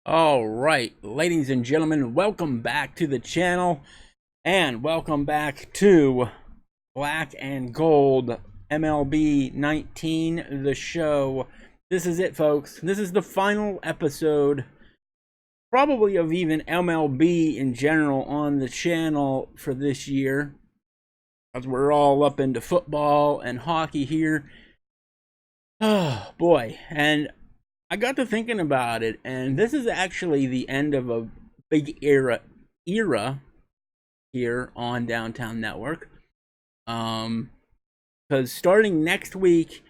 All right, ladies and gentlemen, welcome back to the channel and welcome back to Black and Gold MLB 19, the show. This is it, folks. This is the final episode, probably of even MLB in general on the channel for this year, as we're all up into football and hockey here. Oh, boy. And I got to thinking about it, and this is actually the end of a big era here on Downtown Network. Because starting next week,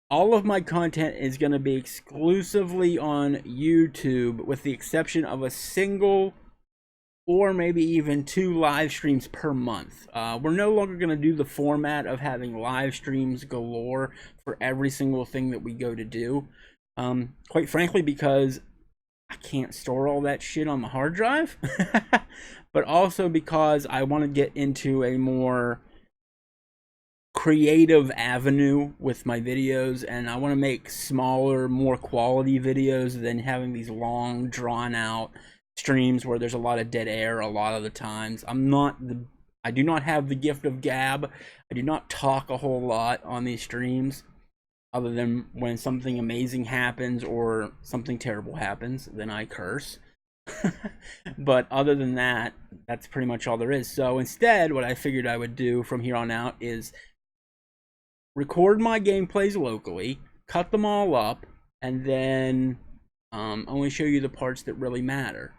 all of my content is going to be exclusively on YouTube, with the exception of a single or maybe even 2 live streams per month. We're no longer going to do the format of having live streams galore for every single thing that we go to do. Quite frankly, because I can't store all that shit on the hard drive, but also because I want to get into a more creative avenue with my videos, and I want to make smaller, more quality videos than having these long, drawn-out streams where there's a lot of dead air a lot of the times. I do not have the gift of gab. I do not talk a whole lot on these streams, other than when something amazing happens or something terrible happens, then I curse. But other than that, that's pretty much all there is. So instead, what I figured I would do from here on out is record my gameplays locally, cut them all up, and then only show you the parts that really matter.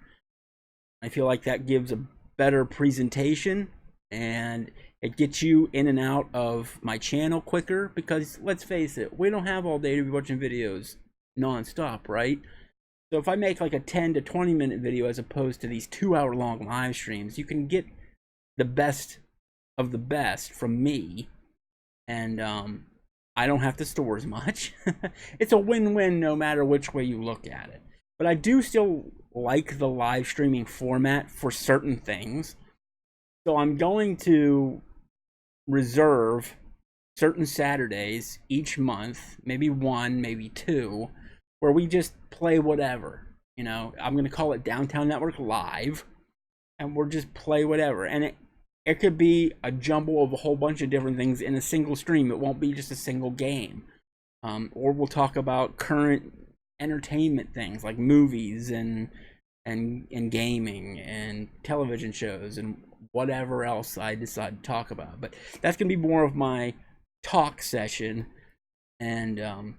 I feel like that gives a better presentation, and it gets you in and out of my channel quicker, because let's face it, we don't have all day to be watching videos non-stop, right? So if I make like a 10 to 20 minute video as opposed to these 2-hour long live streams, you can get the best of the best from me, and I don't have to store as much. It's a win-win no matter which way you look at it. But I do still like the live streaming format for certain things. So I'm going to reserve certain Saturdays each month, maybe 1, maybe 2, where we just play whatever. You know, I'm going to call it Downtown Network Live, and we'll just play whatever. And it could be a jumble of a whole bunch of different things in a single stream. It won't be just a single game. Or we'll talk about current entertainment things like movies and gaming and television shows and whatever else I decide to talk about. But that's going to be more of my talk session and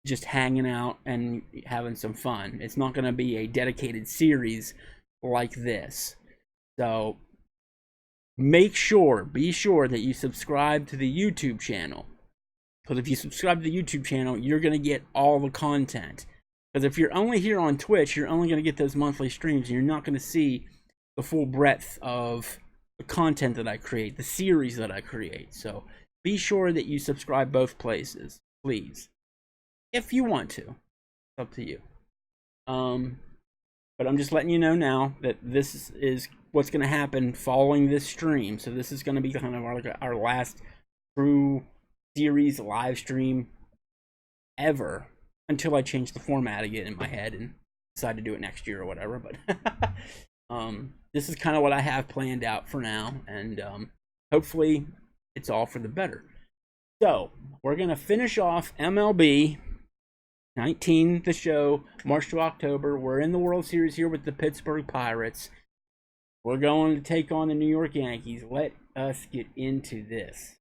just hanging out and having some fun. It's not going to be a dedicated series like this. So be sure that you subscribe to the YouTube channel. Because if you subscribe to the YouTube channel, you're going to get all the content. Because if you're only here on Twitch, you're only going to get those monthly streams, and you're not going to see the full breadth of the content that I create, the series that I create. So be sure that you subscribe both places, please. If you want to. It's up to you. But I'm just letting you know now that this is what's going to happen following this stream. So this is going to be kind of our last true series live stream ever, until I change the format again in my head and decide to do it next year or whatever. But this is kind of what I have planned out for now, and hopefully it's all for the better. So we're going to finish off MLB 19, the show, March to October. We're in the World Series here with the Pittsburgh Pirates. We're going to take on the New York Yankees. Let us get into this.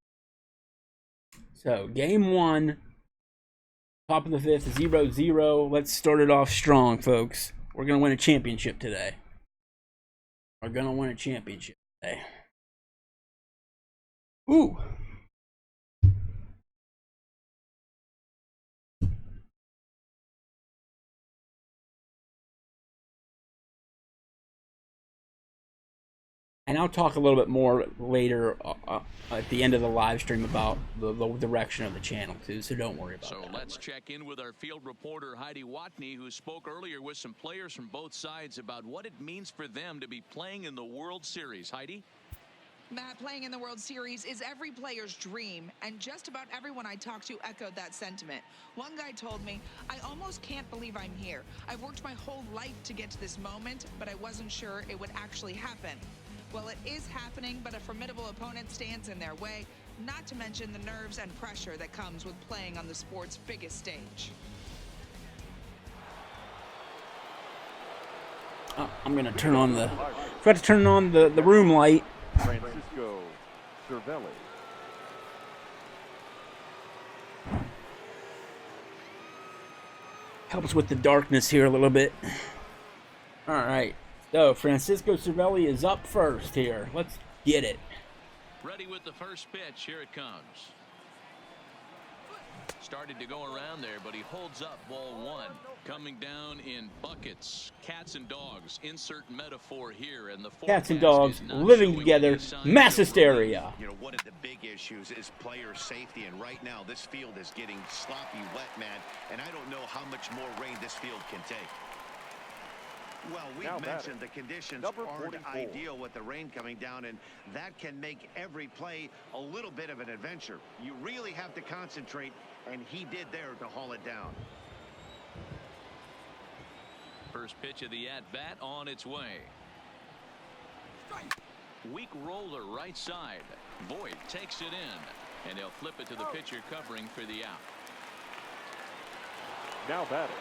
So game 1, top of the 5th, 0-0. Let's start it off strong, folks. We're going to win a championship today. We're going to win a championship today. Ooh. And I'll talk a little bit more later at the end of the live stream about the direction of the channel, too, so don't worry about that. So let's check in with our field reporter, Heidi Watney, who spoke earlier with some players from both sides about what it means for them to be playing in the World Series. Heidi? Matt, playing in the World Series is every player's dream, and just about everyone I talked to echoed that sentiment. One guy told me, "I almost can't believe I'm here. I've worked my whole life to get to this moment, but I wasn't sure it would actually happen." Well, it is happening, but a formidable opponent stands in their way, not to mention the nerves and pressure that comes with playing on the sport's biggest stage. Oh, I'm gonna turn on the. Forgot to turn on the room light. Francisco Cervelli. Helps with the darkness here a little bit. All right, so Francisco Cervelli is up first here. Let's get it. Ready with the first pitch. Here it comes. Started to go around there, but he holds up ball one. Coming down in buckets. Cats and dogs. Insert metaphor here. And the cats and dogs living together. Mass hysteria. You know, one of the big issues is player safety. And right now, this field is getting sloppy wet, man. And I don't know how much more rain this field can take. Well, we've mentioned the conditions aren't ideal with the rain coming down, and that can make every play a little bit of an adventure. You really have to concentrate, and he did there to haul it down. First pitch of the at-bat on its way. Weak roller right side. Voit takes it in, and he'll flip it to the pitcher covering for the out. Now batting,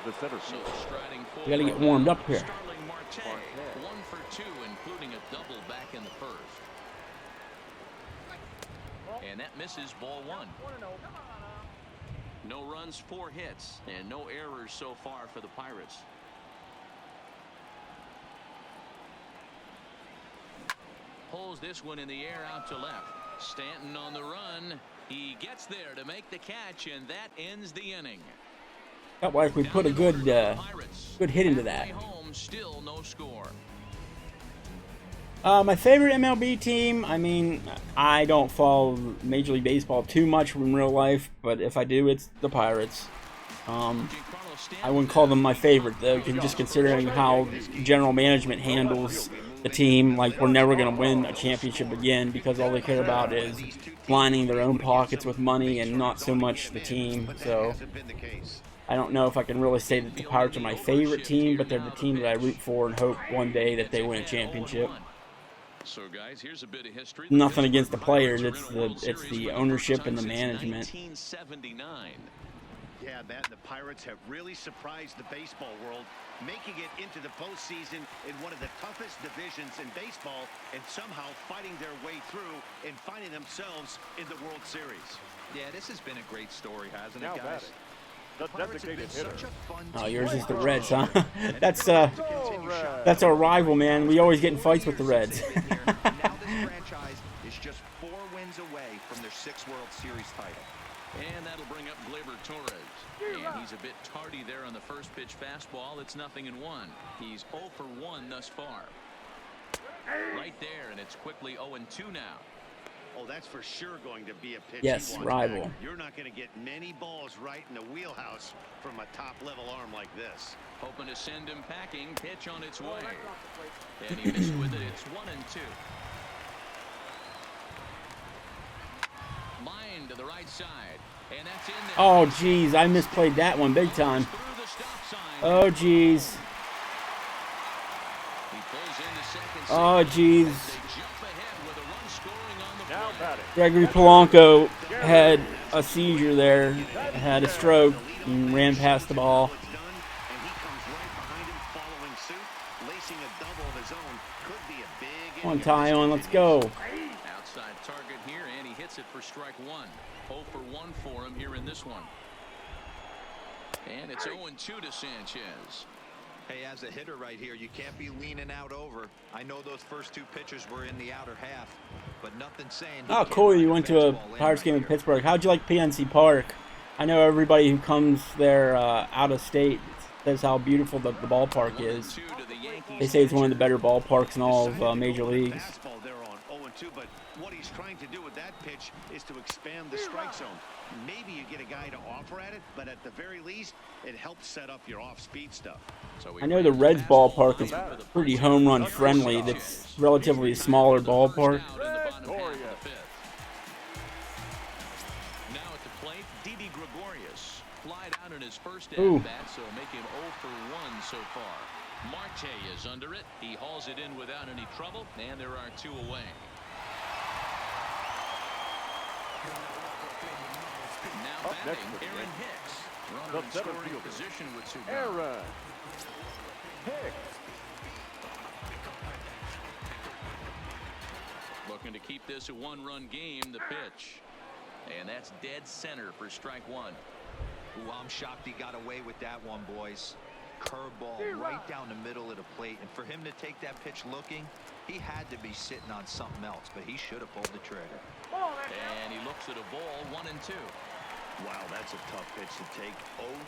the center So field. striding forward. We gotta get warmed up here. Starling Marte, 1 for 2, including a double back in the first. And that misses ball one. No runs, 4 hits, and no errors so far for the Pirates. Pulls this one in the air out to left. Stanton on the run. He gets there to make the catch, and that ends the inning. Felt like we put a good hit into that. Home, still no score. My favorite MLB team, I mean, I don't follow Major League Baseball too much in real life, but if I do, it's the Pirates. I wouldn't call them my favorite, though, just considering how general management handles the team. Like, we're never going to win a championship again because all they care about is lining their own pockets with money and not so much the team. So I don't know if I can really say that the Pirates are my favorite team, but they're the team that I root for and hope one day that they win a championship. So guys, here's a bit of history. Nothing against the players, it's the ownership and the management. 1979. Yeah, Matt, the Pirates have really surprised the baseball world, making it into the postseason in one of the toughest divisions in baseball and somehow fighting their way through and finding themselves in the World Series. Yeah, this has been a great story, hasn't it, Now guys? batting, the designated hitter. Oh, yours is the Reds, huh? That's our rival, man. We always get in fights with the Reds. Now this franchise is just 4 wins away from their 6th World Series title. And that'll bring up Gleyber Torres. And he's a bit tardy there on the first pitch fastball. It's 0-1. He's 0 for 1 thus far. Right there, and it's quickly 0-2 now. Oh, that's for sure going to be a pitch. Yes, rival. Back. You're not going to get many balls right in the wheelhouse from a top-level arm like this. Hoping to send him packing. Pitch on its way. And he missed with it. It's 1-2. Line to the right side. And that's in there. Oh, geez, I misplayed that one big time. Through the stop sign. Oh, geez. He pulls into second. Oh, geez. They jump ahead with a run scoring on the Now play. batting, Gregory Polanco had a seizure there, had a stroke, and ran past the ball. And he comes right behind him following suit, lacing a double of his own. Could be a big Come on, Tyon, let's go. Outside target here, and he hits it for strike 1. 0 for 1 for him here in this one. And it's 0-2 to Sanchez. Hey, as a hitter right here, you can't be leaning out over. I know those first 2 pitches were in the outer half, but nothing saying. Oh, cool, you went to a Pirates game in Pittsburgh. How'd you like PNC Park? I know everybody who comes there out of state says how beautiful the ballpark is. They say it's one of the better ballparks in all of Major Leagues. Fastball there on 0-2, but what he's trying to do with that pitch is to expand the strike zone. Maybe you get a guy to offer at it, but at the very least, it helps set up your off-speed stuff. I know the Reds ballpark is pretty home run friendly. That's relatively a smaller ballpark. Now at the plate, Didi Gregorius flied out in his first at-bat, so make him 0 for 1 so far. Marte is under it. He hauls it in without any trouble, and there are 2 away. Now batting, Aaron Hicks. Runner in scoring position with 2 guys. Aaron Hicks. Looking to keep this a 1-run game. The pitch. And that's dead center for strike 1. Ooh, I'm shocked he got away with that one, boys. Curveball right down the middle of the plate. And for him to take that pitch looking, he had to be sitting on something else, but he should have pulled the trigger. And he looks at a ball, 1-2. Wow, that's a tough pitch to take.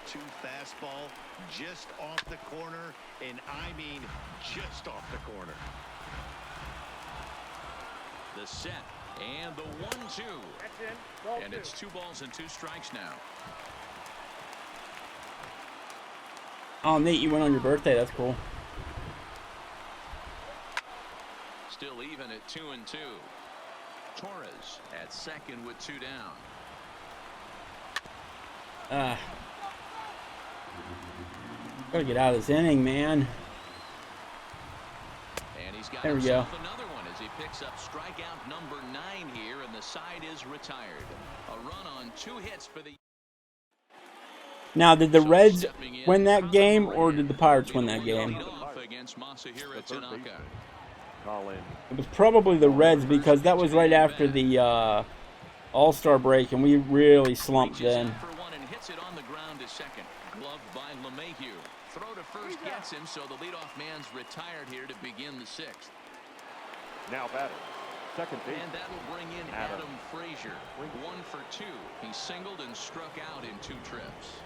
0-2 fastball just off the corner, and I mean just off the corner. The set and the 1-2. And it's 2 balls and 2 strikes now. Oh, Nate, you went on your birthday. That's cool. Still even at 2-2. Torres at second with 2 down. Gotta get out of this inning, man. And he's got there we go. Another one as he picks up strikeout number 9 here, and the side is retired. A run on 2 hits for the. Now, did the Reds win that game, or did the Pirates win that game? It was probably the Reds, because that was right after the All-Star break, and we really slumped then. Throw to first gets him, so the leadoff man's retired here to begin the 6th. Now batting, second base. And that'll bring in Adam Frazier. 1 for 2. He singled and struck out in 2 trips.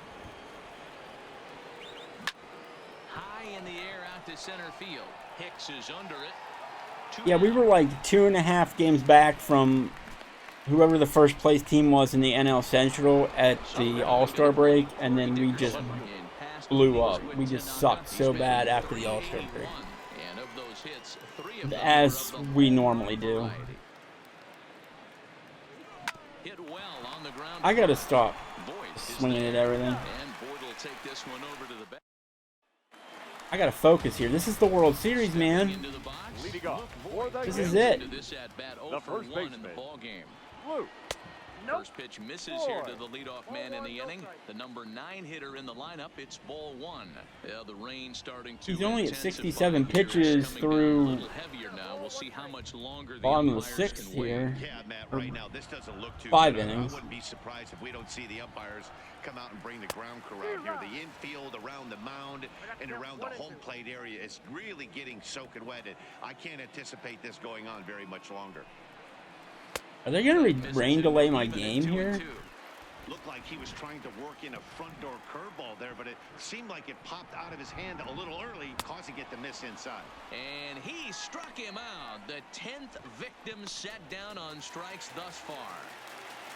High in the air out to center field. Hicks is under it. Yeah, we were like 2.5 games back from whoever the first place team was in the NL Central at the All-Star break, and then we just blew up. We just sucked so bad after the All-Star break, as we normally do. I gotta stop swinging at everything. I gotta focus here. This is the World Series, man. This is it. The first baseman, Luke. First pitch misses here to the leadoff man in the inning. The number 9 hitter in the lineup. It's ball 1. The rain starting to. He's only at 67 pitches through we'll see how much longer bottom of the 6th here. Yeah, Matt, right now this doesn't look too 5 good. innings. I wouldn't be surprised if we don't see the umpires come out and bring the ground crew out here. The infield, around the mound, and around the home plate area is really getting soaking wet. I can't anticipate this going on very much longer. Are they going to rain delay my game here? Looked like he was trying to work in a front door curveball there, but it seemed like it popped out of his hand a little early, causing it to miss inside. And he struck him out. The 10th victim set down on strikes thus far.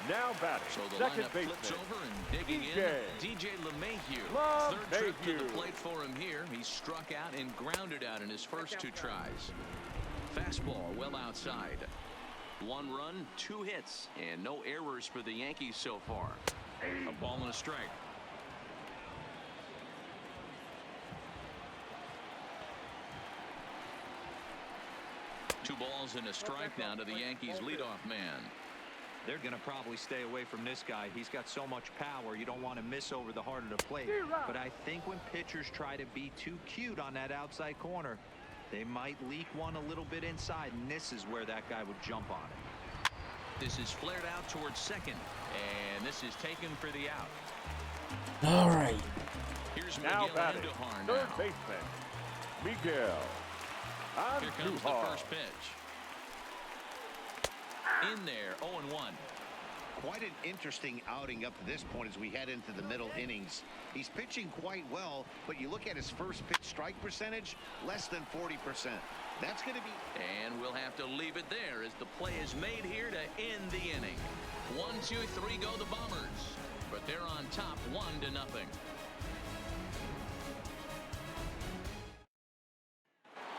Now batting, so the second lineup baseman, flips over and digging in. DJ LeMahieu. Third trip to the plate for him here. He struck out and grounded out in his first 2 tries. Fastball well outside. 1 run, 2 hits, and no errors for the Yankees so far. A ball and a strike. Two balls and a strike now to the Yankees leadoff man. They're going to probably stay away from this guy. He's got so much power, you don't want to miss over the heart of the plate. But I think when pitchers try to be too cute on that outside corner, they might leak one a little bit inside, and this is where that guy would jump on it. This is flared out towards second, and this is taken for the out. All right. Here's now Miguel batting, Andujar third now. baseman, Miguel Andujar. Here comes the first pitch. In there, 0-1. Quite an interesting outing up to this point as we head into the middle innings. He's pitching quite well, but you look at his first pitch strike percentage, less than 40%. That's going to be... And we'll have to leave it there as the play is made here to end the inning. 1, 2, 3 go the Bombers, but they're on top 1-0.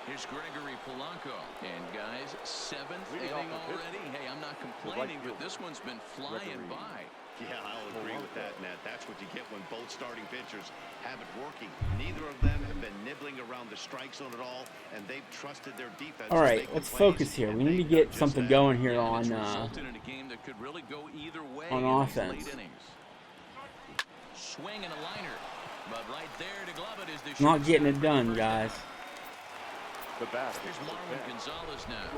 Here's Gregory Polanco. And guys, 7th inning already. Hey, I'm not complaining, but this one's been flying by. Yeah, I'll agree with that, Matt. That's what you get when both starting pitchers have it working. Neither of them have been nibbling around the strike zone at all, and they've trusted their defense. All right, let's focus here. We need to get something going here on offense. Swing and a liner, but right there to glove it is the not getting it done, guys. The bat. Here's Marwin Gonzalez now.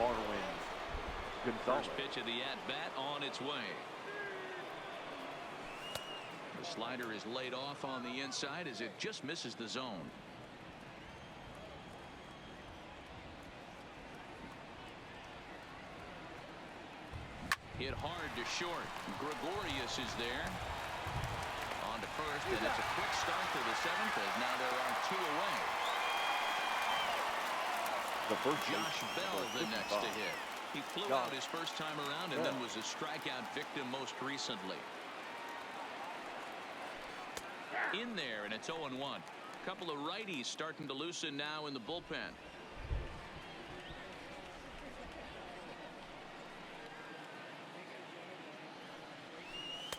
Marwin Gonzalez. First pitch of the at-bat on its way. The slider is laid off on the inside as it just misses the zone. Hit hard to short. Gregorius is there. On to first, and it's a quick start to the 7th as now there are 2 away. The first Josh Bell the next to hit. He flew out his first time around and then was a strikeout victim most recently. In there, and it's 0-1. Couple of righties starting to loosen now in the bullpen.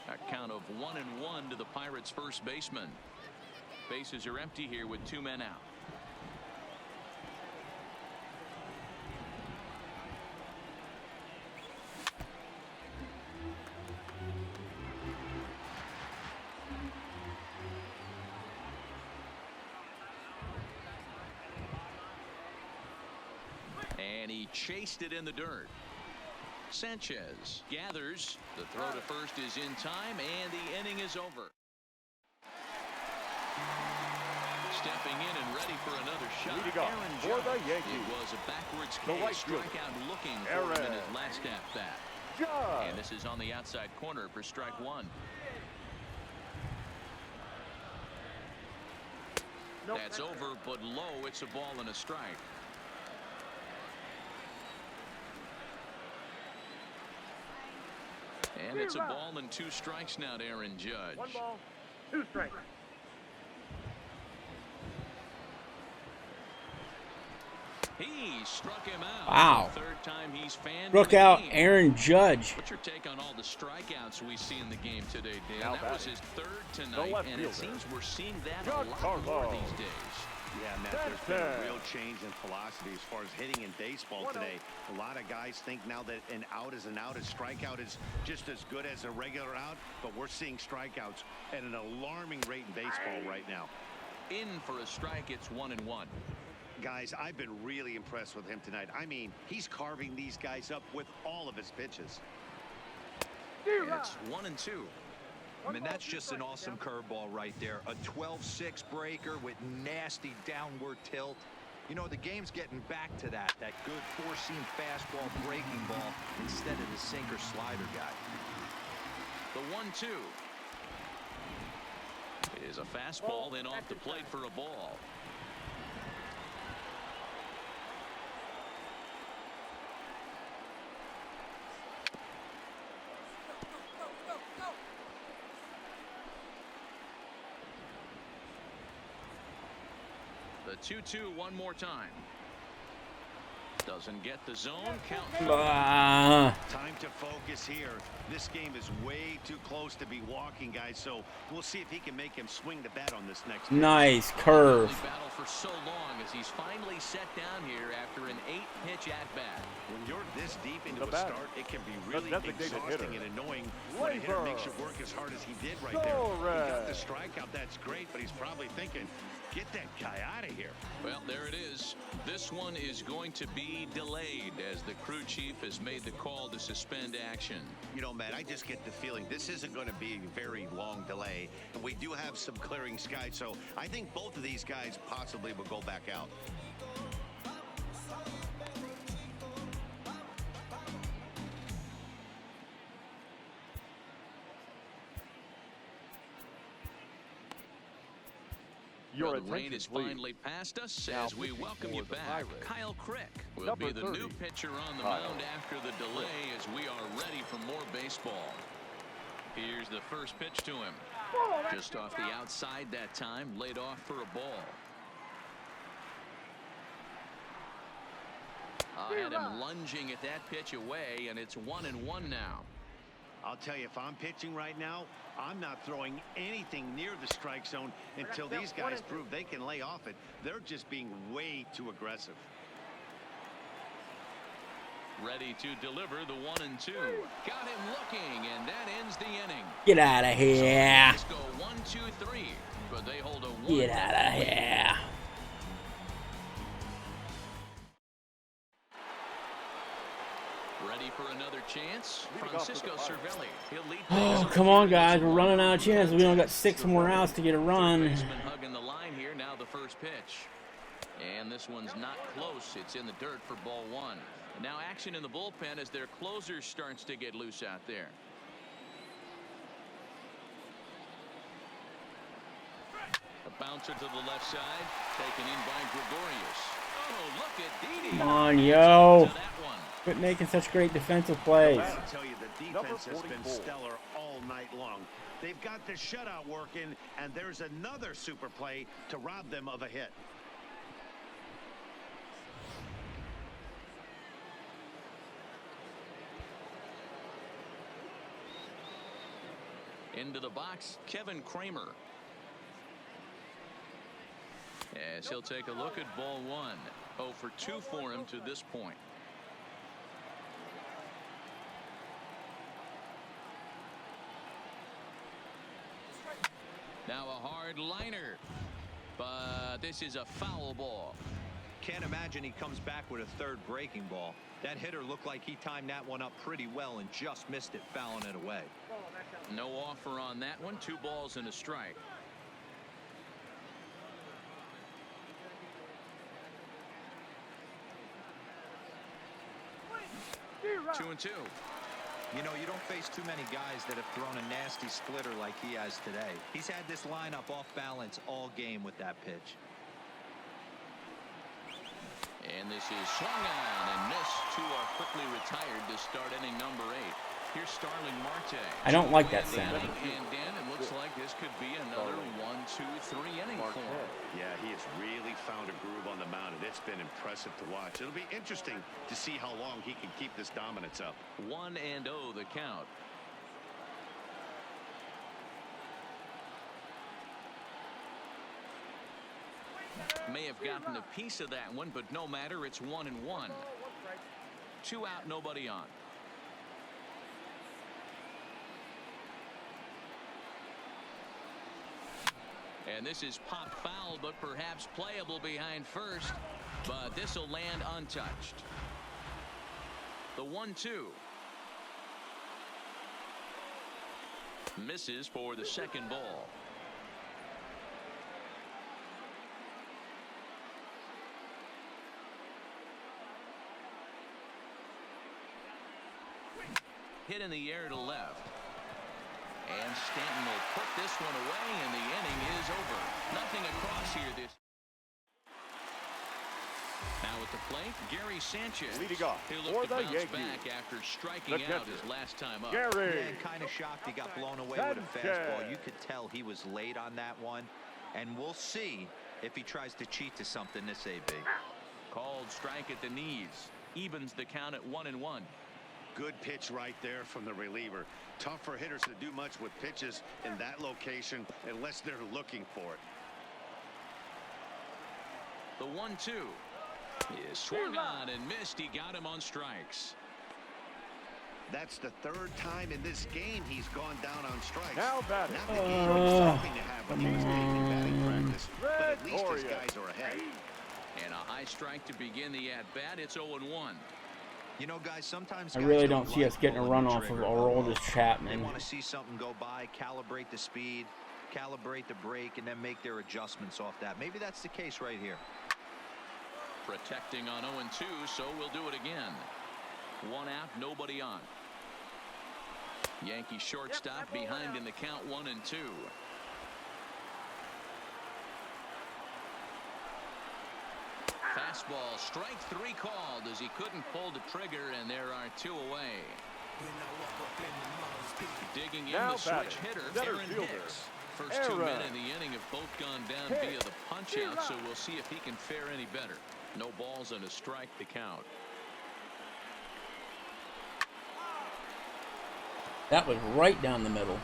A count of 1-1 to the Pirates' first baseman. Bases are empty here with 2 men out. And he chased it in the dirt. Sanchez gathers. The throw to first is in time, and the inning is over. Stepping in and ready for another shot. Aaron for the Judge. Yankees. It was a backwards The right case fielder. strikeout looking for Aaron him in his last at-bat. Judge. And this is on the outside corner for strike 1. Nope. That's over, but low. It's a ball and a strike. And it's a ball and 2 strikes now to Aaron Judge. 1 ball, 2 strikes. He struck him out. Wow. The 3rd time he's fanned Struck in the out game. Aaron Judge. What's your take on all the strikeouts we see in the game today, Dan? Now That was batting. his 3rd The tonight, left and it fielder. seems we're seeing that John a lot Carlo. more these days. Yeah, Matt, there's been a real change in philosophy as far as hitting in baseball today. A lot of guys think now that an out is an out, a strikeout is just as good as a regular out, but we're seeing strikeouts at an alarming rate in baseball right now. In for a strike, it's 1-1. Guys, I've been really impressed with him tonight. I mean, he's carving these guys up with all of his pitches. It's 1-2. I mean, that's just an awesome curveball right there. A 12-6 breaker with nasty downward tilt. You know, the game's getting back to that good 4-seam fastball breaking ball instead of the sinker slider guy. The 1-2 is a fastball in off the plate for a ball. The 2-2 one more time. Doesn't get the zone. Count. Time to focus here. This game is way too close to be walking, guys, so we'll see if he can make him swing the bat on this next pitch. Nice curve. Battle for so long as he's finally set down here after an 8-pitch at-bat. When you're this deep into The a batter. start, it can be The really designated exhausting hitter. and annoying when a hitter makes you work as hard as he did right there. He got the strikeout, that's great, but he's probably thinking, get that guy out of here. Well, there it is. This one is going to be delayed as the crew chief has made the call to suspend action. You know, Matt, I just get the feeling this isn't going to be a very long delay, and we do have some clearing skies, so I think both of these guys possibly will go back out. Your Well, the rain attention, is please. finally past us Now as we pitching welcome for you the back. Pirates. Kyle Crick will Number be the new 30, pitcher on the Kyle mound after the delay as we are ready for more baseball. Here's the first pitch to him. Just off the outside that time, laid off for a ball. Had him lunging at that pitch away, and it's 1-1 now. I'll tell you, if I'm pitching right now, I'm not throwing anything near the strike zone until these guys prove they can lay off it. They're just being way too aggressive. Ready to deliver the 1-2. Got him looking, and that ends the inning. Get out of here. Let's go 1-2-3, but they hold a 1. Get out of here. Ready for another chance? Francisco Cervelli. He'll lead. Oh, come on, guys. We're running out of chances. We only got 6 more outs to get a run. Baseman hugging the line here. Now the first pitch. And this one's not close. It's in the dirt for ball 1. And now action in the bullpen as their closer starts to get loose out there. A bouncer to the left side. Taken in by Gregorius. Oh, look at Didi. Come on, yo. To that one. Quit making such great defensive plays. I'll tell you, the defense has been stellar all night long. They've got the shutout working, and there's another super play to rob them of a hit. Into the box, Kevin Kramer. As he'll take a look at ball 1. 0 for 2 for him to this point. Now a hard liner, but this is a foul ball. Can't imagine he comes back with a third breaking ball. That hitter looked like he timed that one up pretty well and just missed it, fouling it away. No offer on that one. 2 balls and a strike. Two and 2. You know, you don't face too many guys that have thrown a nasty splitter like he has today. He's had this lineup off balance all game with that pitch. And this is swung on and missed. 2 are quickly retired to start inning number 8. Here's Starling Marte. I don't like that sound. And Dan, it looks like this could be another 1-2-3 inning for him. Yeah, he has really found a groove on the mound, and it's been impressive to watch. It'll be interesting to see how long he can keep this dominance up. 1-0 the count. May have gotten a piece of that one, but no matter. It's 1-1. 2 out, nobody on. And this is pop foul, but perhaps playable behind first. But this will land untouched. The 1-2. Misses for the second ball. Hit in the air to left. And Stanton will put this one away, and the inning is over. Nothing across here. This. Now at the plate, Gary Sanchez. Leading off He'll for look to the bounce Yankees, back after striking the out catcher, his last time up. Gary. Yeah, kind of shocked he got blown away with a fastball. You could tell he was late on that one. And we'll see if he tries to cheat to something this AB. Called strike at the knees. Evens the count at 1-1. Good pitch right there from the reliever. Tough for hitters to do much with pitches in that location unless they're looking for it. The 1-2 is swung on and missed. He got him on strikes. That's the 3rd time in this game he's gone down on strikes. Now batting. Not that he was hoping to have when he was taking batting practice, but at least his guys are ahead. And a high strike to begin the at-bat. It's 0-1. You know, guys, sometimes I guys really don't see like us getting a pulling run the off of trigger. Aroldis They Chapman. want to see something go by, calibrate the speed, calibrate the break, and then make their adjustments off that. Maybe that's the case right here. Protecting on 0-2, so we'll do it again. 1 out, nobody on. Yankee shortstop behind in the count 1-2. fastball. Strike 3 called as he couldn't pull the trigger, and there are 2 away. Digging in the switch hitter, Aaron Hicks. First 2 men in the inning have both gone down via the punch-out, so we'll see if he can fare any better. No balls and a strike to count. That was right down the middle.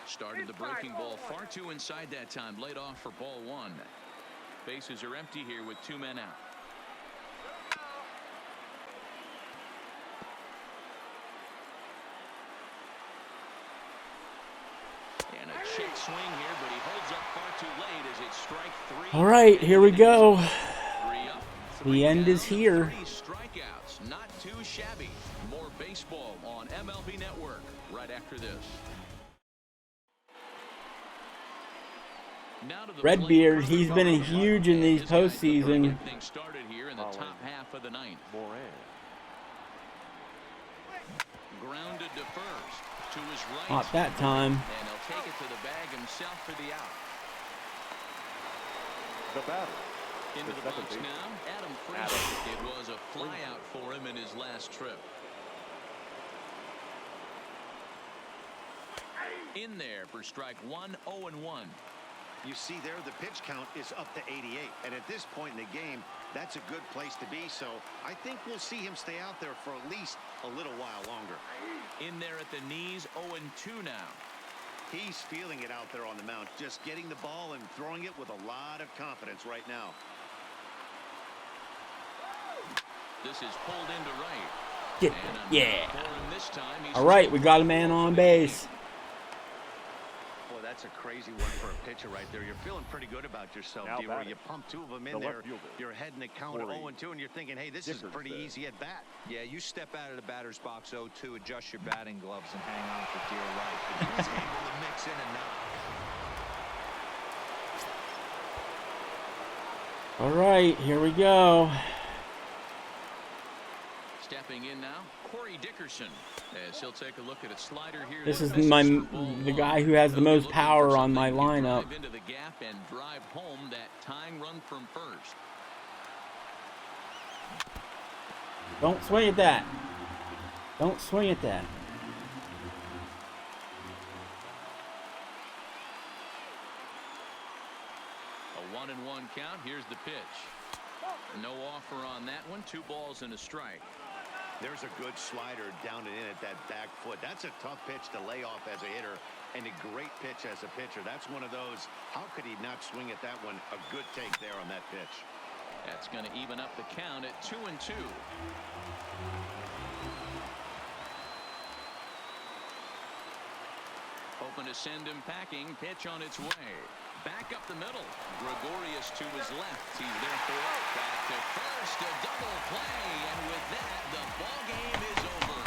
Started the breaking ball far too inside that time. Laid off for ball 1. Bases are empty here with 2 men out. And a check swing here, but he holds up far too late as it's strike 3. All right, here we go. 3 up, 3 The end down, is here. 3 strikeouts. Not too shabby. More baseball on MLB Network right after this. Redbeard, he's been huge in these postseason. Started here in the top half of the 9th. Grounded to first, to his right. Not that time. And he'll take it to the bag himself for the out. The batter. Into the box now, Adam Frazier. It was a flyout for him in his last trip. In there for strike 1, 0-1. You see there, the pitch count is up to 88. And at this point in the game, that's a good place to be. So I think we'll see him stay out there for at least a little while longer. In there at the knees, 0-2 now. He's feeling it out there on the mound, just getting the ball and throwing it with a lot of confidence right now. This is pulled into right. Get, And yeah. for him this time, he's All right, we got a man on base. Boy, that's a crazy one for a pitcher right there. You're feeling pretty good about yourself, D-Roy. You pump 2 of them in there. You're heading the count 0-2, and you're thinking, hey, this is pretty easy at bat. Yeah, you step out of the batter's box 0-2, adjust your batting gloves, and hang on for dear life. But he was able to mix in a knock. All right, here we go. stepping in now, Corey Dickerson, as he'll take a look at a slider here. This is the guy who has the most power on my lineup. Into the gap and drive home that tying run from first. Don't swing at that. Don't swing at that. A 1-1 count. Here's the pitch. No offer on that one. 2 balls and a strike. There's a good slider down and in at that back foot. That's a tough pitch to lay off as a hitter, and a great pitch as a pitcher. That's one of those, how could he not swing at that one? A good take there on that pitch. That's going to even up the count at 2-2. Hoping to send him packing. Pitch on its way. Back up the middle. Gregorius to his left. He's there for it. Back to first. A double play. And with that, the ball game is over.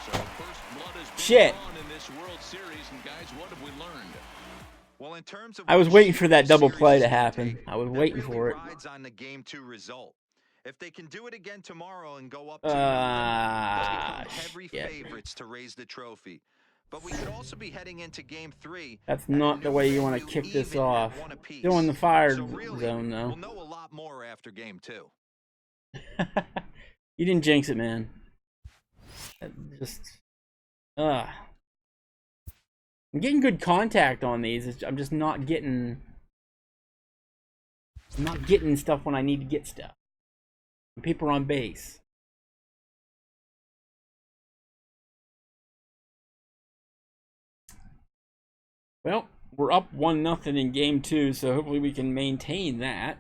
So first blood has been drawn in this World Series. And guys, what have we learned? Well, in terms of I was waiting for that double play to happen. I was waiting for it. Rides on the game 2 result. If they can do it again tomorrow and go up to they'll become heavy favorites to raise the trophy. But we could also be heading into game 3. That's not the way you want to kick this off. Still in the fire zone, though. We'll know a lot more after game 2. You didn't jinx it, man. Just, I'm getting good contact on these. I'm just not getting. I'm not getting stuff when I need to get stuff. People are on base. Well, we're up 1-0 in game 2, so hopefully we can maintain that.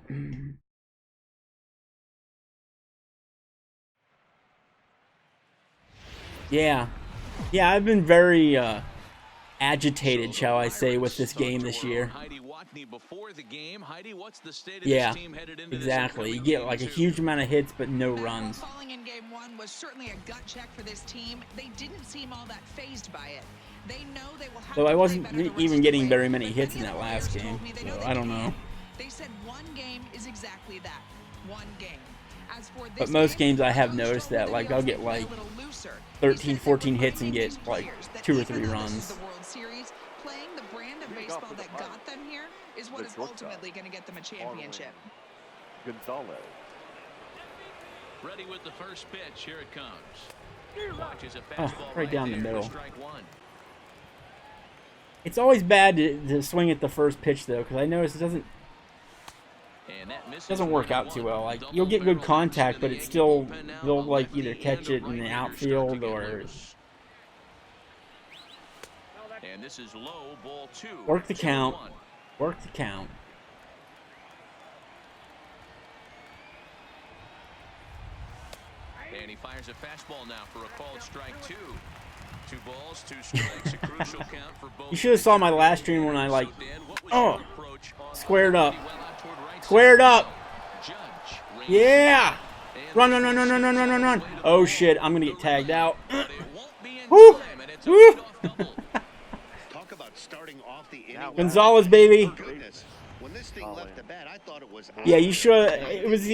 Yeah, I've been very agitated, shall I say, with this game this year. Yeah, exactly. You get like a huge amount of hits, but no runs. Falling in game 1 was certainly a gut check for this team. They didn't seem all that fazed by it. They know they will have So to I wasn't play better even the getting rest very of the many way, hits but in many that of the last players game, told me they know so they I don't can. know. They said one game is exactly that. One game. As for this But most game, games I have Coach noticed told that, me like, they I'll also get play a like little looser. 13, He said 14 they were hits and reminding get these like players that 2 or even 3 though runs. This is the World Series, playing the brand of baseball that got them here is what is ultimately going to get them a championship. Gonzalez. Ready with the first pitch. Here it comes. Watches a Oh, fastball right down the there for middle. strike one. It's always bad to swing at the first pitch though, because I notice it doesn't work out too well. Like you'll get good contact, but it's still they'll like either catch it in the outfield or And this is low, ball 2. work the 2-1. count. Work the count. And he fires a fastball now for a called strike 2. 2 balls, 2 strikes, a crucial count for both. You should have saw my last stream when I like, So, Dan, what was oh, your approach on squared up. well out toward right Squared side? up. Judge ranges Yeah. and Run, run, run, run, run, run, run, run, run. Oh shit, I'm gonna get tagged out. but it won't be in Woo. time, and it's a Woo. leadoff double. Talk about starting off the inning. Gonzalez, baby. Goodness. When this thing left the bat, I thought it was Yeah, you should. It was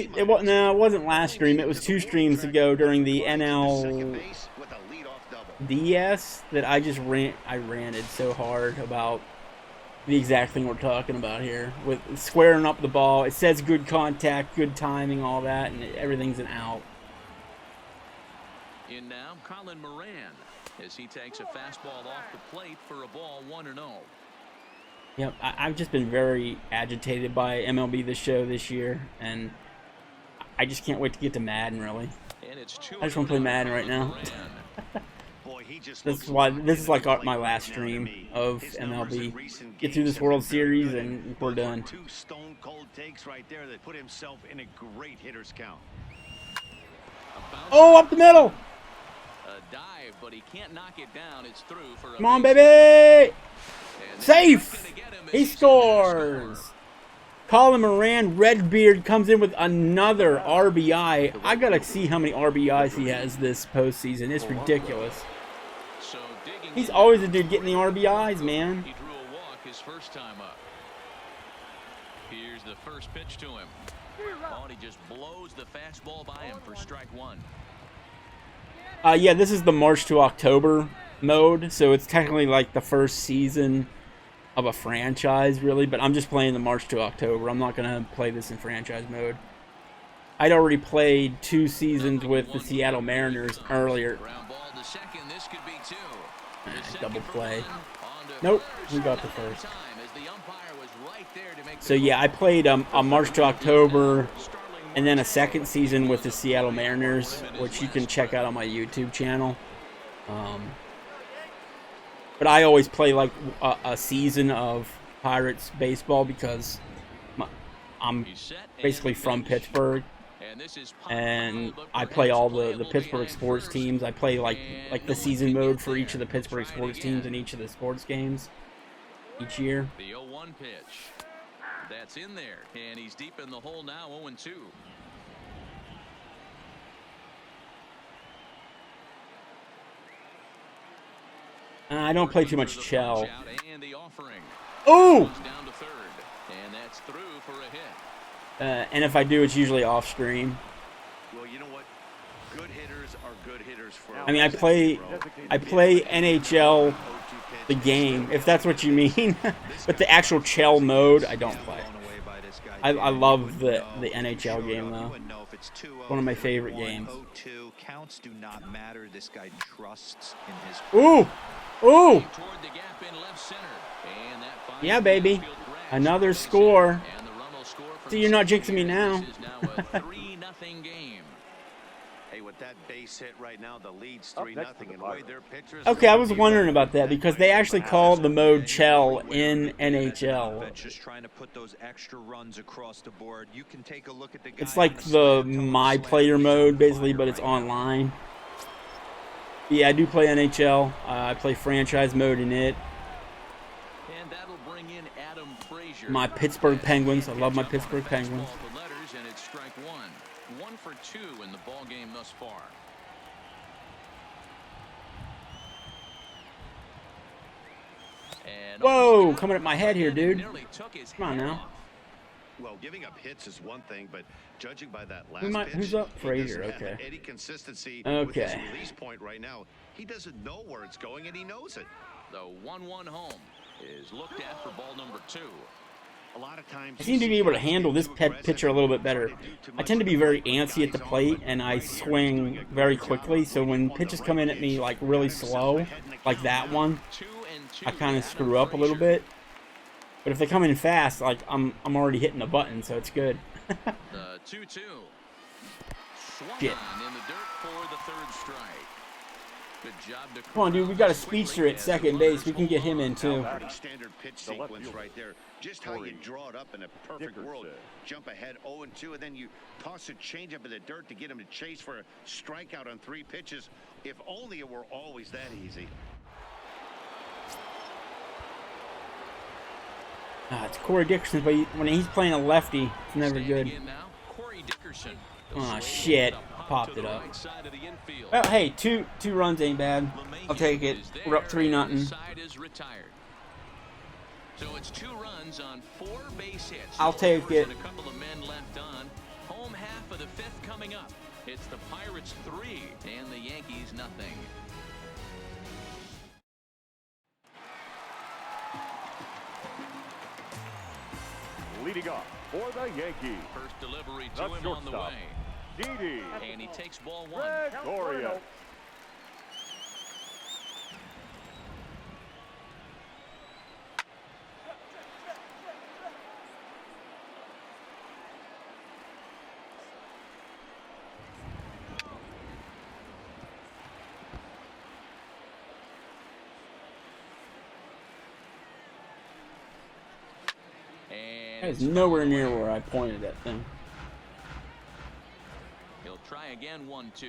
no, it wasn't last stream. It was 2 streams ago during the NL base with a leadoff double. DS that I just ranted so hard about the exact thing we're talking about here with squaring up the ball. It says good contact, good timing, all that, and everything's an out. In now, Colin Moran, as he takes a fastball off the plate for a ball 1-0. Yep, I've just been very agitated by MLB The Show this year, and I just can't wait to get to Madden, really. And it's I just want to play Madden right now. Boy, he just This looks is why locked this is into like the plate my right last now to stream me. of His numbers in MLB. recent Get through games this have World been very Series good. and we're Those were done. 2 stone cold takes right there that put himself in a great hitter's count. Oh, up the middle! A dive, but he can't knock it down. It's through for a Come on, base baby! And Safe! gonna get him as He he's set to scores! score. Colin Moran, Redbeard comes in with another RBI. I gotta see how many RBIs he has this postseason. It's ridiculous. So digging He's in, always the dude getting the RBIs, man. he drew a walk his first time up. Here's the first pitch to him. Oh, and he just blows the fastball by him for strike 1. Yeah, this is the March to October mode, so it's technically like the first season of a franchise, really, but I'm just playing the March to October. I'm not going to play this in franchise mode. I'd already played 2 seasons with the Seattle Mariners earlier. Ground ball to second. This could be 2. The second Double for play. one. On to Nope, first. we got the Not in first. time as the umpire was right there to make the So yeah, I played a March to October and then a second season with the Seattle Mariners, which you can check out on my YouTube channel. But I always play like a season of Pirates baseball because I'm He's set and basically from finished. Pittsburgh, And this is and but I play perhaps all the playable Pittsburgh behind sports first. teams. I play like And the no season one can mode get for each of the there. Pittsburgh Try it sports teams again. in each of the sports games each year. The 0-1 pitch. That's in there. And he's deep in the hole now, 0-2. I don't play too much Chell. And the offering. Oh! Goes down to third. And that's through for a hit. And if I do, it's usually off stream. Well, you know what? Good hitters are good hitters for I mean, I play NHL the game, if that's what you mean. But the actual Chell mode, I don't play. I love the NHL game though. One of my favorite games. Counts do not matter. This guy trusts in his. Ooh! Ooh! Toward the gap in left center. And that finds Yeah, the baby. outfield grass. Another score. And the run will score from See, you're not second jinxing me here. now. This is now a 3-0 game. Hey, with that base hit right now, the lead's 3-0, and the way their pitchers Okay, I was are- wondering about that because they actually call the mode Chell in NHL. Just trying to put those extra runs across the board. You can take a look at the guy It's like on the slant, My slant Player he's mode, on basically, fire but it's right now. online. Yeah, I do play NHL. I play franchise mode in it. And that'll bring in Adam Frazier. My Pittsburgh Penguins. I love my Pittsburgh Penguins. Fastball for letters, and it's strike 1. 1 for 2 in the ball game thus far. And Whoa, coming at my head here, dude. nearly took his Come on head now. off. Well, giving up hits is one thing, but judging by that last pitch, Who's up? he Frazier, doesn't have okay. any consistency with his Okay. release point right now. He doesn't know where it's going, and he knows it. The 1-1 home. is looked at for ball number 2. A lot of times I seem to be able to handle this pitcher a little bit better. I tend to be very antsy at the plate, and I swing very quickly, so when pitches come in at me like really slow, like that one, I kind of screw up a little bit. But if they come in fast, like I'm already hitting the button, so it's good. The 2-2. Shit. In the dirt for the 3rd strike. Good job to Come on, dude, we got a speedster at second base. We can get him in too. Pretty standard pitch sequence right there. Just how you draw it up in a perfect world. Jump ahead 0-2, and then you toss a changeup in the dirt to get him to chase for a strikeout on 3 pitches. If only it were always that easy. It's Corey Dickerson, but when he's playing a lefty, it's never good. Oh shit! I popped it up. Well, hey, two runs ain't bad. I'll take it. We're up 3-0. So it's 2 runs on 4 base hits. I'll take it. A couple of men left on. Home half of the 5th coming up. It's the Pirates 3 and the Yankees nothing. Leading off for the Yankees. First delivery to The him on the shortstop, way. Didi And he takes ball 1. Gregorius. That is nowhere near where I pointed that thing. He'll try again, 1-2.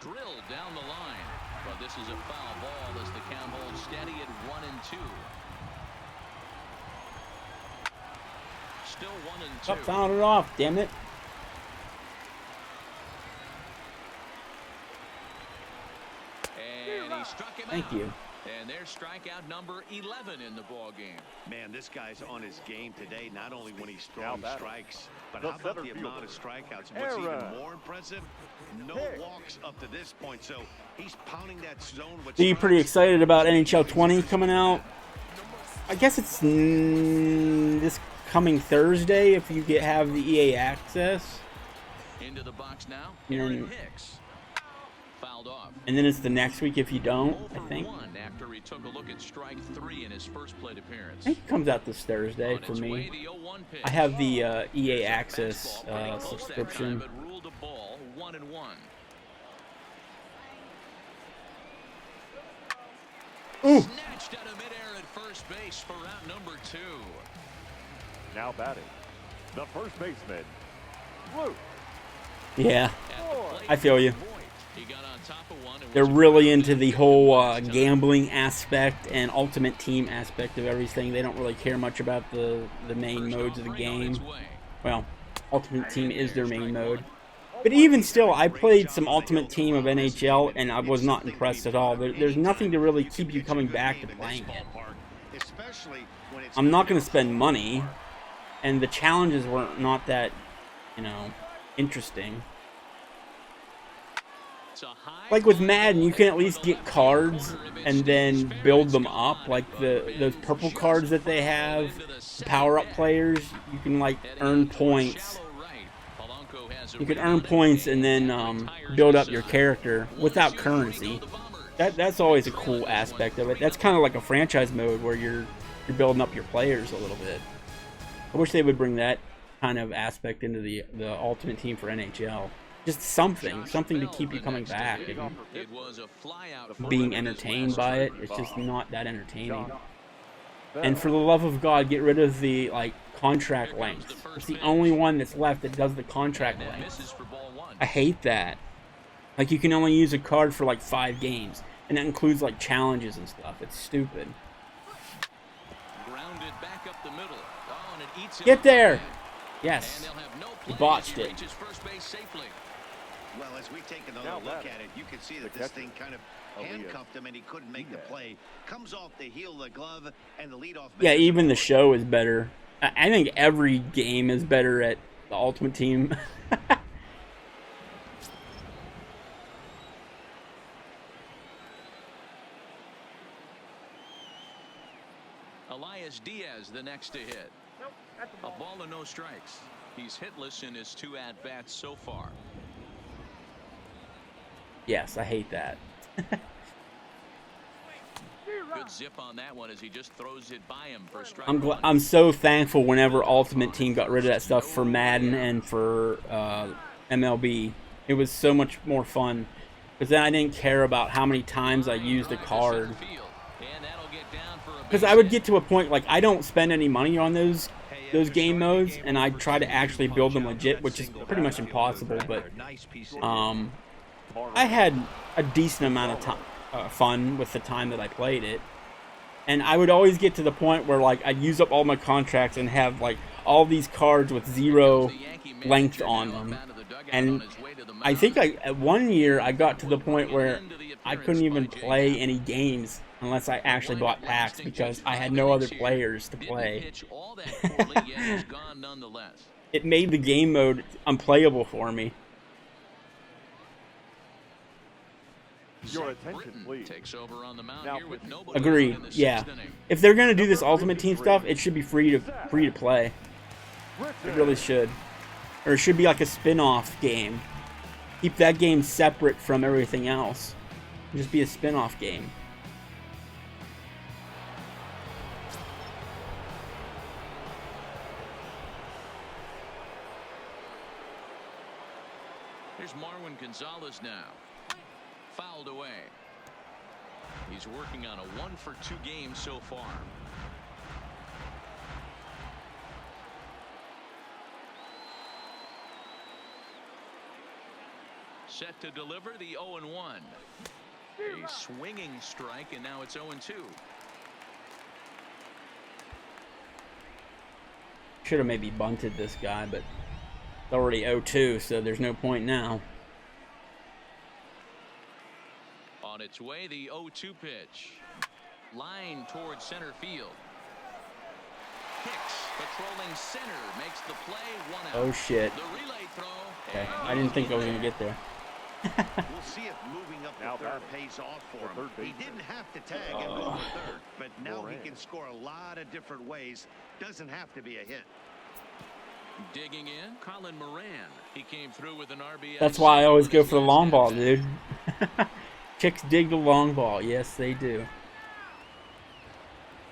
Drilled down the line. But this is a foul ball as the count holds steady at 1-2. Still 1-2. Oh, fouled it off, damn it. And he struck him Thank out. you. And there's strikeout number 11 in the ball game. Man, this guy's on his game today, not only when he's throwing Now strikes, but the how about the center amount of fielder, strikeouts? What's even Aaron. more impressive, no walks up to this point, so he's pounding that zone with So you pretty excited about NHL 20 coming out? I guess it's this coming Thursday if you have the EA access. Into the box now. And- Aaron Hicks. Fouled off. And then it's the next week if you don't, I think. 0 for 1 after he took a look at strike 3 in his first plate appearance. I think it comes out this Thursday On for its way, me. the 0-1 pitch. I have the EA access Fastball pretty close that subscription. time, but ruled a ball 1-1. Ooh. Snatched out of midair at first base for route number 2. Now batting, the first baseman, Luke. Yeah, At the plate, I feel you. Voigt. He got on top of one and They're was really into the whole gambling aspect and ultimate team aspect of everything. They don't really care much about the main first modes of the offering on game. its way. Well, ultimate team is their main mode. But even still, I played some ultimate team of NHL and I was not impressed at all. There's nothing to really keep you coming back to playing it. I'm not going to spend money, and the challenges were not that, interesting. It's a high Like with Madden, you can at least get cards and then build them up. Like those purple cards that they have, the power-up players, you can like earn points. You can earn points and then build up your character without currency. That's always a cool aspect of it. That's kind of like a franchise mode where you're building up your players a little bit. I wish they would bring that kind of aspect into the Ultimate Team for NHL. Just something to keep you coming back and It was a fly out being entertained by it. It's just not that entertaining. And for the love of God, get rid of the contract length. It's the only one that's left that does the contract length. I hate that. Like you can only use a card for 5 games, and that includes challenges and stuff. It's stupid. Grounded back up the middle. Oh, and it eats him Get up there. the head. Yes. And they'll have no You play botched as he it. reaches first base safely. Well, as we've taken Now another look batting, at it, you can see that the this catcher, thing kind of handcuffed him and he couldn't make the play. Comes off the heel of the glove and the leadoff. Yeah, even the show is better. I think every game is better at the Ultimate Team. Elias Diaz the next to hit. A ball and no strikes. He's hitless in his 2 at-bats so far. Yes, I hate that. Good zip on that one as he just throws it by him for strike one. I'm so thankful whenever Ultimate Team got rid of that stuff for Madden and for MLB. It was so much more fun. Because then I didn't care about how many times I used a card. Because I would get to a point, like, I don't spend any money on those game modes, and I try to actually build them legit, which is pretty much impossible, but I had a decent amount of time, fun with the time that I played it. And I would always get to the point where, like, I'd use up all my contracts and have, like, all these cards with 0 length on them. And I think at 1 year I got to the point where I couldn't even play any games unless I actually bought packs because I had no other players to play. It made the game mode unplayable for me. Your attention, please. Takes over on the mound here with nobody Agreed. in the Yeah. 6th inning. If they're gonna do this Ultimate Team stuff, it should be free to play. It really should. Or it should be like a spin-off game. Keep that game separate from everything else. Just be a spin-off game. Here's Marwin Gonzalez now. Fouled away. He's working on a 1-for-2 game so far. Set to deliver the 0-1. A swinging strike, and now it's 0-2. Should have maybe bunted this guy, but it's already 0-2, so there's no point now. On its way, the 0-2 pitch. Line towards center field. Hicks patrolling center makes the play. 1 out. Oh shit. The relay throw. Okay. I didn't think I was gonna get there. We'll see if moving up Now the third pays off for him. He didn't have to tag and move to third, but now he can score a lot of different ways. Doesn't have to be a hit. Digging in, Colin Moran. He came through with an RBI. That's why I always go for the long ball, dude. Chicks dig the long ball. Yes, they do.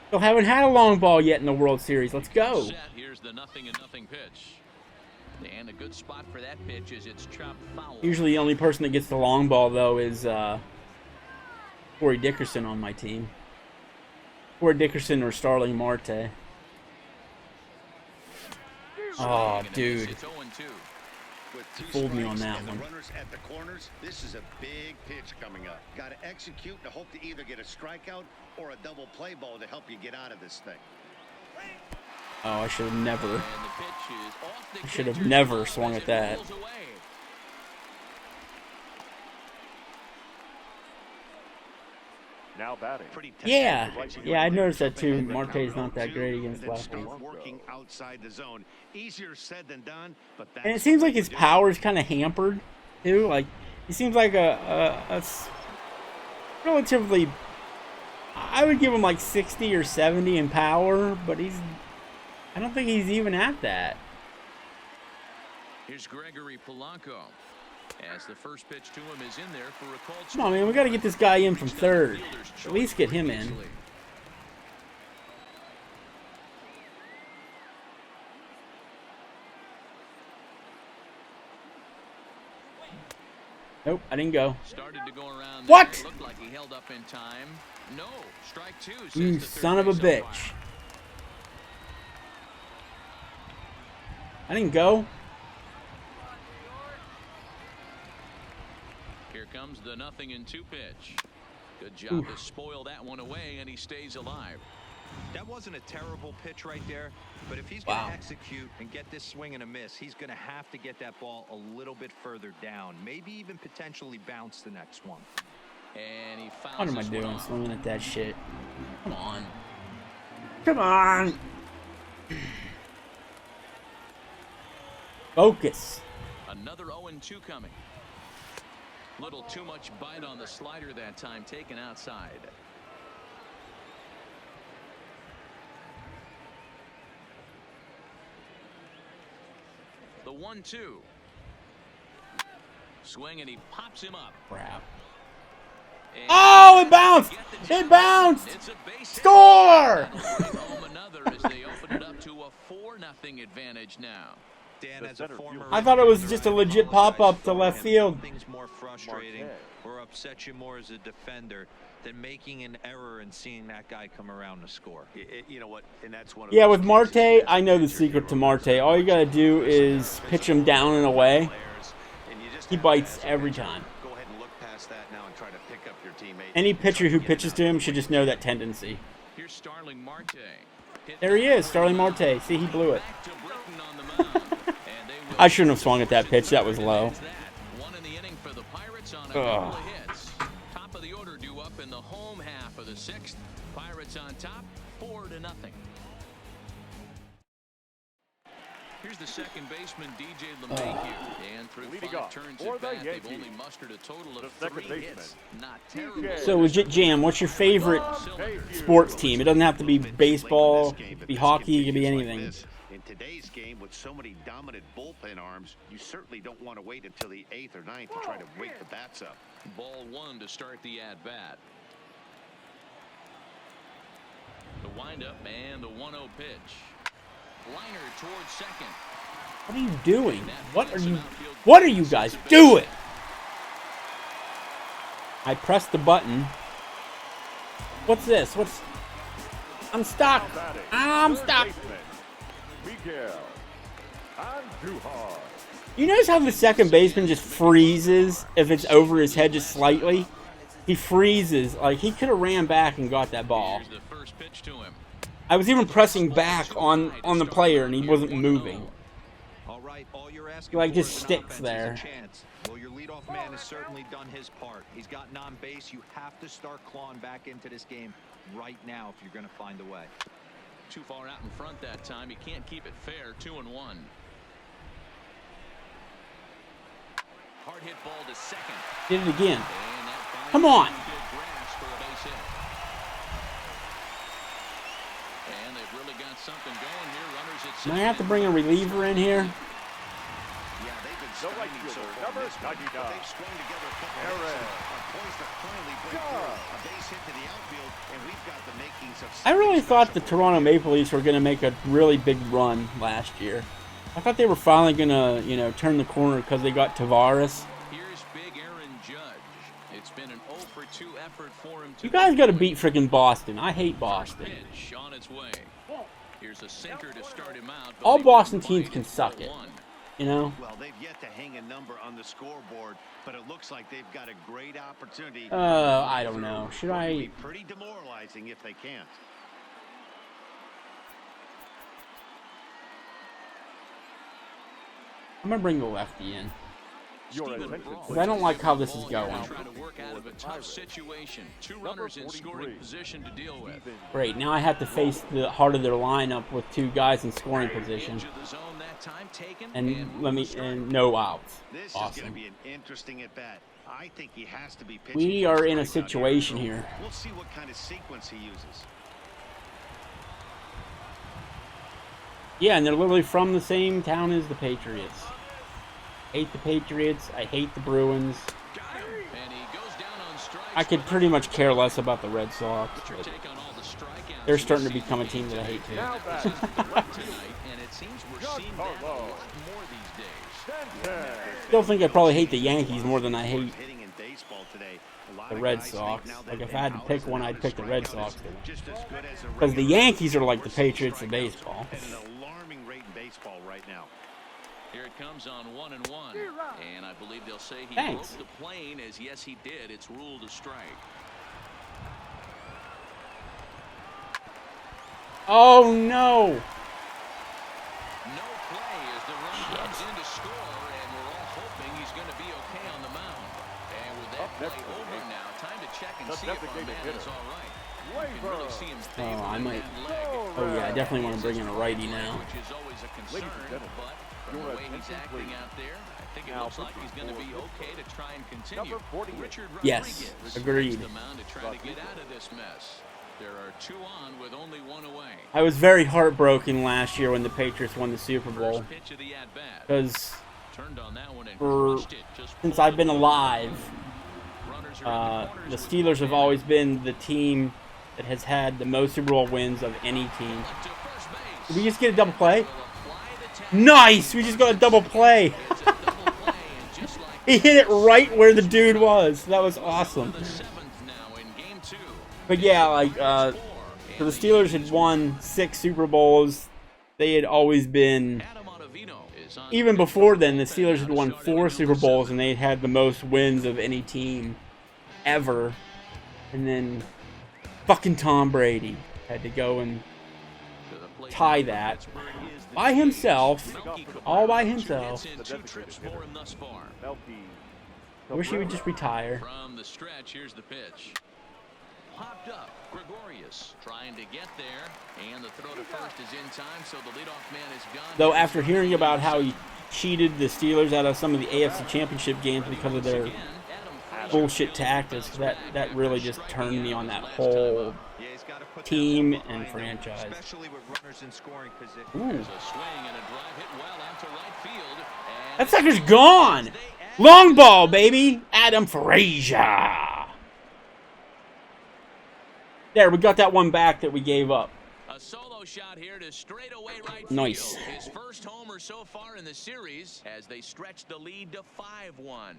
Still haven't had a long ball yet in the World Series. Let's go. Here's the 0-0 pitch. And a good spot for that pitch is it's chopped foul. Usually the only person that gets the long ball, though, is Corey Dickerson on my team. Corey Dickerson or Starling Marte. Oh, dude. It's 0-2. With 2 Fooled me on strikes that and one. the runners at the corners, this is a big pitch coming up. Got to execute to hope to either get a strikeout or a double play ball to help you get out of this thing. Oh, I should have never. And the pitch is off the I should have catcher's never glove swung as at it that. rolls away. Now batting. Yeah, I noticed that too. Marte's not that great against lefties. Working outside the zone. Easier said than done, but that's And it seems like his power is kind of hampered, too. Like, he seems like a relatively... I would give him like 60 or 70 in power, but I don't think he's even at that. Here's Gregory Polanco. As the first pitch to him is in there for a called Come on, man, we got to get this guy in from third. At least get him in. Nope, I didn't go. Started to go around What? there. Looked like he held up in time. No, strike 2. Says You the third son of a base umpire. bitch. I didn't go. Here comes the 0-2 pitch. Good job to spoil that one away, and he stays alive. That wasn't a terrible pitch right there, but if he's going to Wow. execute and get this swing and a miss, he's going to have to get that ball a little bit further down, maybe even potentially bounce the next one. And he fouls What am I this one doing off. swinging at that shit? Come on. Come on. Focus. Another 0-2 coming. Little too much bite on the slider that time, taken outside. The 1-2. Swing, and he pops him up. Crap. Oh, it bounced! It bounced! Score! As they open it up to a 4-0 advantage now. Dan, as a former I thought it was just a legit pop-up to left field. Things more frustrating or upset you more as a defender than making an error and seeing that guy come around to score. You know what? And that's one of Yeah, those with Marte, cases I know the secret to Marte. All you gotta do is pitch him down and away. and you just He have to bites ask, every okay, time. Go ahead and look past that now and try to pick up your teammate. Any pitcher who pitches to him should just know that tendency. Here's Starling Marte. There he is, Starling Marte. See, he blew it. I shouldn't have swung at that pitch. That was low. One in the inning for the Pirates on a couple of hits. Top of the order due up in the home half of the 6th. Pirates on top, 4-0. Here's the second baseman, DJ LeMahieu. And through Leading 5 off turns for at the bat, they've Yankees, only mustered a total of the second 3 baseman, hits. Not terrible. So, Legit Jam, what's your favorite sports team? It doesn't have to be baseball, it could be hockey, it could be anything. In today's game, with so many dominant bullpen arms, you certainly don't want to wait until the 8th or 9th to try to wake the bats up. Ball 1 to start the at-bat. The windup and the 1-0 pitch. Liner towards second. What are you doing? What are you guys doing? I pressed the button. What's this? I'm stuck. I'm stuck. Miguel Andujar. You notice how the second baseman just freezes if it's over his head just slightly? He freezes. Like, he could have ran back and got that ball. Here's the first pitch to him. I was even pressing back on the player, and he wasn't moving. All right, all you're asking He, like, for just is an sticks offense is a there. chance. Well, your leadoff man has certainly done his part. He's gotten on base. You have to start clawing back into this game right now if you're going to find a way. Too far out in front that time. He can't keep it fair. 2-1. Hard hit ball to second. Did it again. And that finds Come on. good grasp for a base hit. And they've really got something going here. Runners at Am I have to bring a reliever in here? Yeah, they've been The right stymied so fielder, far in number this one, 99. but they've strung together a couple of hits Perez. and are poised to finally break through. A base hit to the outfield, and we've got the makings of I really something thought the special. Toronto Maple Leafs were going to make a really big run last year. I thought they were finally going to, turn the corner because they got Tavares. Here's big Aaron Judge. It's been an 0-for-2 effort for him. You guys got to beat freaking Boston. I hate Boston. Pitch on its way. Here's a sinker to start him out. All Boston teams can suck it. You know? Well, they've yet to hang a number on the scoreboard, but it looks like they've got a great opportunity. I don't know. Should It would I? be pretty demoralizing if they can't. I'm going to bring the lefty in. Your Steven attention, Braun. Because I don't like how this is going. Trying to work out of a tough situation. 2 runners in scoring position to deal with. Great. Now I have to face the heart of their lineup with 2 guys in scoring position. Edge of the zone that time taken, And no outs. This is going to Awesome. be an interesting at bat. I think he has to be pitching. We for are in a strikeout situation here. We'll see what kind of sequence he uses. Yeah, and they're literally from the same town as the Patriots. Hate the Patriots. I hate the Bruins. got him. And he goes down on strikes. I could pretty much care less about the Red Sox, What's your but take on all the strikeouts they're starting to we've become a seen team that I hate too. Now back. tonight, and it seems we're John seeing that a Carlo. lot more these days. Sanchez. Still think I probably hate the Yankees more than I hate Hitting in baseball today. A lot the of Red guys Sox. think now Like that if I had to pick they've one, been I'd out, pick the Red strikeout Sox. is just as good as a Because the regular Yankees are like the or 60 Patriots of strikeouts baseball. at an alarming rate in baseball right now. Here it comes on 1-1. And I believe they'll say he Thanks. broke the plane, as yes he did. It's ruled a strike. Oh no! No play as the run comes in to score, and we're all hoping he's going to be okay on the mound. And with that Up play next to the over game, now, time to check and the see if our designated man is hitter, all right. You can really see him I favoring might. that leg. Oh yeah, I definitely want to bring in a righty now. Which is always a concern, Ladies and gentlemen, but from the your way he's attention, acting please. out there, I think it Now looks like he's going to be for okay to try and continue. number 48. Richard Yes, Rodriguez agreed. reaches the mound to try to get out of this mess. There are 2 on with only 1 away. I was very heartbroken last year when the Patriots won the Super Bowl. First pitch of the at-bat. Because Turned on that one and crushed it. Just since pulled I've been it. alive, Runners are in the corners with Steelers have one always man. been the team that has had the most Super Bowl wins of any team. To first base. Did we just get a double play? Will apply the tackle. Nice! We just got a double play. It's a double play, and just like He hit it right where the dude was. That was awesome. the 7th now in game 2. But yeah, like, so the Steelers had won 6 Super Bowls. They had always been, Adam Ottavino is on even before then, the Steelers had won 4 Super Bowls and they had the most wins of any team ever. And then fucking Tom Brady had to go and to the plate. tie that by himself, all by himself. Gets in 2 trips for him thus far. I wish he would just retire. From the stretch, here's the pitch. Popped up. Gregorius trying to get there, and the throw to first is in time, so the leadoff man is gone. Though after hearing about how he cheated the Steelers out of some of the AFC Championship games because of their bullshit tactics, that really just turned me on that whole Yeah, he's got to put team that and behind him, franchise. especially with runners in scoring position. Ooh, There's a swing and a drive hit well out to right field. And that sucker's gone. Long ball, baby. Adam Frazier. There, we got that one back that we gave up. a solo shot here to straightaway right field. Nice. His first homer so far in the series as they stretch the lead to 5-1.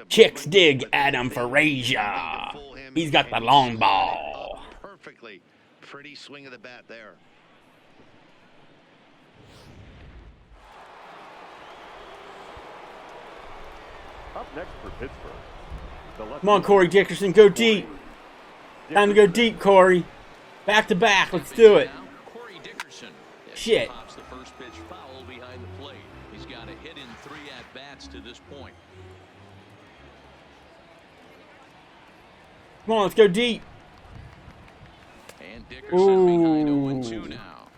Chicks dig Adam Frazier. He's got the long ball. Perfectly. Pretty swing of the bat there. Up next for Pittsburgh. Come on, Corey Dickerson, go deep. Time to go deep, Corey. Back to back, let's do it. Now, Corey Dickerson. Shit. Pops the first pitch foul behind the plate. He's got a hit in 3 at-bats to this point. Come on, let's go deep. And Dickerson behind 0-2 now.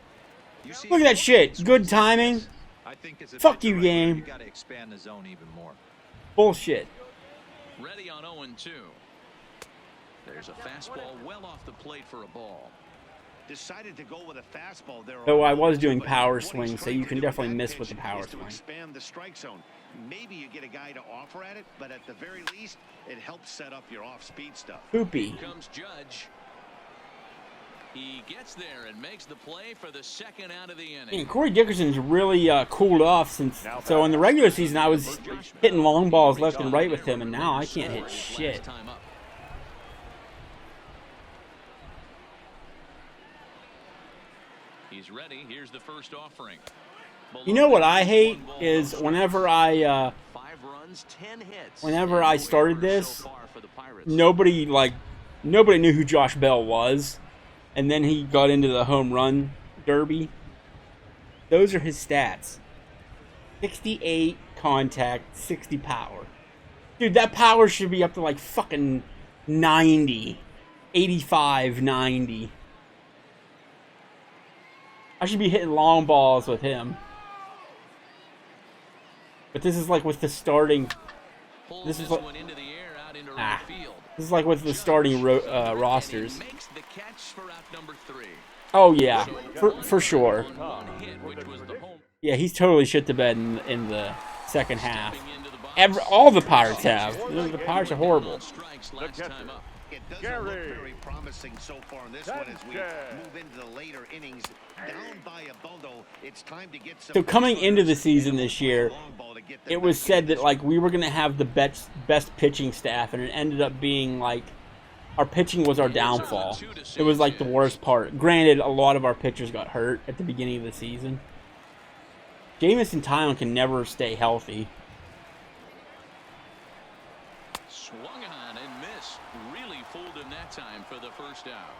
You see Look at that shit. Good timing. I think as a Fuck pitcher you, right there, game. You got to expand the zone even more. Bullshit. Ready on 0-2. There's a fastball well off the plate for a ball. Decided to go with a fastball there. Though I was doing power swing, so you can definitely miss with the power swing. Expand the strike zone. Maybe you get a guy to offer at it, but at the very least, it helps set up your off-speed stuff. Poopy. Here comes Judge. He gets there and makes the play for the second out of the inning. Man, Corey Dickerson's really cooled off since. So in the regular season, I was hitting long balls left and right with him, and now I can't hit shit. Time up. He's ready. Here's the first offering. You know what I hate is whenever I 5 runs, 10 hits. whenever I started this, So far for the Pirates. nobody knew who Josh Bell was, and then he got into the home run derby. Those are his stats: 68 contact, 60 power. Dude, that power should be up to like fucking 90, 85, 90. I should be hitting long balls with him. But this is like with the starting. Pulls This is like one into the air out into right field. this is like with the starting rosters. Makes the catch for out number 3. Oh yeah, for sure. One hit, which was the home. Yeah, he's totally shit the bed in the second half. Stepping into the box. All the Pirates have. The Pirates are horrible. Strikes last time up. It doesn't look very promising so far in this one as we move into the later innings. Down by a bundle, it's time to get some. So coming into the season this year, it was said that like we were gonna have the best pitching staff, and it ended up being like our pitching was our downfall. It was like the worst part. Granted, a lot of our pitchers got hurt at the beginning of the season. Jamison Tyone can never stay healthy. Swung on and missed. Really fooled him that time for the first out.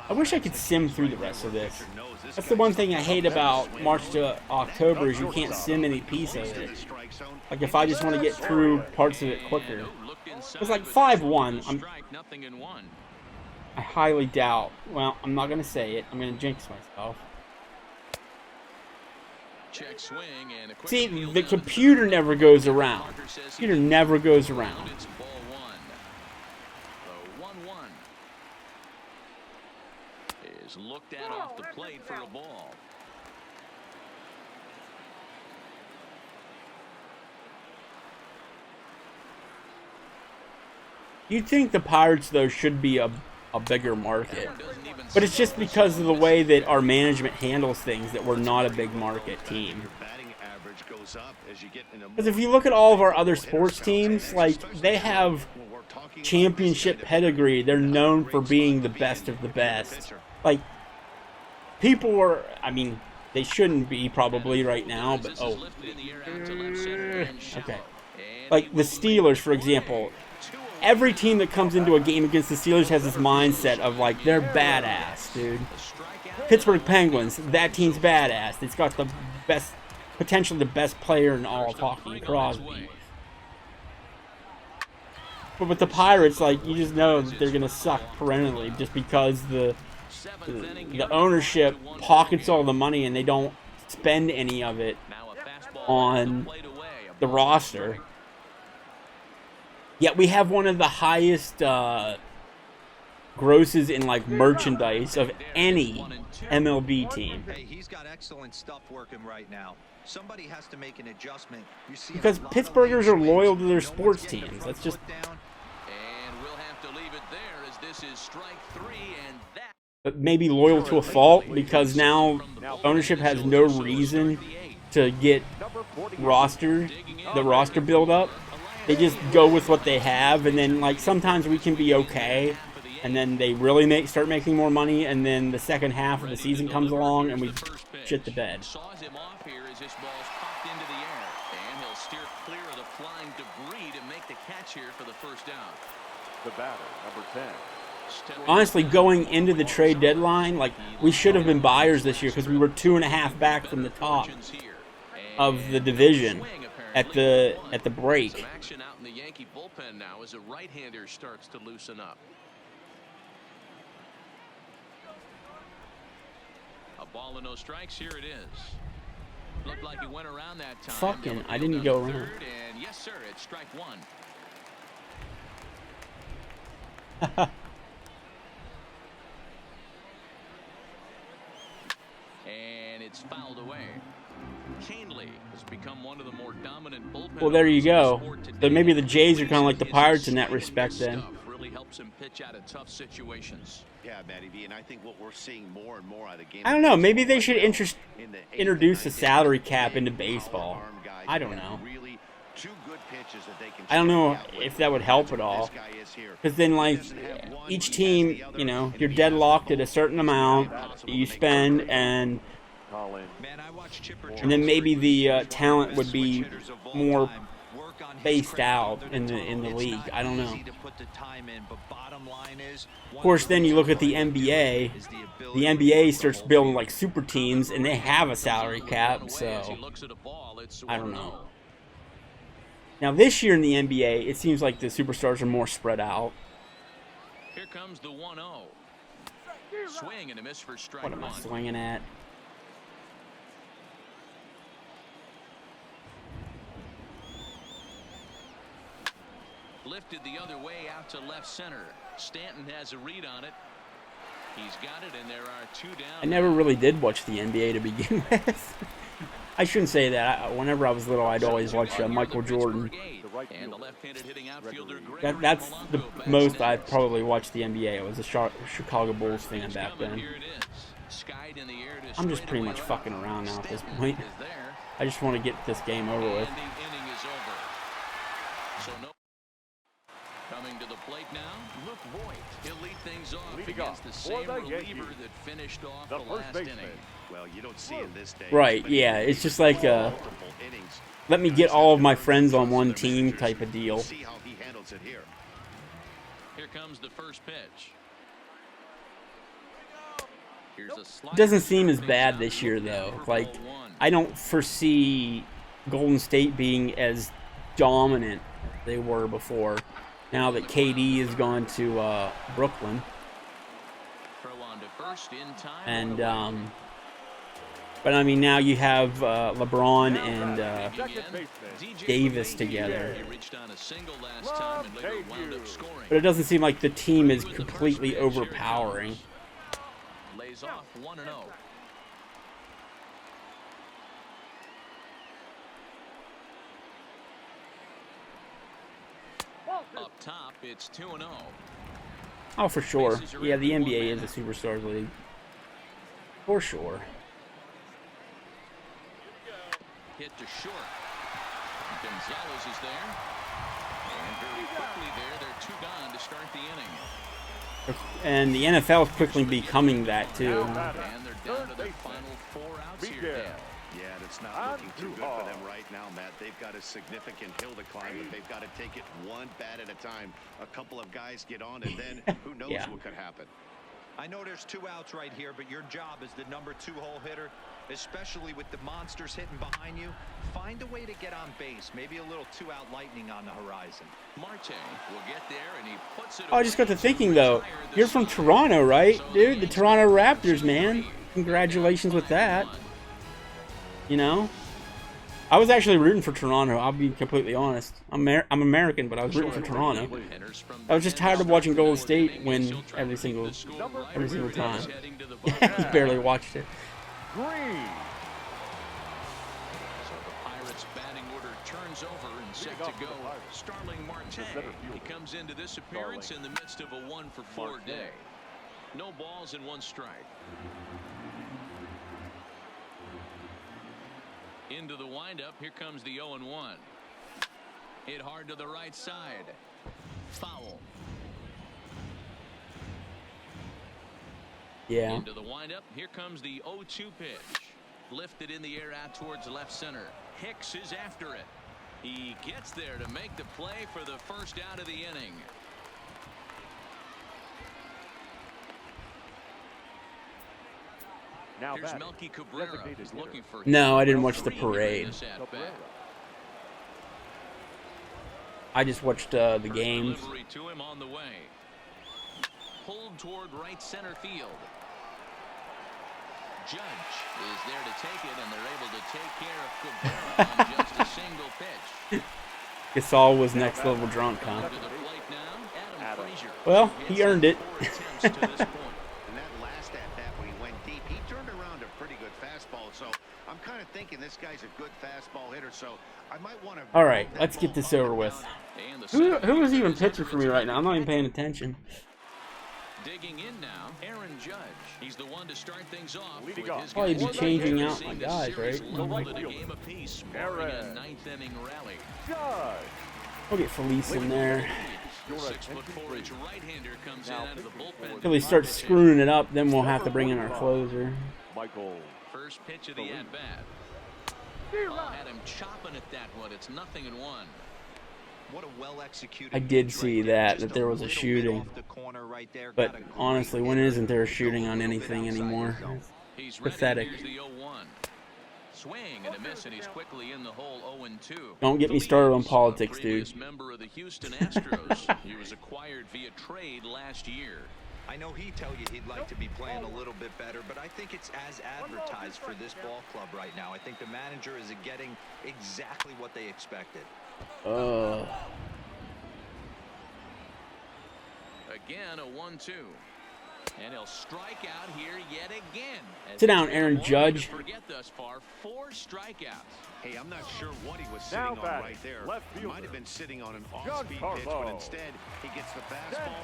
I wish I could sim through the rest of this. That's the one thing I hate about March to October is you can't sim any piece of it. Like if I just want to get through parts of it quicker. It's like 5-1. Nothing in 1. I highly doubt. Well, I'm not going to say it. I'm going to jinx myself. check swing and a quick See, field the down to computer third. never goes around. Parker says The he computer didn't never get goes the around. It's ball one. The 1-1 is looked at off the plate for a ball. You'd think the Pirates, though, should be a bigger market. But it's just because of the way that our management handles things that we're not a big market team. Because if you look at all of our other sports teams, like, they have championship pedigree. They're known for being the best of the best. Like, people are, I mean, they shouldn't be probably right now, but, oh. Okay. Like, the Steelers, for example. Every team that comes into a game against the Steelers has this mindset of, like, they're badass, dude. Pittsburgh Penguins, that team's badass. It's got the best, potentially the best player in all of hockey, Crosby. But with the Pirates, like, you just know that they're going to suck perennially just because the ownership pockets all the money and they don't spend any of it on the roster. Yet we have one of the highest grosses in, like, merchandise of any MLB team. Hey, he's got excellent stuff working right now. Somebody has to make an adjustment. You see, Because Pittsburghers are loyal to their sports teams. That's just. And we'll have to leave it there as this is strike three, and that. But maybe loyal to a fault because now ownership has no reason to get the roster build up. They just go with what they have, and then, like, sometimes we can be okay, and then they really start making more money, and then the second half of the season comes along and we shit the bed. Saws him off here as this ball's popped into the air, and he'll steer clear of the flying debris to make the catch here for the first down. The batter, number 10. Honestly, going into the trade deadline, like, we should have been buyers this year because we were 2.5 back from the top of the division at the break. Some action out in the Yankee bullpen now as a right-hander starts to loosen up. A ball and no strikes. Here it is. Looked like he went around that time. Fucking, I didn't go around. Third, and yes, sir, it's strike one. And it's fouled away. Canely has become one of the more dominant bullpen. Well, there you go. So maybe the Jays are kind of like the His Pirates in that exciting respect then. stuff really helps him pitch out of tough situations. Yeah, Matty V, and I think what we're seeing more and more out of the game. I don't know. Maybe they should introduce a salary cap into baseball. I don't know. I don't know if that would help at all. Because then, like, each team, you know, you're deadlocked at a certain amount that you spend, and then maybe the talent would be more spaced out in the league. I don't know. Of course, then you look at the NBA. The NBA starts building, like, super teams, and they have a salary cap, so I don't know. Now, this year in the NBA, it seems like the superstars are more spread out. Here comes the 1-0. Swing and a miss for strike What am I one. swinging at? Lifted the other way out to left center. Stanton has a read on it. He's got it, and there are two down. I never really did watch the NBA to begin with. I shouldn't say that. Whenever I was little, I'd always watch Michael Jordan. And the left-handed hitting outfielder That's the most I probably watched the NBA. It was the Chicago Bulls fan back then. I'm just pretty much fucking around now at this point. I just want to get this game over with. Coming to the plate now, Luke Voigt. He'll lead things off Leading against off the for same the reliever Yankees, that finished off the the first last baseman. inning. Well, you don't see in this day. Right, yeah. It's just like let me get all of my friends on one team type of deal. See how he handles it here. Here comes the first pitch. Here's a It doesn't seem as bad this year, though. Like, I don't foresee Golden State being as dominant as they were before. Now that KD has gone to Brooklyn. Throw on to first in time. And But I mean, now you have LeBron and Davis together. But it doesn't seem like the team is completely overpowering. Lays off 1-0. Up top, it's 2-0. Oh, for sure. Yeah, the NBA is a superstars league. For sure. Hit to short. Gonzalez is there. And very quickly they're two gone to start the inning. And the NFL is quickly becoming that too. And they're down to their final 4 outs here, Dan. Yeah, it's not looking too good for them right now, Matt. They've got a significant hill to climb, but they've got to take it one bat at a time. A couple of guys get on, and then who knows what could happen. I know there's 2 outs right here, but your job as the number 2 hole hitter, especially with the monsters hitting behind you, find a way to get on base. Maybe a little 2-out lightning on the horizon. Marte will get there, and he puts it Oh, I just got to thinking though. You're from Toronto, right, dude? The Toronto Raptors, man. Congratulations with that. You know, I was actually rooting for Toronto. I'll be completely honest. I'm American, but I was rooting for Toronto. I was just tired of watching Golden State win every single time. I barely watched it. Green. So the Pirates' batting order turns over and set to go. Starling Marte. He comes into this appearance in the midst of a 1-for-4 day. No balls and 1 strike. Into the windup. Here comes the 0-1. Hit hard to the right side. Foul. Yeah. Into the windup. Here comes the 0-2 pitch. Lifted in the air out towards left center. Hicks is after it. He gets there to make the play for the first out of the inning. Now Here's Melky Cabrera. He's looking for No, I didn't watch the parade. I just watched the games. Delivery to him on the way. Pulled toward right center field. Judge is there to take it, and they're able to take care of Cabrera on just a single pitch. Gasol was next level drunk, huh? To the plate now, Adam Frazier. Well, he earned it. 4 attempts to this point. And that last at-bat when he went deep, he turned around a pretty good fastball. So I'm kind of thinking this guy's a good fastball hitter. So I might want to. All right, let's get this over with. Who is even pitching for me right now? I'm not even paying attention. Digging in now, Aaron Judge. He's the one to start things off. With his Probably be guys changing out seeing my this guys, series right? leveled at a game apiece, barring a 9th-inning rally. We'll get Felice in there. The 6'4" right-hander comes in out of the bullpen. Until he starts screwing it up, then we'll have to bring in our closer. Michael. First pitch of the at-bat. Had him chopping at that one. It's 0-1. What a well-executed. I did see that there was a shooting. But honestly, when isn't there a shooting on anything anymore? It's pathetic. Here's the 0-1. Swing and a miss, and he's quickly in the hole. 0-2. Don't get me started on politics, dude. Member of the Houston Astros. He was acquired via trade last year. I know he'd tell you he'd like to be playing a little bit better, but I think it's as advertised for this ball club right now. I think the manager is getting exactly what they expected. Again, a 1-2. And he'll strike out here yet again. Sit down, Aaron Judge. Forget thus far, 4 strikeouts. Hey, I'm not sure what he was sitting on right there. He might have been sitting on an off-speed pitch, but instead he gets the fastball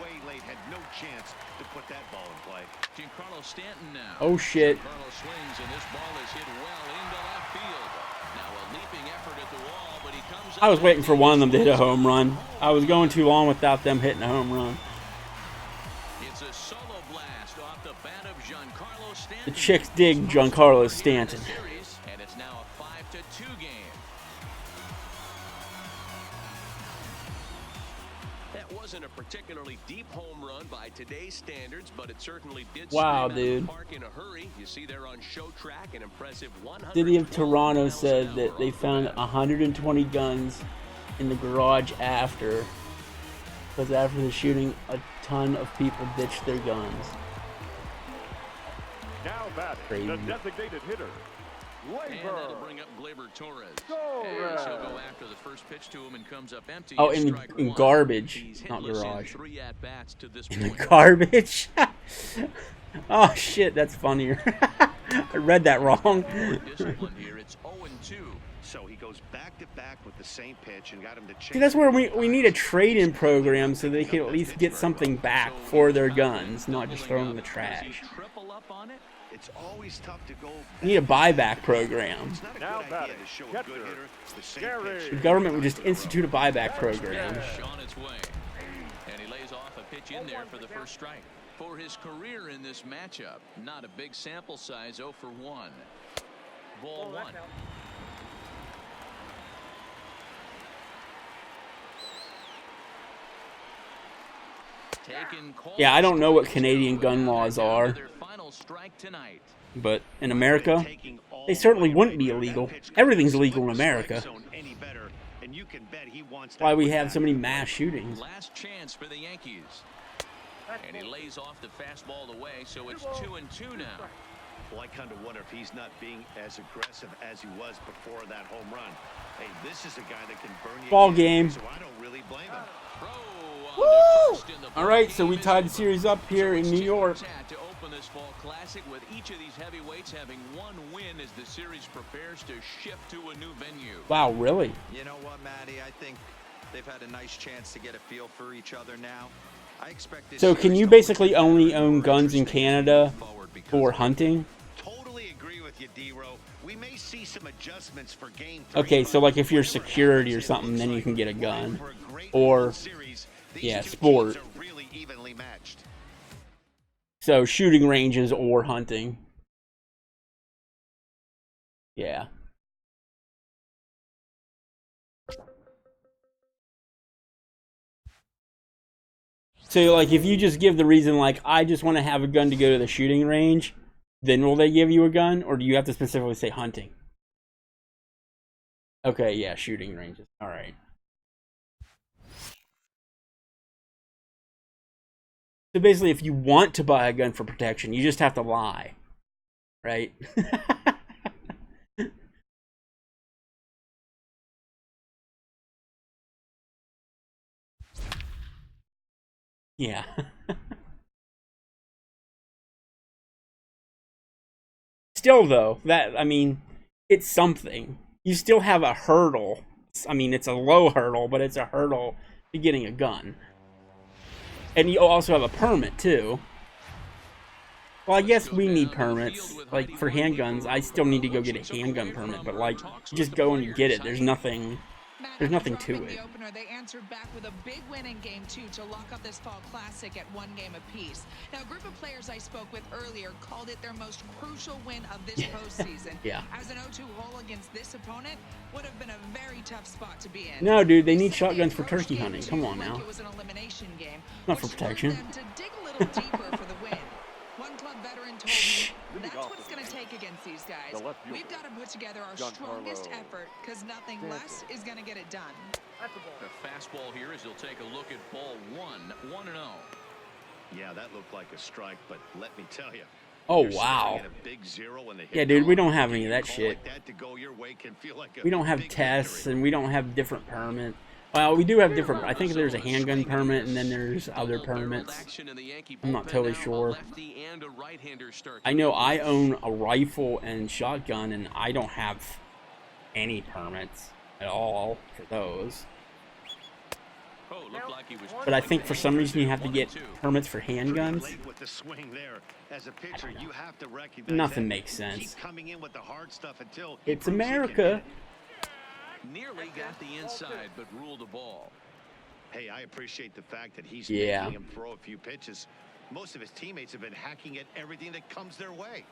way late. Had no chance to put that ball in play. Giancarlo Stanton now. Oh shit. Giancarlo swings, and this ball is hit well into left field. Now a leaping effort at the wall, but he comes. I was waiting for one of them to hit a home run. I was going too long without them hitting a home run. It's a solo blast off the bat of Giancarlo Stanton. The chicks dig Giancarlo Stanton. And it's now a 5-2 game. That wasn't a particularly deep home run by today's standards, but it certainly did. Wow, scream out of dude. the park in a hurry. You see there on show track an impressive 100. City of Toronto said that they found 120 guns in the garage after, because after the shooting, a ton of people ditched their guns. Now batting, Crazy. the designated hitter, And that'll Glaber. bring up Glaber Torres. Torres. As he'll go after the first pitch to him and comes up empty. Oh, It's in strike one. garbage, He's not hitless in garage. 3 at-bats to this In the point. garbage. Oh shit, that's funnier. I read that wrong. More disciplined here. It's 0-2. So he goes back to back with the same pitch and got him to change. See, that's where we need a trade-in program so they can at least get something back for their guns, not just throw them in the trash. Triple up on it. It's always tough to go. We need a buyback program. It's not a Now good idea batting, to show a catcher, good hitter the same Gary. pitch. The government would just institute a buyback program. On its way. And he lays off a pitch in there for the first strike. For his career in this matchup, not a big sample size, 0 for 1. Ball 1. Yeah, I don't know what Canadian gun laws are, Their final strike tonight. but in America, they certainly wouldn't be illegal. Everything's illegal in America. That's why we have so many mass shootings. Last chance for the Yankees. And he lays off the fastball away, so it's 2-2 now. Well, I kind of wonder if he's not being as aggressive as he was before that home run. Hey, this is a guy that can burn you. Ball game. So I don't really blame him. Woo! All right, so we tied the series up here in New York. To open this fall classic with each of these heavyweights having one win as the series prepares to shift to a new venue. Wow, really? You know what, Matty? I think they've had a nice chance to get a feel for each other now. I expect this So can series you to basically look only even own more guns in interesting Canada forward because for of it. hunting? Totally agree with you, D-Ro. We may see some adjustments for game 3. Okay, so like if you're security or something, then you can get a gun. Or, yeah, sport. Really evenly matched. So shooting ranges or hunting. Yeah. So like if you just give the reason like I just want to have a gun to go to the shooting range, then will they give you a gun, or do you have to specifically say hunting? Okay, yeah, shooting ranges. All right. So basically, if you want to buy a gun for protection, you just have to lie, right? Yeah. Still, though, I mean, it's something. You still have a hurdle. I mean, it's a low hurdle, but it's a hurdle to getting a gun. And you also have a permit, too. Well, I guess we need permits. Like, for handguns, I still need to go get a handgun permit, but, like, you just go and you get it. There's nothing to it. The opener, they answered back with a big win in Game 2 to lock up this fall classic at 1 game apiece. Now, a group of players I spoke with earlier called it their most crucial win of this postseason. Yeah. As an 0-2 hole against this opponent would have been a very tough spot to be in. No, dude, they need shotguns for turkey hunting. Come on now. It was an elimination game, Not for which protection. spurred them to dig a little deeper for the win. One club veteran told me that's what it's going to take against these guys. We've got to put together our strongest effort because nothing less is going to get it done. The fastball here as he'll take a look at ball 1, 1-0. Yeah, that looked like a strike, but let me tell you. Oh, wow. Yeah, dude, we don't have any of that shit. We don't have tests, and we don't have different permits. Well, we do have different. I think there's a handgun permit, and then there's other permits. I'm not totally sure. I know I own a rifle and shotgun, and I don't have any permits at all for those. But I think for some reason you have to get permits for handguns. Nothing makes sense. It's America. Nearly got the inside, but ruled the ball. Hey, I appreciate the fact that he's Yeah. making him throw a few pitches. Most of his teammates have been hacking at everything that comes their way.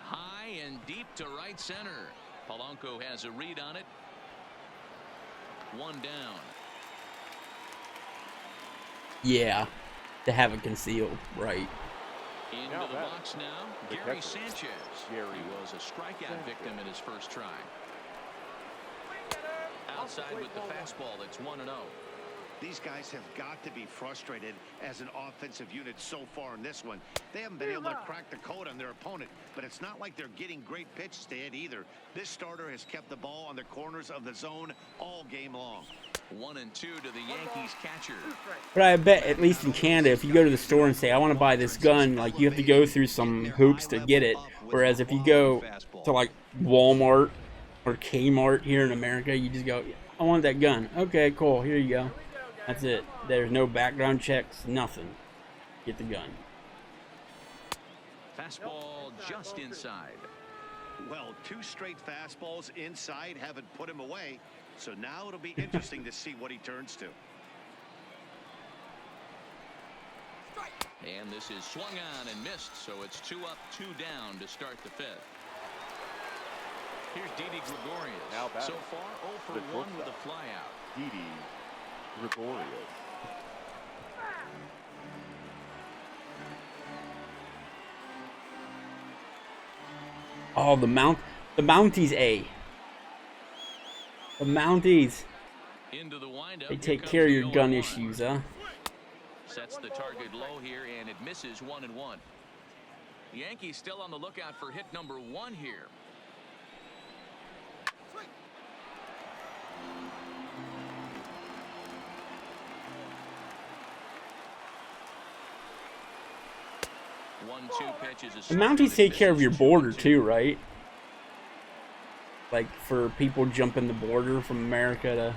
High and deep to right center. Polanco has a read on it. 1 down. Yeah, to have it concealed, right. Into the box now, Gary Sanchez. He was a strikeout victim in his first try. Outside with the fastball, that's 1-0. These guys have got to be frustrated as an offensive unit so far in this one. They haven't been able to crack the code on their opponent, but it's not like they're getting great pitches to hit either. This starter has kept the ball on the corners of the zone all game long. 1-2 to the Yankees catcher. But I bet, at least in Canada, if you go to the store and say, I want to buy this gun, like, you have to go through some hoops to get it. Whereas if you go to, like, Walmart or Kmart here in America, you just go, I want that gun. Okay, cool. Here you go. That's it. There's no background checks, nothing. Get the gun. Fastball just inside. Well, 2 straight fastballs inside haven't put him away. So now it'll be interesting to see what he turns to. And this is swung on and missed, so it's 2 up, 2 down to start the 5th. Here's Didi Gregorius. So far, 0 for 1 with a flyout. Didi Gregorius. Oh, the Mounties, A. The Mounties. Into the windup. They take care of your gun issues, huh? Sets the target low here, and it misses 1-1. The Yankees still on the lookout for hit number 1 here. The Mounties take care of your border too, right? Like for people jumping the border from America to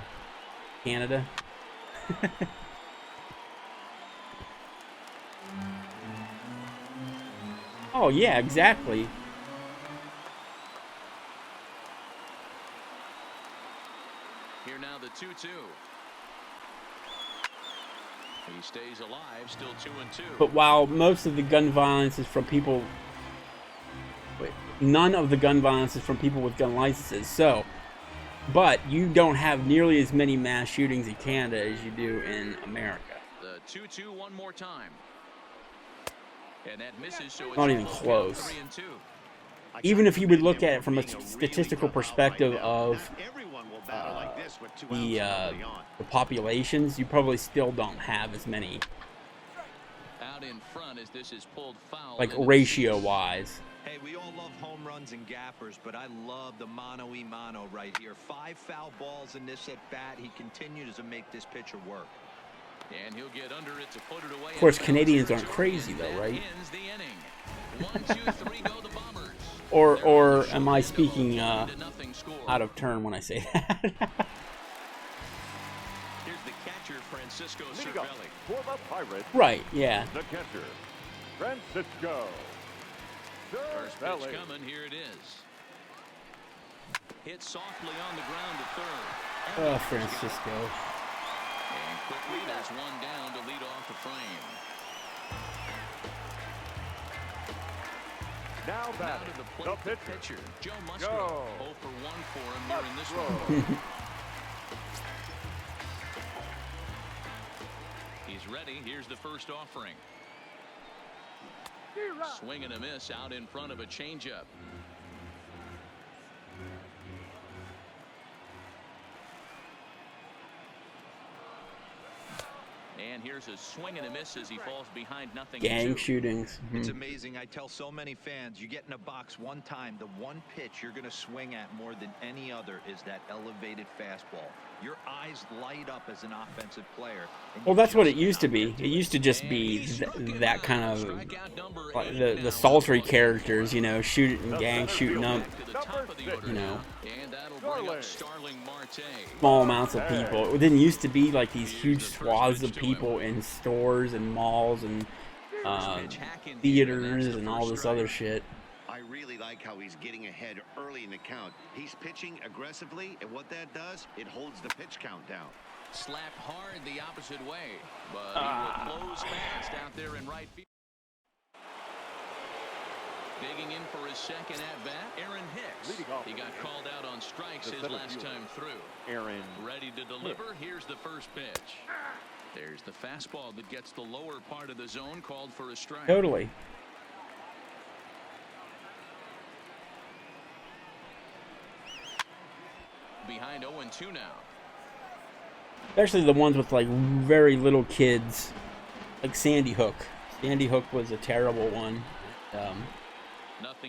Canada. Oh yeah, exactly. Here now the 2-2. He stays alive, still 2-2. But while most of the gun violence is from people, none of the gun violence is from people with gun licenses. So, but you don't have nearly as many mass shootings in Canada as you do in America. The 2-2 one more time. And that misses, so it's not even close. 3-2. Even if you would look at it from a statistical perspective of the populations, you probably still don't have as many, Out in front as this is pulled foul, like ratio-wise. Hey, we all love home runs and gappers, but I love the mano-y-mano right here. 5 foul balls in this at-bat. He continues to make this pitcher work. And he'll get under it to put it away. Of course, Canadians aren't crazy, though, right? 1, 2, 3 go the Bombers. Or am I speaking out of turn when I say that? Here's the catcher, Francisco Cervelli. For the Pirates. Right, yeah. The catcher, Francisco First pitch Cervelli. coming, here it is. Hit softly on the ground to third. Oh, Francisco. And quickly, there's one down to lead off the frame. Now Now batting, to the plate, the the pitcher. pitcher, Joe Musgrove. Go. 0 for 1 for him here in this one. He's ready. Here's the first offering. Swing and a miss out in front of a changeup. And here's a swing and a miss as he falls behind 0-2. Gang shootings. It's amazing. I tell so many fans, you get in a box one time, the one pitch you're going to swing at more than any other is that elevated fastball. Your eyes light up as an offensive player. Well, that's what it used to be. It used to just be that kind of like the sultry characters, you know, shooting gang shooting up, you know, small amounts of people. It didn't used to be like these huge swaths of people in stores and malls and theaters and all this other shit. I really like how he's getting ahead early in the count. He's pitching aggressively, and what that does, it holds the pitch count down. Slapped hard the opposite way, but he will close fast out there in right field. Digging in for his second at-bat, Aaron Hicks. He got called out on strikes his last time through. Aaron ready to deliver. Here's the first pitch. There's the fastball that gets the lower part of the zone, called for a strike. Totally. Behind 0-2 now. especially the ones with like very little kids, like Sandy Hook. Sandy Hook was a terrible one.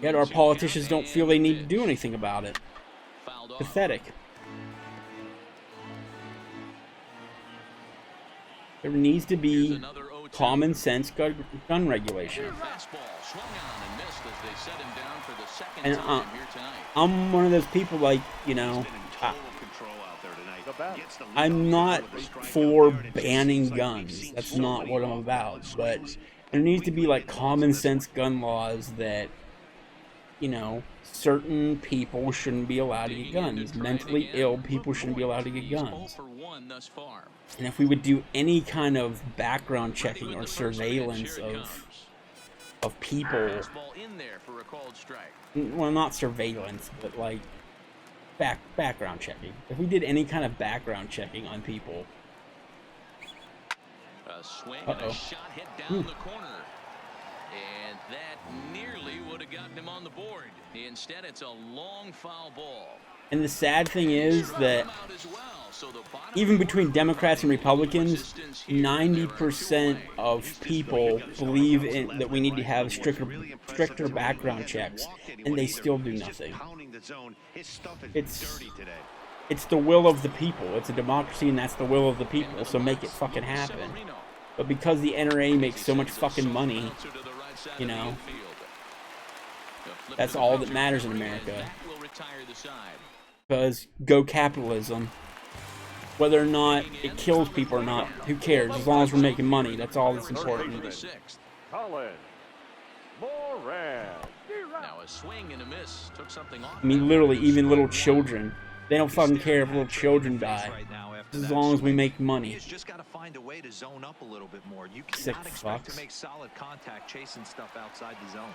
Yet our politicians don't feel they need to do anything about it. Pathetic. There needs to be common sense gun regulation. And I'm one of those people, like, you know, I'm not for banning guns. That's not what I'm about. But there needs to be like common sense gun laws that, you know, certain people shouldn't be allowed to get guns. Mentally ill people shouldn't be allowed to get guns. And if we would do any kind of background checking or surveillance of people, well, not surveillance, but like background checking. If we did any kind of background checking on people. A swing and a shot hit down the corner. And that nearly would have gotten him on the board. Instead, it's a long foul ball. And the sad thing is that even between Democrats and Republicans, 90% of people believe that we need to have stricter background checks, and they still do nothing. It's the will of the people. It's a democracy, and that's the will of the people, so make it fucking happen. But because the NRA makes so much fucking money, you know, that's all that matters in America. Because go capitalism. Whether or not it kills people or not, who cares? As long as we're making money, that's all that's important. I mean, literally, even little children. They don't fucking care if little children die. As long as we make money. Sick fucks.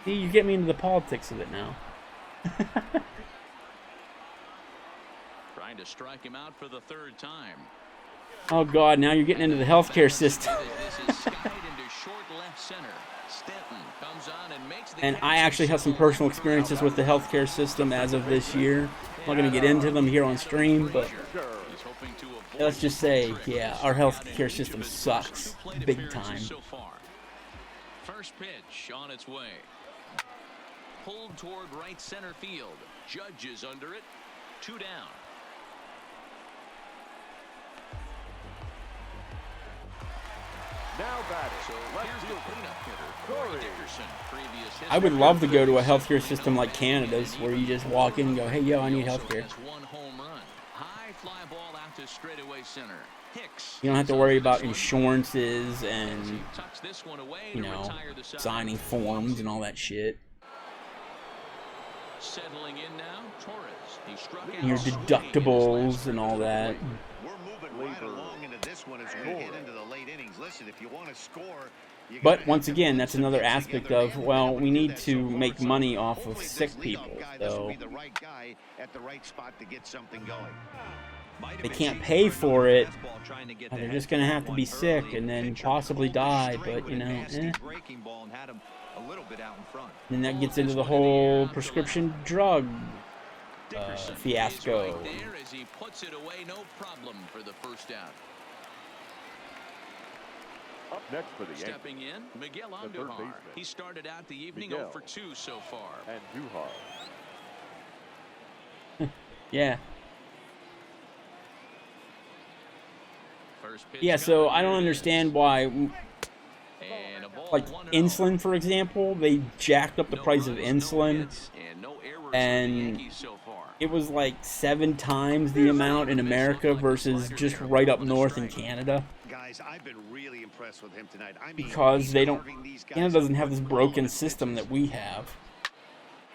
See, you get me into the politics of it now. Trying to strike him out for the third time. Oh god, now you're getting into the healthcare system. And I actually have some personal experiences with the healthcare system as of this year. I'm not going to get into them here on stream, but let's just say, yeah, our healthcare system sucks big time. First pitch on its way. Pulled toward right center field. Judge is under it. 2 down. Now batting. So here's the cleanup hitter, Corey Dickerson. I would love to go to a healthcare system like Canada's, where you just walk in and go, hey, yo, I need healthcare. One home run. High fly ball out to straightaway center. Hicks. You don't have to worry about insurances and, you know, signing forms and all that shit. Settling in now, Torres. He struck out. Your deductibles and all that. We're moving right along into this one as we get into the late innings. Listen, if you want to score, but once again, that's another aspect of, well, we need to make money off of sick people, so they can't pay for it. They're just going to have to be sick and then possibly die, but, you know, eh. And that gets into the whole prescription drug fiasco. Up next for the Yankees. Stepping in, Miguel Andujar. He started out the evening 0 for 2 so far. And Duhar. Yeah. Yeah, so I don't understand why, like insulin, for example, they jacked up the price of insulin, and it was like 7 times the amount in America versus just right up north in Canada. Guys, I've been really impressed with him tonight. I mean, because they don't, Canada doesn't have this broken system that we have.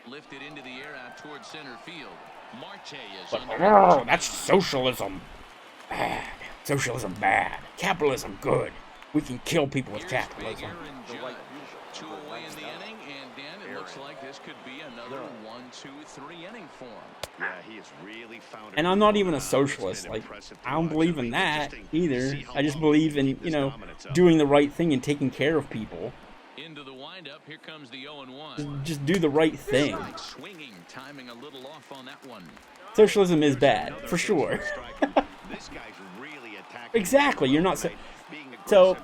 Lifted into the air out towards center field. Marte is but, oh, that's socialism. Bad. Socialism bad. Capitalism good. We can kill people with capitalism. 2 away in the inning, and Dan, it looks like this could be another 1-2-3 inning for him. Yeah, he has really found. And I'm not even a socialist. Like, I don't believe in that either. I just believe in, you know, doing the right thing and taking care of people. Into the windup, here comes the 0-1. Just do the right thing. Swinging, timing a little off on that one. Socialism is bad, for sure. This guy's really attacking Exactly. You're not so.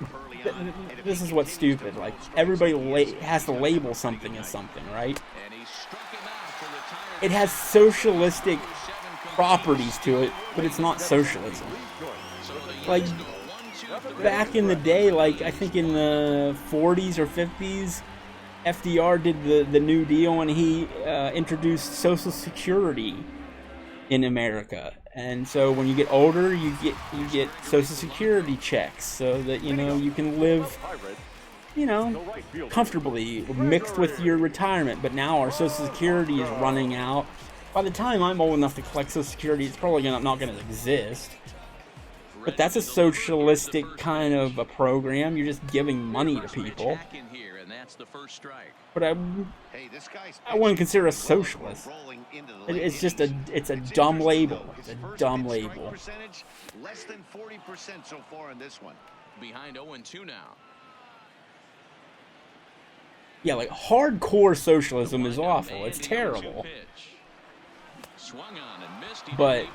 This is what's stupid. Like everybody has to label something as something, right? It has socialistic properties to it, but it's not socialism. Like back in the day, like I think in the 40s or 50s, FDR did the New Deal, and he introduced Social Security in America. And so when you get older, you get Social Security checks so that you can live comfortably mixed with your retirement. But now our Social Security is running out. By the time I'm old enough to collect Social Security, it's probably not going to exist. But that's a socialistic kind of a program. You're just giving money to people. But I wouldn't consider a socialist. It's just it's a dumb label. It's a dumb label. Less than 40% so far in this one. Behind 0-2 now. Yeah, like hardcore socialism is awful. It's terrible. But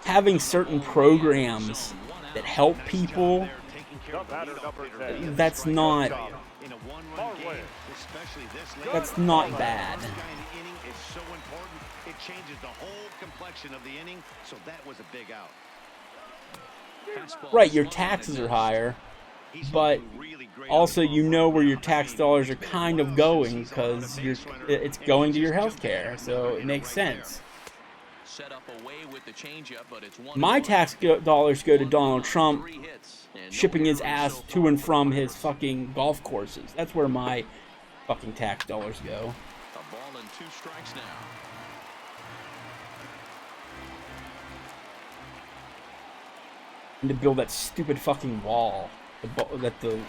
having certain programs that help people, that's not bad. It changes the whole complexion of the inning, so that was a big out. Right, your taxes are higher, but also where your tax dollars are kind of going because it's going to your health care, so it makes sense. My tax dollars go to Donald Trump shipping his ass to and from his fucking golf courses. That's where my fucking tax dollars go. A ball and 2 strikes now. And to build that stupid fucking wall at the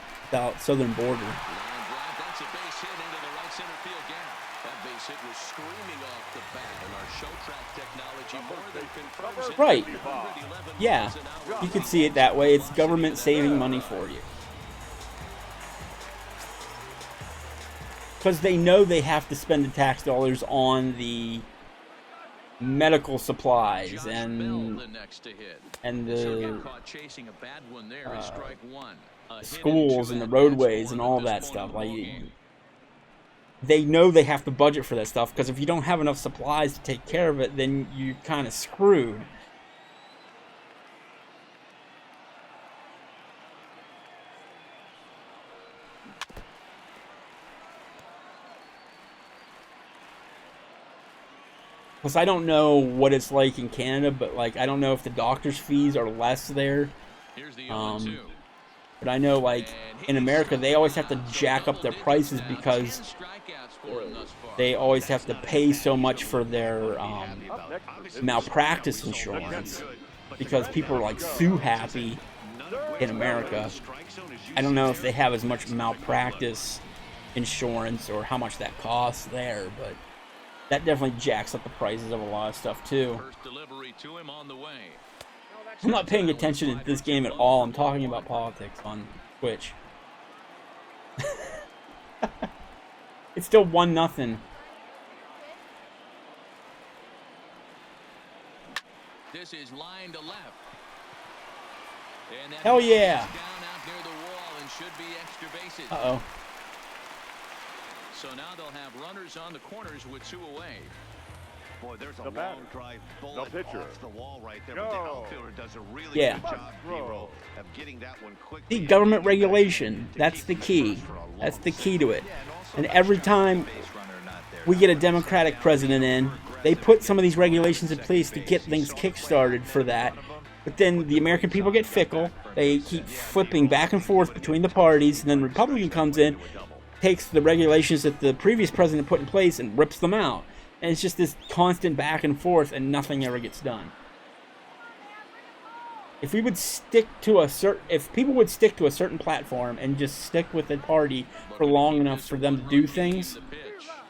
southern border. That's a base hit into the right center field gap. That base hit was screaming off the bat, and our show track technology more than confirms it. Right. Yeah. You could see it that way. It's government saving money for you. Because they know they have to spend the tax dollars on the medical supplies and the schools and the roadways and all that stuff. Like they know they have to budget for that stuff, because if you don't have enough supplies to take care of it, then you're kind of screwed. Plus, I don't know what it's like in Canada, but like I don't know if the doctor's fees are less there. But I know like in America they always have to jack up their prices because they always have to pay so much for their malpractice insurance, because people are like so happy in America. I don't know if they have as much malpractice insurance or how much that costs there, but that definitely jacks up the prices of a lot of stuff too. I'm not paying attention to this game at all. I'm talking about politics on Twitch. It's still 1-0. This is line to left. Hell yeah. Down out near the wall and should be extra bases. Uh-oh. So now they'll have runners on the corners with 2 away. Boy, there's a long drive bullet off the wall right there, but the outfielder does a really good job, Hero, of getting that one quickly. The government regulation, that's the key. That's the key to it. And every time we get a Democratic president in, they put some of these regulations in place to get things kick-started for that. But then the American people get fickle. They keep flipping back and forth between the parties, and then the Republican comes in, takes the regulations that the previous president put in place and rips them out. And it's just this constant back and forth, and nothing ever gets done. If we would stick to if people would stick to a certain platform and just stick with the party for long enough for them to do things,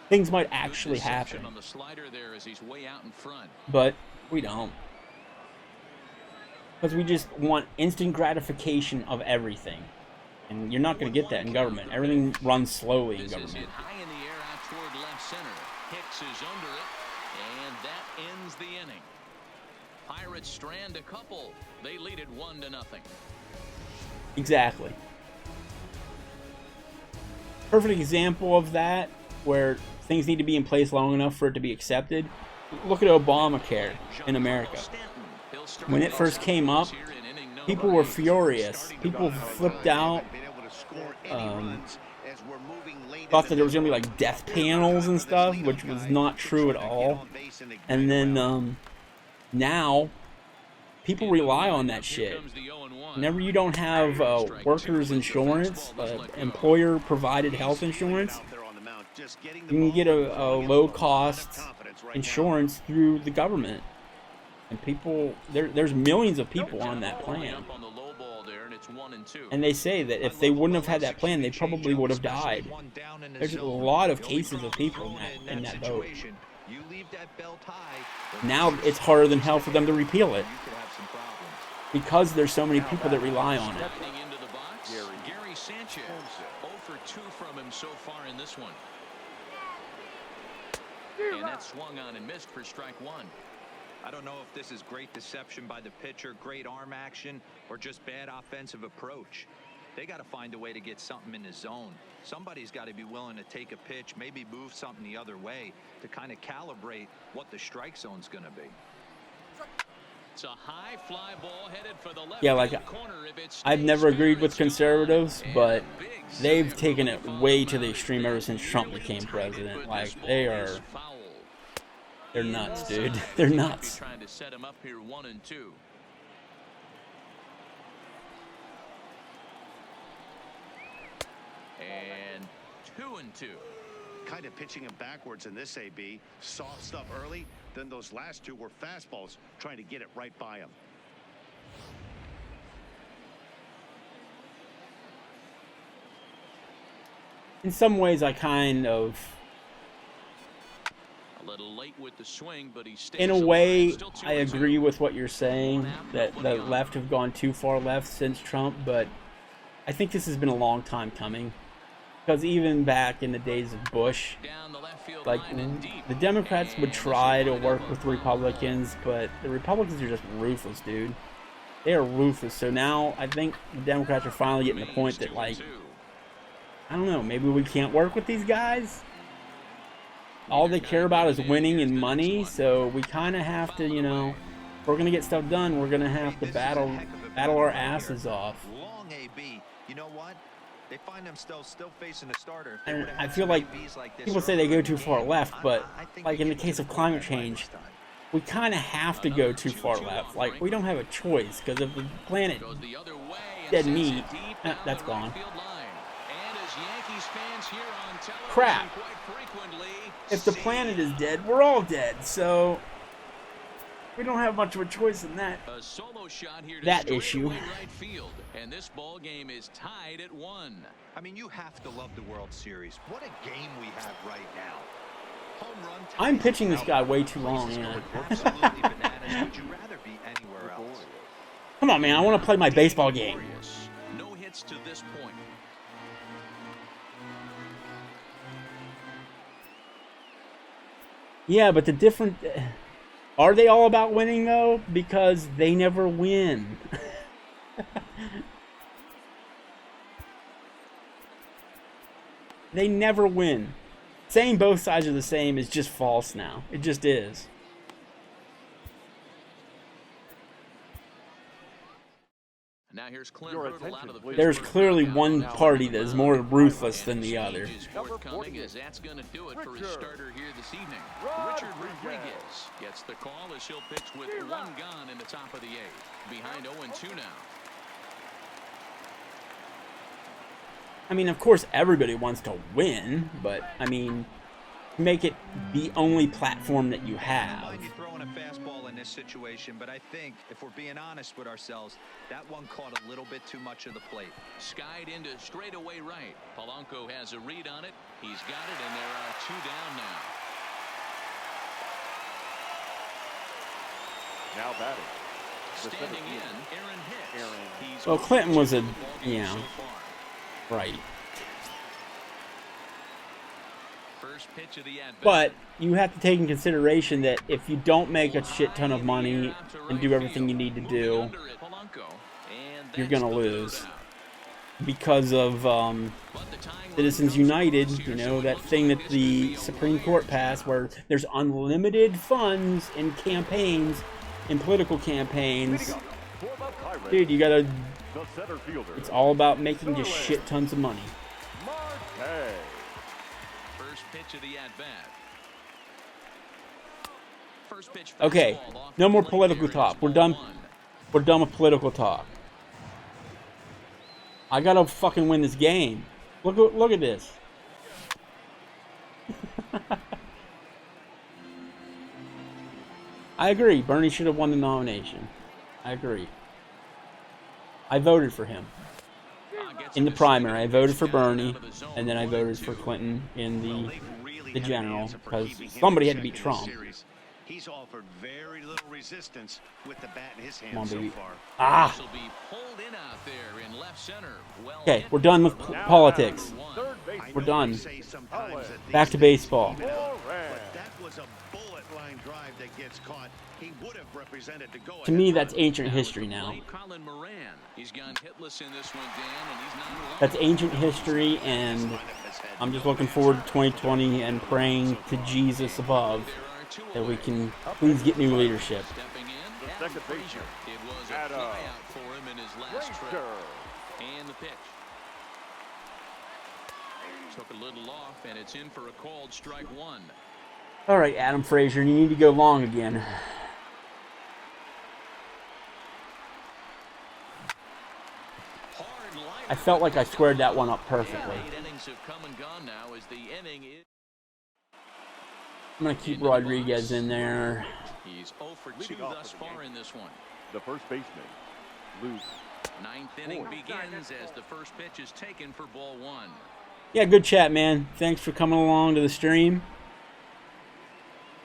things might actually happen. But we don't. Because we just want instant gratification of everything. And you're not going to get that in government. Everything runs slowly in government. High in the air out toward left center. Hicks is under it, and that ends the inning. Pirates strand a couple. They lead it 1-0. Exactly. Perfect example of that, where things need to be in place long enough for it to be accepted. Look at Obamacare in America. When it first came up, people were furious. People flipped out. Thought that there was going to be like death panels and stuff, which was not true at all. And then now, people rely on that shit. Whenever you don't have workers' insurance, employer-provided health insurance, you can get a low-cost insurance through the government. And people, there's millions of people on that plan. And they say that if they wouldn't have had that plan, they probably would have died. There's a lot of cases of people in that boat. Now it's harder than hell for them to repeal it, because there's so many people that rely on it. Gary Sanchez, 0 for 2 from him so far in this one. And that swung on and missed for strike 1. I don't know if this is great deception by the pitcher, great arm action, or just bad offensive approach. They got to find a way to get something in the zone. Somebody's got to be willing to take a pitch, maybe move something the other way to kind of calibrate what the strike zone's going to be. It's a high fly ball headed for the left corner. I've never agreed with conservatives, but they've taken it way to the extreme ever since Trump became president. Like, they're nuts, dude. They're nuts. Trying to set him up here 1-2. And 2-2. Kind of pitching him backwards in this AB. Soft stuff early, then those last two were fastballs, trying to get it right by him. In some ways, I kind of, a little late with the swing, but he stays in a alive. way, Still 2-2. I agree with what you're saying, that the left have gone too far left since Trump, but I think this has been a long time coming. Because even back in the days of Bush, like, the Democrats would try to work with the Republicans, but the Republicans are just ruthless, dude. They are ruthless. So now I think the Democrats are finally getting the point that, like, I don't know, maybe we can't work with these guys. All they care about is winning and money, so we kind of have to, you know, if we're going to get stuff done, we're going to have to battle our asses off. Long AB. You know what? They find themselves still facing a starter. And I feel like people say they go too far left, but like in the case of climate change, we kind of have to go too far left. Like, we don't have a choice, because if the planet dead meat, that's gone. Crap. If the planet is dead, we're all dead, so we don't have much of a choice in that issue. Right field, and this ball game is tied at 1. I mean, you have to love the World Series. What a game we have right now. Home run. I'm pitching this guy way too long, man. Absolutely bananas. Would you rather be anywhere else? Come on, man. I want to play my baseball game. No hits to this point. Yeah, but the different... Are they all about winning, though? Because they never win. They never win. Saying both sides are the same is just false now. It just is. Now here's There's clearly one party that is more ruthless than the other. That's going to do it for his starter here this evening. Richard Rodriguez gets the call as he'll pitch with 1 gone in the top of the 8th. Behind 0-2 now. I mean, of course, everybody wants to win, but, I mean, make it the only platform that you have. You throwing a fastball in this situation, but I think, if we're being honest with ourselves, that one caught a little bit too much of the plate. Skied into straightaway right. Polanco has a read on it. He's got it, and there are 2 down now. Now batting. Standing in, Aaron Hicks. Well, Clinton was a, right. First pitch of the at-bat. But you have to take in consideration that if you don't make a shit ton of money and do everything you need to do, you're going to lose. Because of Citizens United, you know, that thing that the Supreme Court passed where there's unlimited funds in campaigns, in political campaigns. Dude, you gotta, it's all about making just shit tons of money. First pitch of the at-bat. First pitch. Okay, no more political talk. We're done. We're done with political talk. I gotta fucking win this game. Look at this. I agree. Bernie should have won the nomination. I agree. I voted for him in the primary. I voted for Bernie, and then I voted for Clinton in the general because somebody had to beat Trump. He's offered very little resistance with the bat in his hand. Come on, baby. So far. Ah. Okay, we're done with politics. We're done. Back to baseball. But that was a bullet line drive that gets caught. He would have represented the go. To me, that's ancient history now. That's ancient history, and I'm just looking forward to 2020 and praying to Jesus above that we can please get new leadership. The second baseman. It was a flyout for him in his last trip. And the pitch. Took a little off, and it's in for a called strike one. All right, Adam Frazier, you need to go long again. I felt like I squared that one up perfectly. I'm going to keep Rodriguez in there. He's 0 for 2 thus far in this one. The first baseman, loose. Ninth inning begins as the first pitch is taken for ball one. Yeah, good chat, man. Thanks for coming along to the stream.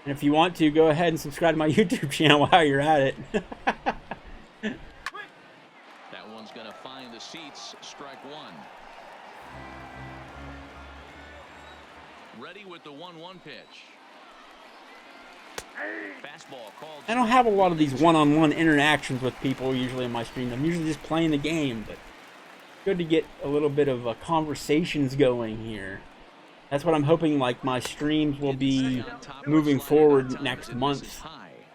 And if you want to, go ahead and subscribe to my YouTube channel while you're at it. That one's going to find the seats. Strike one. Ready with the 1-1 pitch. Fastball called. I don't have a lot of these one-on-one interactions with people usually in my stream. I'm usually just playing the game, but good to get a little bit of conversations going here. That's what I'm hoping, like, my streams will be moving forward next month.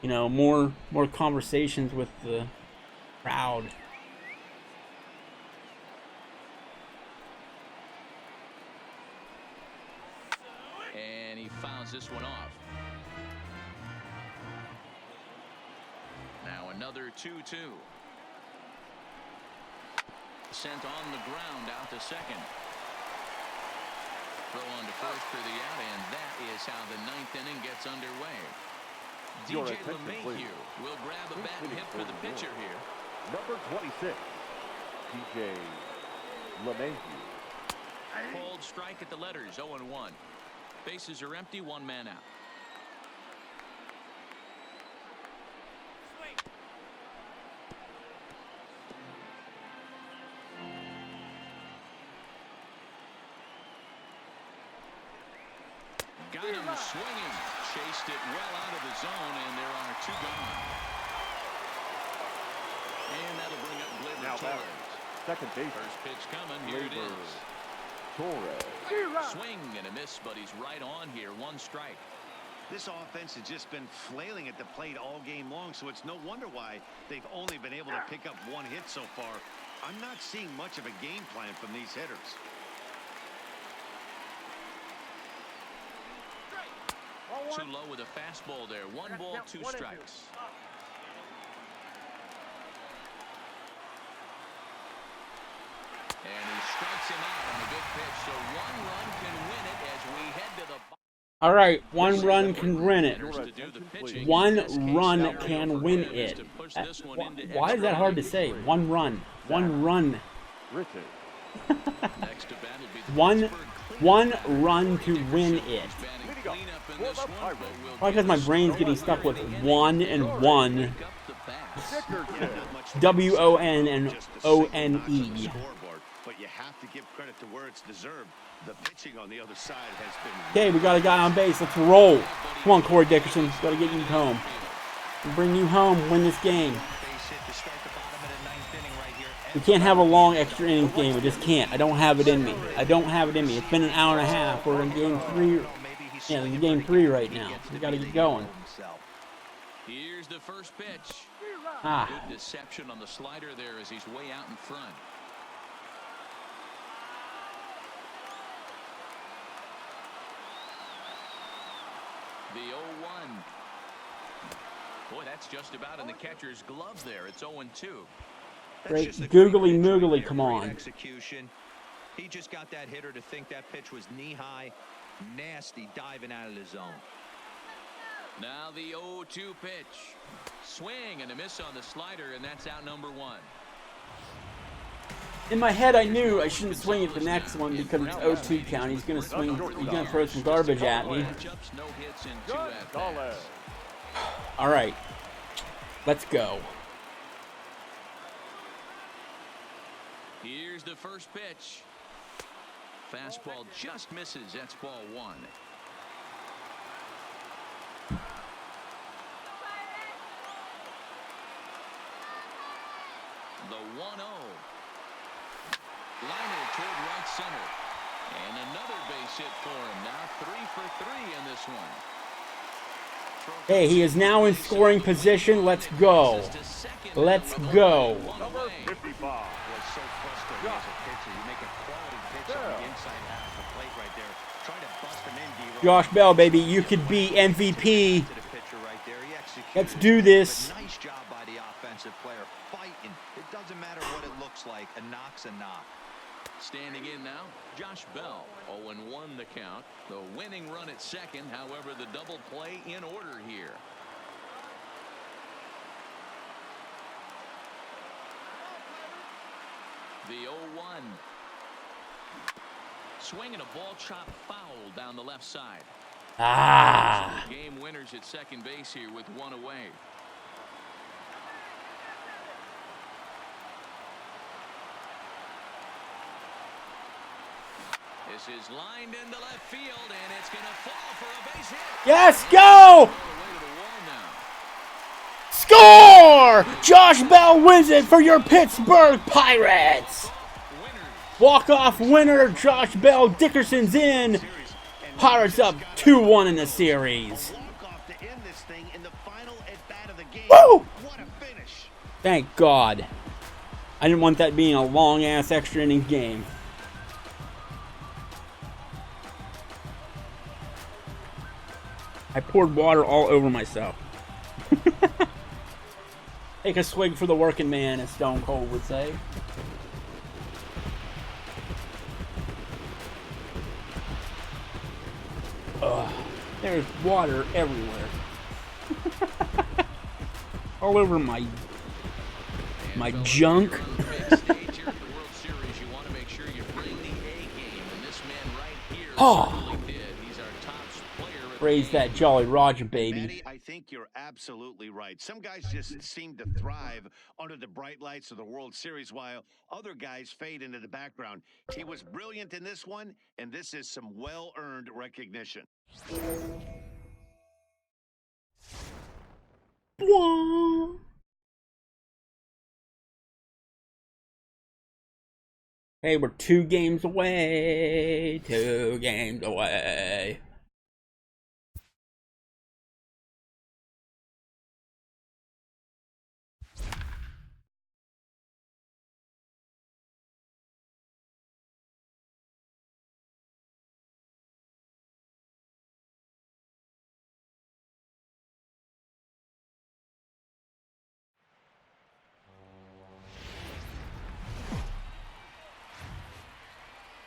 You know, more conversations with the crowd. And he fouls this one off. Now another 2-2. Sent on the ground out to second. Throw on to first for the out, and that is how the ninth inning gets underway. DJ LeMahieu will grab a bat and hit for the pitcher here. Number 26, DJ LeMahieu. Called strike at the letters, 0-1. Bases are empty, one man out. Got him swinging. Chased it well out of the zone, and there are two gone. And that'll bring up Gleyber Torres. Second base. First pitch coming. Here it is. Torres. Swing and a miss, but he's right on here. One strike. This offense has just been flailing at the plate all game long, so it's no wonder why they've only been able to pick up one hit so far. I'm not seeing much of a game plan from these hitters. Too low with a fastball there. 1 ball, 2 strikes. And he strikes him out on a good pitch. So 1 run can win it as we head to the. All right, 1 run can win it. 1 run can win it. Why is that hard to say? 1 run. 1 run. One run to win it. Probably because my brain's getting stuck with 1 and 1. WON and ONE. you have to give credit to where it's deserved. The pitching on the other side has been... Okay, we got a guy on base. Let's roll. Come on, Corey Dickerson. Got to get you home. Bring you home. Win this game. We can't have a long extra innings game. I just can't. I don't have it in me. I don't have it in me. It's been an hour and a half. We're in game 3. Yeah, in game 3 right now. We got to get going. Here's the first pitch. Good deception on the slider there as he's way out in front. The 0-1. Boy, that's just about in the catcher's gloves there. It's 0-2. Great googly moogly, come on. Execution. He just got that hitter to think that pitch was knee-high. Nasty diving out of the zone. Now the 0-2 pitch. Swing and a miss on the slider, and that's out number 1. In my head, I knew I shouldn't swing at the next one because it's 0-2 count. He's gonna swing. He's gonna throw some garbage at me. All right, let's go. Here's the first pitch. Fastball just misses. That's ball 1. The 1-0. Liner toward right center. And another base hit for him. Now 3 for 3 in this one. Hey, he is now in scoring position. Let's go. Let's go. Number 55. So frustrating as a pitcher. You make a quality pitch on the inside half of the plate right there. Try to bust him in, Josh Bell, baby, you could be MVP. Let's do this. Nice job by the offensive player. Fighting. It doesn't matter what it looks like. A knock's a knock. Standing in now, Josh Bell. 0-1 the count. The winning run at second. However, the double play in order here. The 0-1. Swinging a ball chop foul down the left side. Game winners at second base here with 1 away. This is lined into left field, and it's going to fall for a base hit. Yes, go! Score! Josh Bell wins it for your Pittsburgh Pirates. Walk-off winner, Josh Bell. Dickerson's in. Pirates up 2-1 in the series. Woo! Thank God. I didn't want that being a long-ass extra inning game. I poured water all over myself. Take a swig for the working man, as Stone Cold would say. Ugh, there's water everywhere. All over my junk. Oh. Raise that Jolly Roger, baby. Manny, I think you're absolutely right. Some guys just seem to thrive under the bright lights of the World Series, while other guys fade into the background. He was brilliant in this one, and this is some well-earned recognition. Hey, we're 2 games away. 2 games away.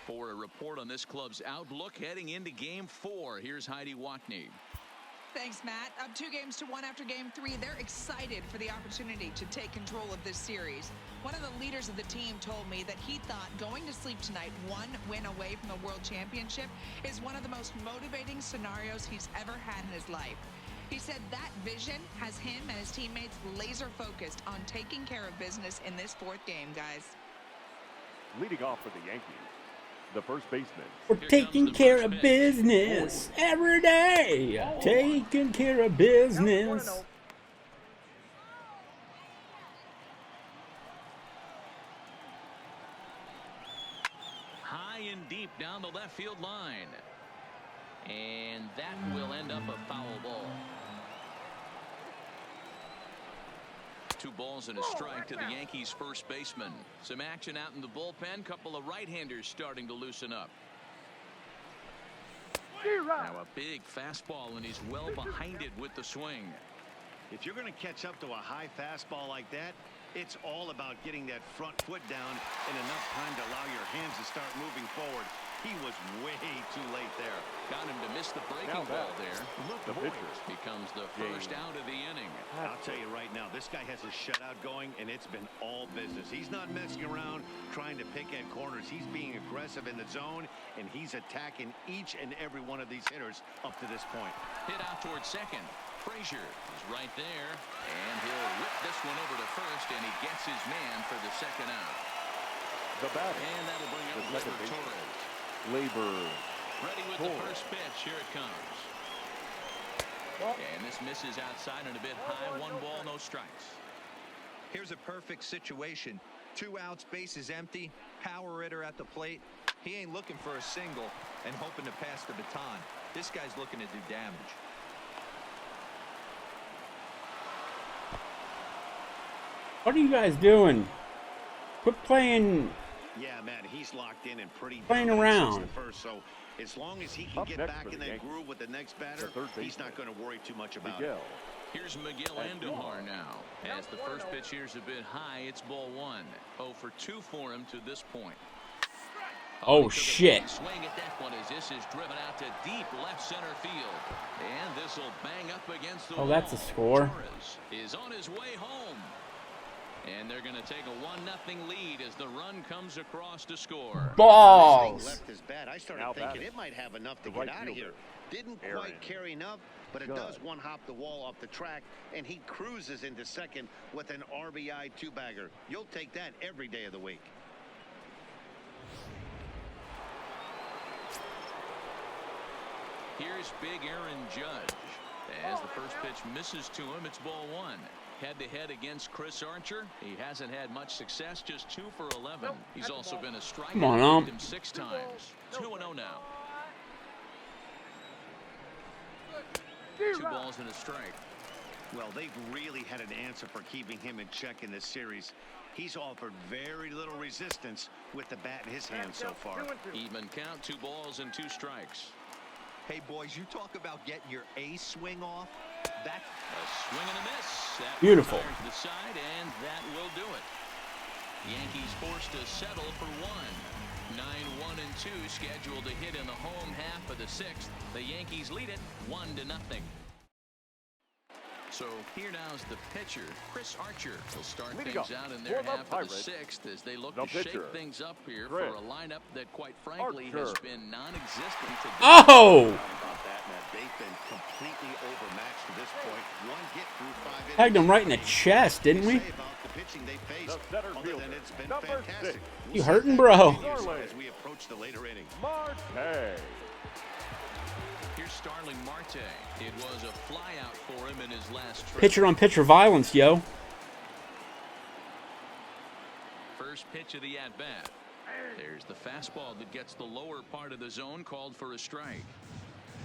For a report on this club's outlook heading into Game 4, here's Heidi Watney. Thanks, Matt. Up 2-1 after Game 3. They're excited for the opportunity to take control of this series. One of the leaders of the team told me that he thought going to sleep tonight 1 win away from the World Championship is one of the most motivating scenarios he's ever had in his life. He said that vision has him and his teammates laser focused on taking care of business in this 4th game, guys. Leading off for the Yankees, the first baseman. We're taking care of business every day. Taking care of business. High and deep down the left field line. And that will end up a foul ball. 2 balls and a strike to the Yankees first baseman. Some action out in the bullpen. Couple of right-handers starting to loosen up. Now a big fastball, and he's well behind it with the swing. If you're going to catch up to a high fastball like that, it's all about getting that front foot down in enough time to allow your hands to start moving forward. He was way too late there. Got him to miss the breaking ball there. The pitcher becomes the first out of the inning. I'll tell you right now, this guy has a shutout going, and it's been all business. He's not messing around trying to pick at corners. He's being aggressive in the zone, and he's attacking each and every one of these hitters up to this point. Hit out towards second. Frazier is right there, and he'll whip this one over to first, and he gets his man for the second out. The batter. And that'll bring up Gleyber Torres. Gleyber. Ready with the first pitch. Here it comes. And this misses outside and a bit high. 1 ball, no strikes. Here's a perfect situation. 2 outs, bases empty, power hitter at the plate. He ain't looking for a single and hoping to pass the baton. This guy's looking to do damage. What are you guys doing? Quit playing. Yeah, man, he's locked in and pretty playing around. First, so as long as he can get back in that groove with the next batter, he's not going to worry too much about it. Here's Miguel Andujar now. As the first pitch here's a bit high, it's ball 1. 0 for 2 for him to this point. Oh shit. Swing at that one as this is driven out to deep left center field. And this will bang up against the wall. That's a score. Torres is on his way home. And they're going to take a 1-0 lead as the run comes across to score. Balls. Left his bat. I started thinking it might have enough to get out of here. Didn't quite carry enough, but it does one-hop the wall off the track, and he cruises into second with an RBI 2-bagger. You'll take that every day of the week. Here's big Aaron Judge. As the first pitch misses to him, it's ball 1. Head-to-head against Chris Archer. He hasn't had much success, just 2 for 11. He's also been a striker. Come on, him 6 times. 2-0 now. 2 balls and a strike. Well, they've really had an answer for keeping him in check in this series. He's offered very little resistance with the bat in his hand so far. Even count, 2 balls and 2 strikes. Hey, boys, you talk about getting your A swing off. That's a swing and a miss. That beautiful. To the side, and that will do it. Yankees forced to settle for 1. 9-1-2 scheduled to hit in the home half of the 6th. The Yankees lead it 1-0. So here now is the pitcher, Chris Archer. Will start things out in their half of the 6th as they look to shake things up here for a lineup that, quite frankly, has been non-existent today. Oh! They've been completely overmatched to this point. 1 hit through 5 innings. Tagged him right in the chest, didn't we? You hurting, bro? As we approach the later innings. Here's Starling Marte. It was a flyout for him in his last trip. Pitcher-on-pitcher violence, yo. First pitch of the at-bat. There's the fastball that gets the lower part of the zone, called for a strike.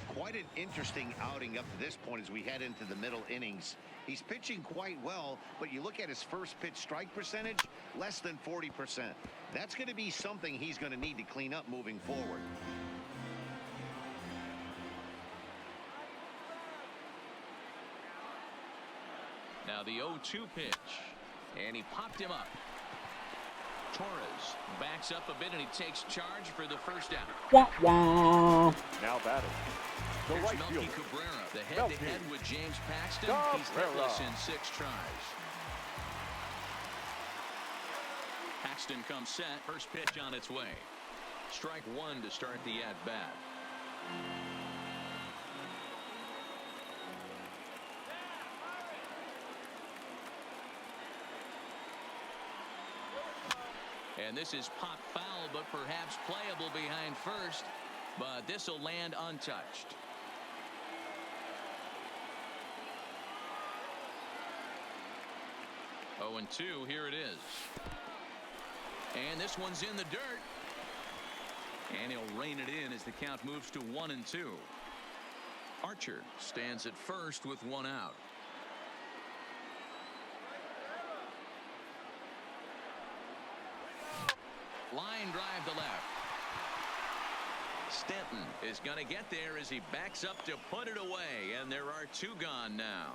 Quite an interesting outing up to this point as we head into the middle innings. He's pitching quite well, but you look at his first pitch strike percentage, less than 40%. That's going to be something he's going to need to clean up moving forward. Now the 0-2 pitch, and he popped him up. Torres backs up a bit, and he takes charge for the first out. Wah, wah. Now batting. The Here's right Melky fielder. Cabrera, the head-to-head with James Paxton. He's hitless in 6 tries. Paxton comes set. First pitch on its way. Strike 1 to start the at-bat. And this is pop foul, but perhaps playable behind first. But this will land untouched. Oh, and 2, here it is. And this one's in the dirt. And he'll rein it in as the count moves to 1-2. Archer stands at first with 1 out. Line drive to left. Stanton is going to get there as he backs up to put it away, and there are 2 gone now.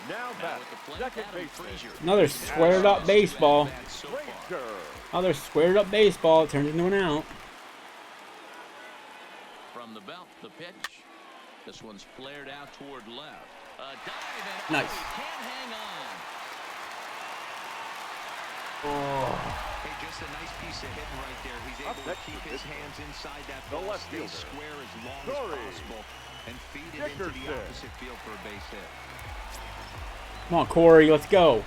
Now back, second baseman. Another squared up baseball. Another squared up baseball. It turns into an out. From the belt, the pitch. This one's flared out toward left. A dive and nice. He can't hang on. Oh. Hey, just a nice piece of hitting right there. He's able to keep his hands inside that ball, stay square as long as possible, and feed it into the opposite field for a base hit. Come on, Corey, let's go.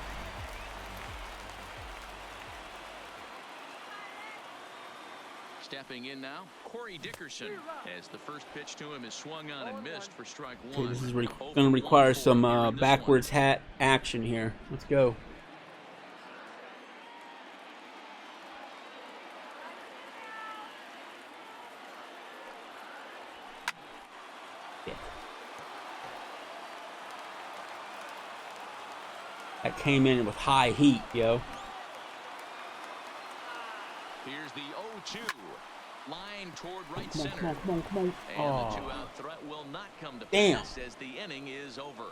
Stepping in now, Corey Dickerson, as the first pitch to him is swung on and missed for strike 1. Okay, this is going to require some backwards hat action here. Let's go. That came in with high heat, yo. Here's the 0-2. Line toward right Come on, center. come on, come on, come on. And Oh. the 2-out threat will not come to Damn. pass as the inning is over.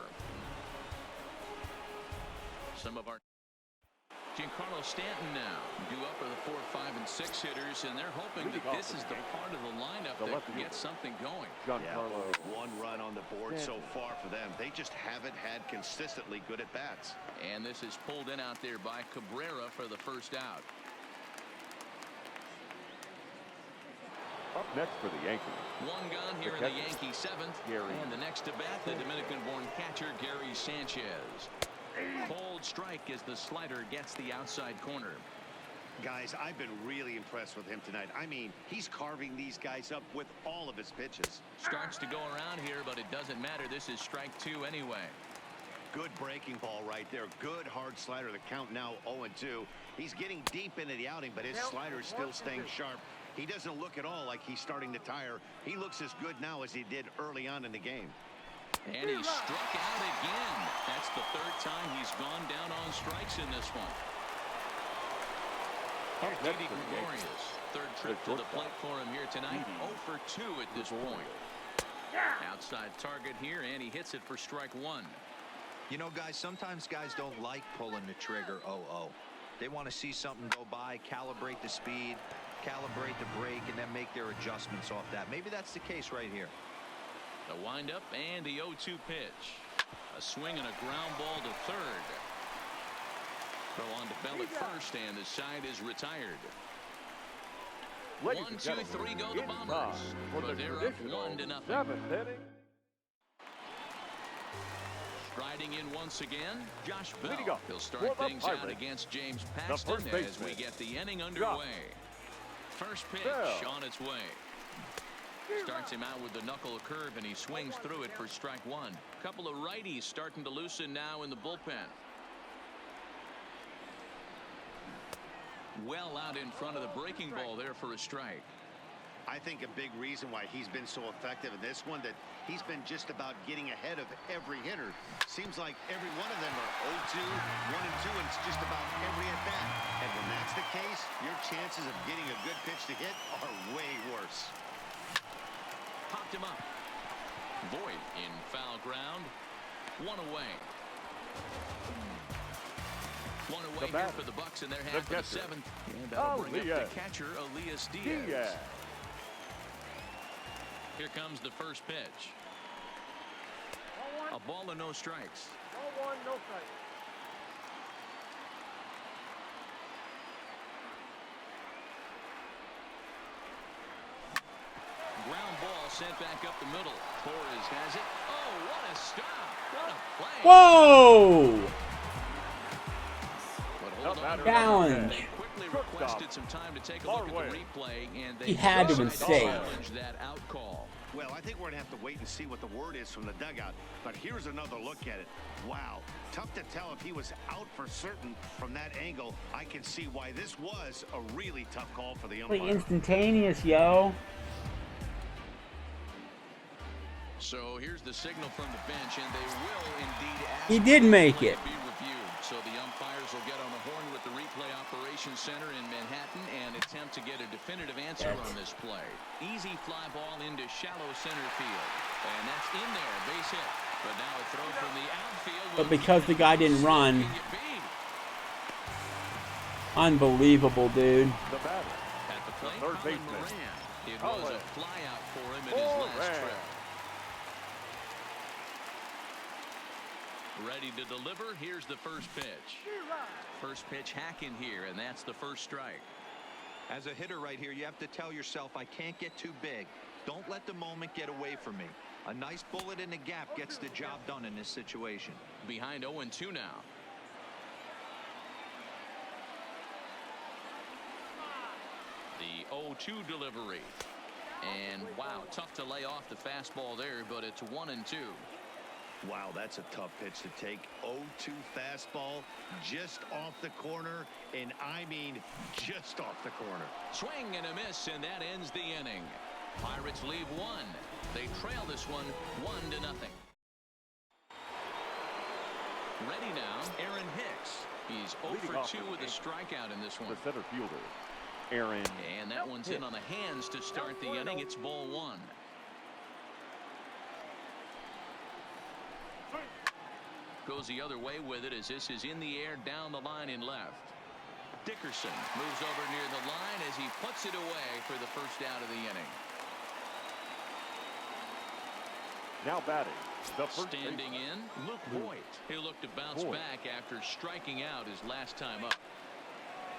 Some of our Giancarlo Stanton now due up for the 4, 5, and 6 hitters, and they're hoping that this is the part of the lineup that can get something going. Giancarlo. 1 run on the board so far for them. They just haven't had consistently good at bats. And this is pulled in out there by Cabrera for the first out. Up next for the Yankees. 1 gone here in the Yankee 7th. And the next to bat, the Dominican-born catcher Gary Sanchez. Cold strike as the slider gets the outside corner. Guys, I've been really impressed with him tonight. I mean, he's carving these guys up with all of his pitches. Starts to go around here, but it doesn't matter. This is strike 2 anyway. Good breaking ball right there. Good hard slider. The count now 0-2. He's getting deep into the outing, but his slider is still staying sharp. He doesn't look at all like he's starting to tire. He looks as good now as he did early on in the game. And he struck out again. That's the 3rd time he's gone down on strikes in this one. Didi Gregorius, 3rd trip to the plate for him here tonight. 0 for 2 at this point. Outside target here, and he hits it for strike 1. You know, guys, sometimes guys don't like pulling the trigger 0-0. They want to see something go by, calibrate the speed, calibrate the break, and then make their adjustments off that. Maybe that's the case right here. The windup and the 0-2 pitch. A swing and a ground ball to 3rd. Throw on to Bell at first, and the side is retired. 1, 2, 3 go the Bombers. But they're up 1-0. 7th inning. Striding in once again, Josh Bell. He'll start things out against James Paxton as we get the inning underway. First pitch on its way. Starts him out with the knuckle curve, and he swings through it for strike 1. Couple of righties starting to loosen now in the bullpen. Well out in front of the breaking ball there for a strike. I think a big reason why he's been so effective in this one, that he's been just about getting ahead of every hitter. Seems like every one of them are 0-2, 1-2, and it's just about every at bat. And when that's the case, your chances of getting a good pitch to hit are way worse. Popped him up. Voit in foul ground. 1 away. 1 away here for the Bucks in their half of the 7th. And that'll bring up the catcher, Elias Diaz. Here comes the first pitch. A ball and no strikes. 0-1, no strikes. Ground ball sent back up the middle. Torres has it. Oh, what a stop. What a play. Whoa! But hold on. Challenge. They quickly requested some time to take a look at the replay, and they He had to have been decided safe. challenge that out call. Well, I think we're going to have to wait and see what the word is from the dugout. But here's another look at it. Wow. Tough to tell if he was out for certain from that angle. I can see why this was a really tough call for the umpire. Like instantaneous, yo. So here's the signal from the bench, and they will indeed ask He did make it. to be reviewed. So the umpires will get on the horn with the replay operations center in Manhattan and attempt to get a definitive answer on this play. Easy fly ball into shallow center field, and that's in there, base hit. But now a throw from the outfield. But because the guy didn't run, unbelievable, dude. The batter, at the plate, third Colin baseman. Moran. It was a fly out for him in his last trip. Ready to deliver. Here's the first pitch. First pitch hacking here, and that's the first strike. As a hitter right here, you have to tell yourself, I can't get too big. Don't let the moment get away from me. A nice bullet in the gap gets the job done in this situation. Behind 0-2 now. The 0-2 delivery. And wow, tough to lay off the fastball there, but it's 1-2. Wow, that's a tough pitch to take. 0-2 fastball just off the corner, and I mean just off the corner. Swing and a miss, and that ends the inning. Pirates leave one. They trail this one 1-0. Ready now, Aaron Hicks. He's 0 for 2 with a strikeout in this one. The center fielder, Aaron. And that one's in on the hands to start the inning. It's ball one. Goes the other way with it as this is in the air down the line in left. Dickerson moves over near the line as he puts it away for the first out of the inning. Now batting, the first Standing in, Luke Voigt. He'll look to bounce back after striking out his last time up.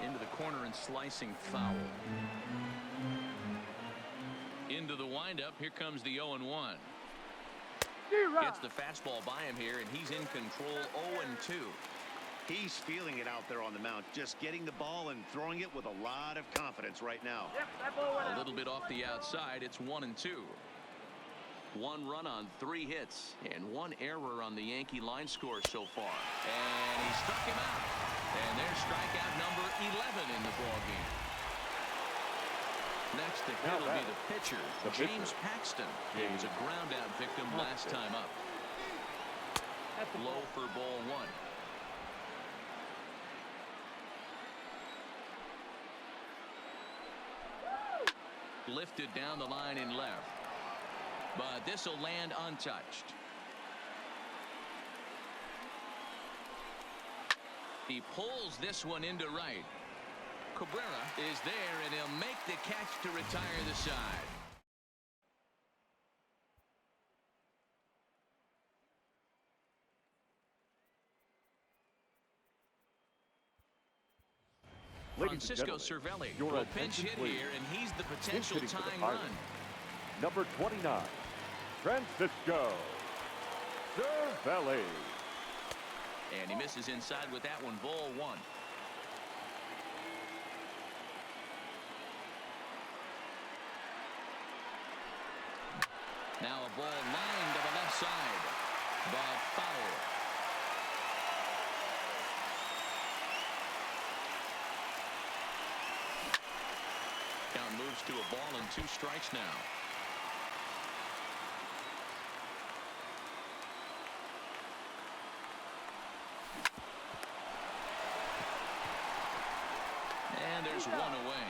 Into the corner and slicing foul. Into the windup. Here comes the 0-1. Gets the fastball by him here, and he's in control. 0-2. He's feeling it out there on the mound, just getting the ball and throwing it with a lot of confidence right now. A little bit off the outside. It's 1-2. One run on 3 hits and 1 error on the Yankee line score so far. And he struck him out. And there's strikeout number 11 in the ballgame. Next to hit will be the pitcher, James Paxton. He was a ground out victim last time up. Low for ball one. Lifted down the line in left. But this will land untouched. He pulls this one into right. Cabrera is there, and he'll make the catch to retire the side. Francisco Cervelli will pinch hit here, and he's the potential tying run. Number 29, Francisco Cervelli. And he misses inside with that one. Ball one. Now a ball lined to the left side, but foul. Count moves to a ball and 2 strikes now. And there's one away.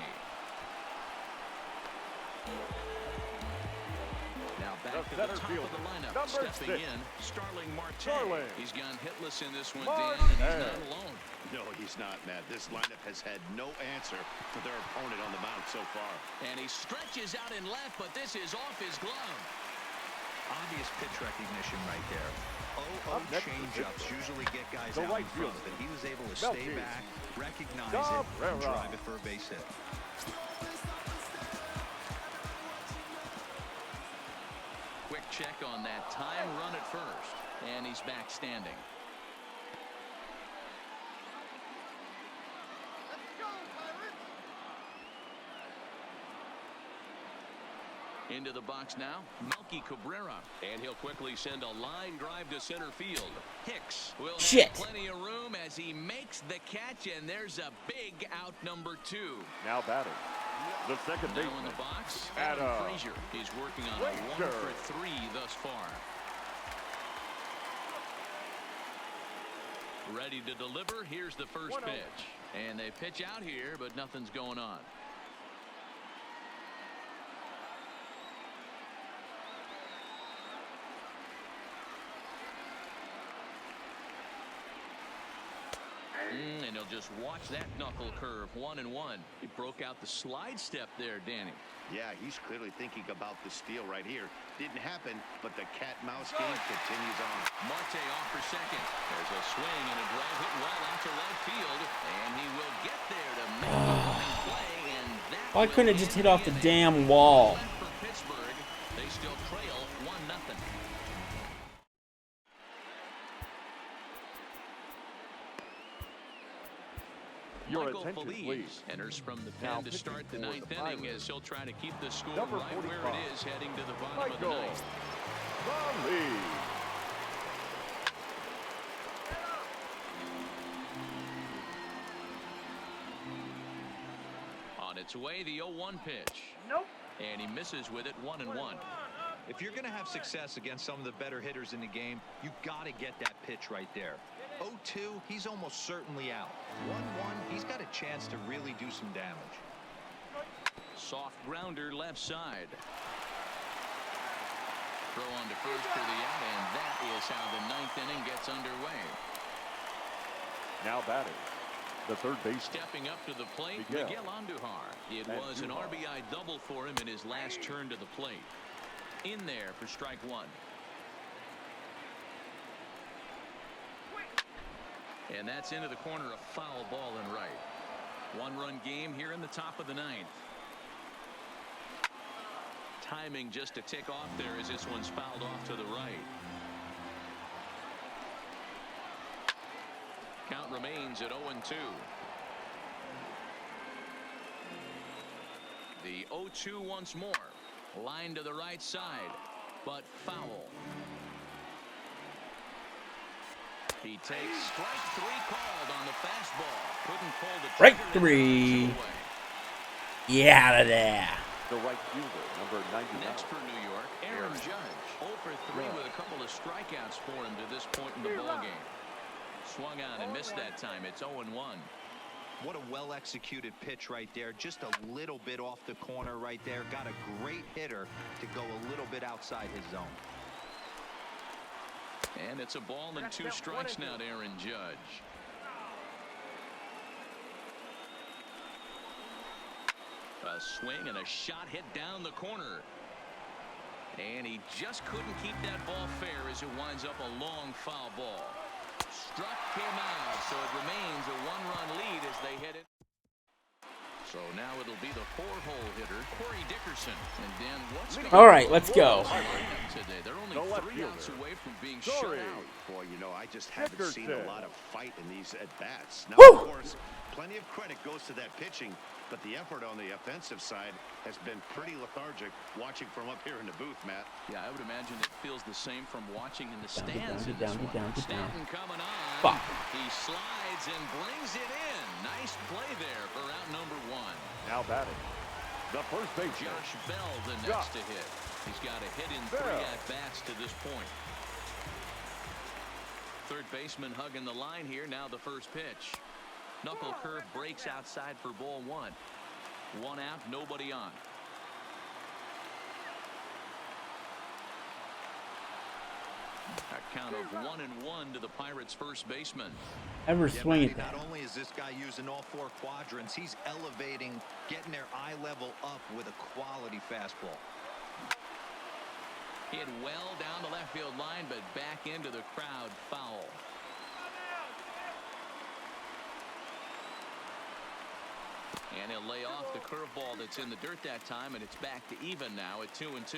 Now back to the top of the lineup. Stepping in, Starling Marte. He's gone hitless in this one, Dan, and he's not alone. No, he's not, Matt. This lineup has had no answer to their opponent on the mound so far. And he stretches out in left, but this is off his glove. Obvious pitch recognition right there. 0-0 changeups usually get guys out in front, but he was able to stay back, recognize it, and drive it for a base hit. Quick check on that time run at first, and he's back standing. Into the box now, Melky Cabrera. And he'll quickly send a line drive to center field. Hicks will have plenty of room as he makes the catch, and there's a big out, number 2. Now batting, the second baseman. Now in the box, Adam Frazier. He's working on a 1 for 3 thus far. Ready to deliver. Here's the first pitch. And they pitch out here, but nothing's going on. And he'll just watch that knuckle curve. 1-1. He broke out the slide step there, Danny. Yeah, he's clearly thinking about the steal right here. Didn't happen, but the cat-mouse game continues on. Marte off for second. There's a swing and a drive hit well out to right field. And he will get there to make the running play. And that Why couldn't it just hit off the damn wall? For Pittsburgh, they still trail 1-0. Michael Feliz enters from the pen to start the 9th inning as he'll try to keep the score right where it is heading to the bottom of the 9th. On its way, the 0-1 pitch. Nope. And he misses with it. 1-1. If you're going to have success against some of the better hitters in the game, you got to get that pitch right there. 0-2, he's almost certainly out. 1-1, he's got a chance to really do some damage. Soft grounder left side. Throw on to first for the out, and that is how the 9th inning gets underway. Now batting, the third base. Stepping up to the plate, Miguel Andujar. It was an RBI double for him in his last turn to the plate. In there for strike 1. And that's into the corner, a foul ball and right. 1-run game here in the top of the 9th. Timing just to tick off there as this one's fouled off to the right. Count remains at 0-2. The 0-2 once more. Line to the right side, but foul. He takes strike 3 called on the fastball. Couldn't pull the trigger. Strike 3. Get out of there. The right fielder, number 99. Next for New York, Aaron Judge. 0 for 3 with a couple of strikeouts for him to this point in the ballgame. Swung on and missed that time. It's 0-1. What a well-executed pitch right there. Just a little bit off the corner right there. Got a great hitter to go a little bit outside his zone. And it's a ball and 2 strikes now to Aaron Judge. A swing and a shot hit down the corner. And he just couldn't keep that ball fair as it winds up a long foul ball. Struck him out, so it remains a 1-run lead as they head it. So now it'll be the 4-hole hitter, Corey Dickerson. And Dan, what's going All right, let's go. Today? They're only 3 outs away from being shut out. Boy, you know, I just haven't seen a lot of fight in these at-bats. Now, Woo! of course, plenty of credit goes to that pitching, but the effort on the offensive side has been pretty lethargic watching from up here in the booth, Matt. Yeah, I would imagine it feels the same from watching in the stands. Get down. Stanton coming on. Fuck. He slides and brings it in. Nice play there for out number 1. Now batting, the first base. Josh Bell the next to hit. He's got a hit in 3 at-bats to this point. Third baseman hugging the line here. Now the first pitch. Knuckle curve breaks outside for ball 1. 1 out, nobody on. A count of 1-1 to the Pirates' first baseman. Ever swing at that? Not only is this guy using all 4 quadrants, he's elevating, getting their eye level up with a quality fastball. Hit well down the left field line, but back into the crowd, foul. And he'll lay off the curveball that's in the dirt that time, and it's back to even now at 2-2.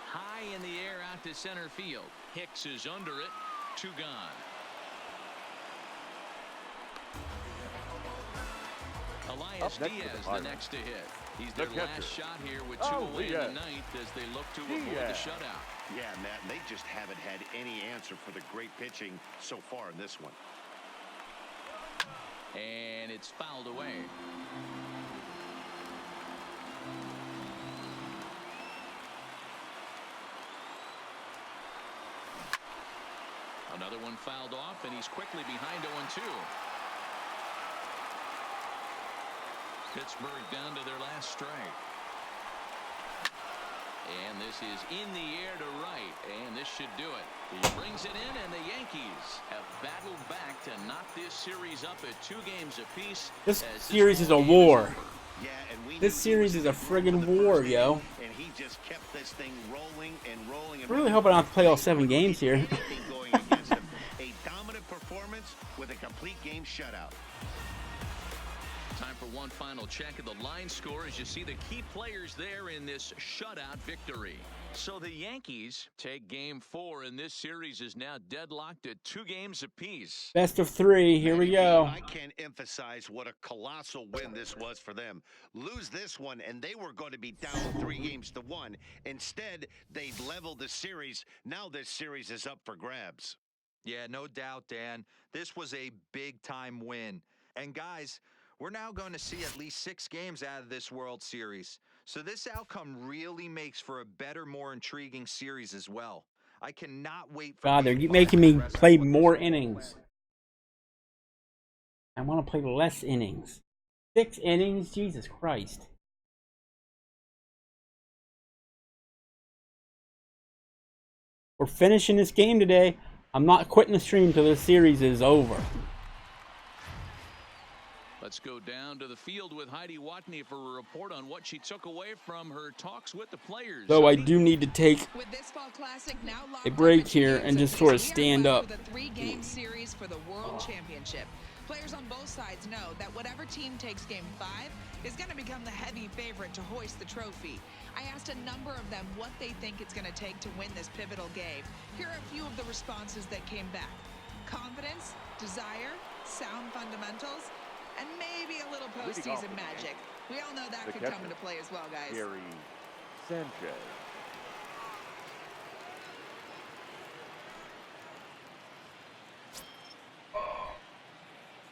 High in the air out to center field. Hicks is under it. 2 gone. Elias Diaz, the next to hit. He's their last shot here with 2 away in the ninth as they look to avoid the shutout. Yeah, Matt, they just haven't had any answer for the great pitching so far in this one. And it's fouled away. Another one fouled off, and he's quickly behind 0-2. Pittsburgh down to their last strike. And this is in the air to right, and this should do it. He brings it in, and the Yankees have battled back to knock this series up at 2 games apiece. This series is a war. Yeah, and this series is a friggin' war, yo. And he just kept this thing rolling and rolling. I'm really hoping I don't have to play all 7 games here. Going against him. A dominant performance with a complete game shutout. Time for one final check of the line score as you see the key players there in this shutout victory. So the Yankees take game 4, and this series is now deadlocked at 2 games apiece. Best of 3. Here we go. I can't emphasize what a colossal win this was for them. Lose this one, and they were going to be down 3-1. Instead, they leveled the series. Now this series is up for grabs. Yeah, no doubt, Dan. This was a big-time win. And guys, we're now going to see at least 6 games out of this World Series. So this outcome really makes for a better, more intriguing series as well. I cannot wait for... God, they're making me play more innings. I want to play less innings. 6 innings? Jesus Christ. We're finishing this game today. I'm not quitting the stream until this series is over. Let's go down to the field with Heidi Watney for a report on what she took away from her talks with the players. So I do need to take a break here and just sort of stand up. The 3-game series for the World Championship. Players on both sides know that whatever team takes Game 5 is going to become the heavy favorite to hoist the trophy. I asked a number of them what they think it's going to take to win this pivotal game. Here are a few of the responses that came back. Confidence, desire, sound fundamentals, and maybe a little postseason magic. We all know that could come into play as well, guys. Gary Sanchez.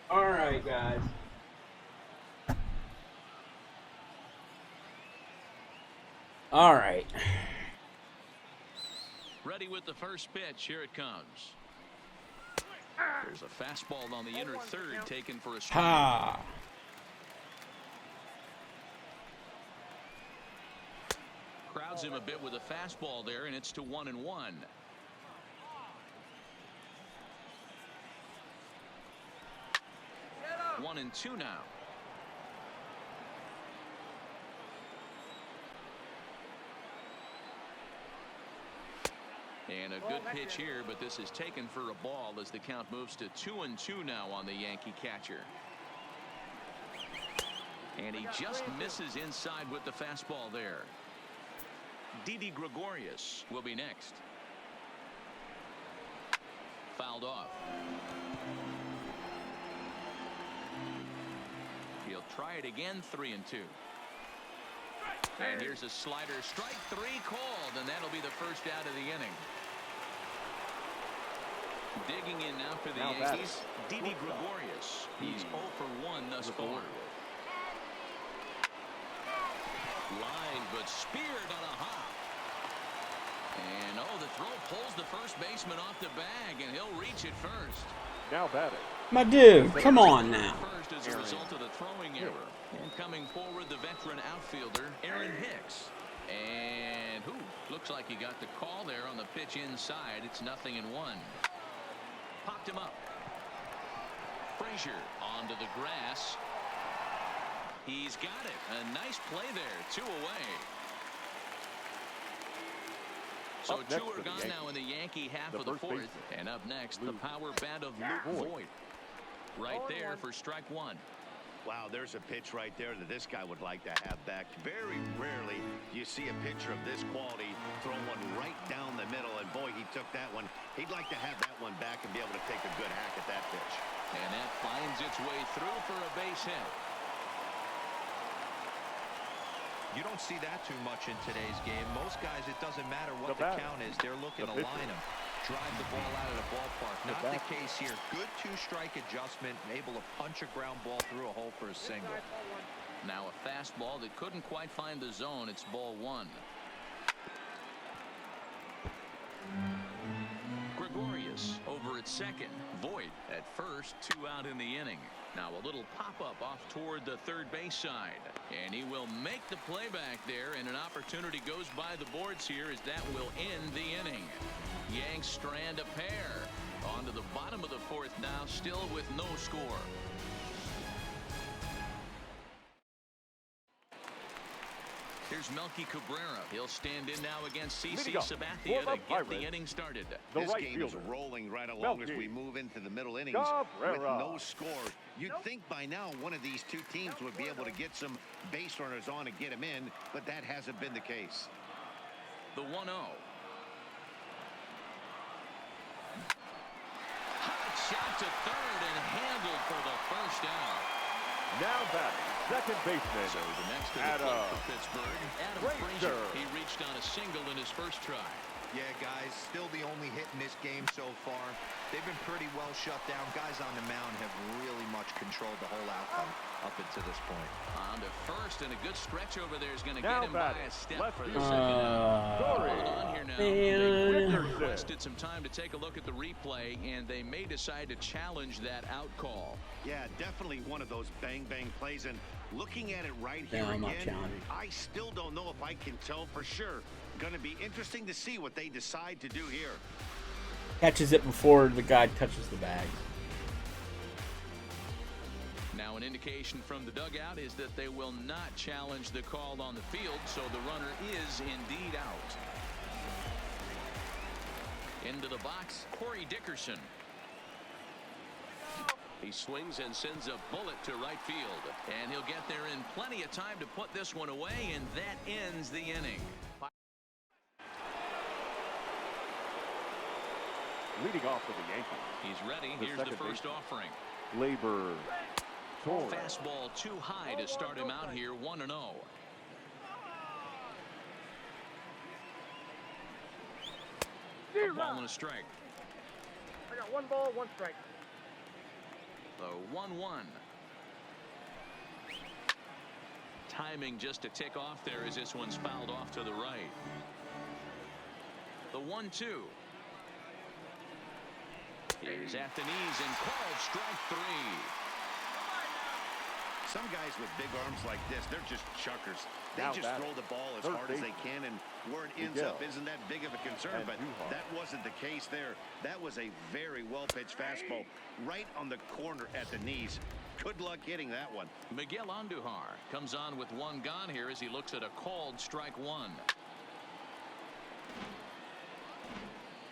All right, guys. All right. Ready with the first pitch. Here it comes. There's a fastball on the inner third taken for a strike. Ha! Crowds him a bit with a fastball there, and it's to 1-1. 1-2 now. And a good pitch here, but this is taken for a ball as the count moves to 2-2 now on the Yankee catcher. And he just misses inside with the fastball there. Didi Gregorius will be next. Fouled off. He'll try it again, 3-2. And here's a slider, strike 3 called, and that'll be the first out of the inning. Digging in now for the Yankees, Didi Gregorius. He's 0 for 1 thus far. Line, but speared on a hop. And the throw pulls the first baseman off the bag, and he'll reach it first. Now batting. My dude, come on now. First as a result of the throwing error. And coming forward, the veteran outfielder, Aaron Hicks. And looks like he got the call there on the pitch inside. It's 0-1. Popped him up. Frazier onto the grass. He's got it. A nice play there. 2 away. So 2 are gone now in the Yankee half of the 4th. And up next, the power bat of Luke Voigt. Right there for strike 1. Wow, there's a pitch right there that this guy would like to have back. Very rarely do you see a pitcher of this quality throw one right down the middle, and boy, he took that one. He'd like to have that one back and be able to take a good hack at that pitch. And that finds its way through for a base hit. You don't see that too much in today's game. Most guys, it doesn't matter what the count is. They're looking to line them, drive the ball out of the ballpark. Not the case here. Good two-strike adjustment, able to punch a ground ball through a hole for a single. Now a fastball that couldn't quite find the zone. It's ball one. Gregorius over at second. Voit at first. 2 out in the inning. Now a little pop-up off toward the third base side. And he will make the play back there, and an opportunity goes by the boards here as that will end the inning. Yanks strand a pair. On to the bottom of the fourth now, still with no score. Here's Melky Cabrera. He'll stand in now against CC Sabathia to get the inning started. This game is rolling right along as we move into the middle innings with no score. You'd think by now one of these two teams would be able to get some base runners on and get them in, but that hasn't been the case. The 1-0. Hot shot to third and handled for the first out. Now batting, second baseman. So the next to the plate for Pittsburgh, Adam Frazier. He reached on a single in his first try. Yeah, guys, still the only hit in this game so far. They've been pretty well shut down. Guys on the mound have really much controlled the whole outcome up until this point. On to first, and a good stretch over there is going to get him by a step for the second out. Hold on here now. They requested some time to take a look at the replay, and they may decide to challenge that out call. Yeah, definitely one of those bang-bang plays, and looking at it right here again, I still don't know if I can tell for sure. Going to be interesting to see what they decide to do here. Catches it before the guy touches the bag. Now an indication from the dugout is that they will not challenge the call on the field, so the runner is indeed out. Into the box, Corey Dickerson. He swings and sends a bullet to right field, and he'll get there in plenty of time to put this one away, and that ends the inning. Leading off for the Yankees. He's ready. Here's the first offering. Gleyber Torres. Fastball too high to start him out here. 1-0. A ball and a strike. I got 1 ball, 1 strike. The 1-1. Timing just to tick off there as this one's fouled off to the right. The 1-2. He's at the knees and called strike 3. Some guys with big arms like this, they're just chuckers. They just throw the ball as hard as they can, and where it ends up isn't that big of a concern, but that wasn't the case there. That was a very well-pitched fastball right on the corner at the knees. Good luck hitting that one. Miguel Andujar comes on with 1 gone here as he looks at a called strike 1.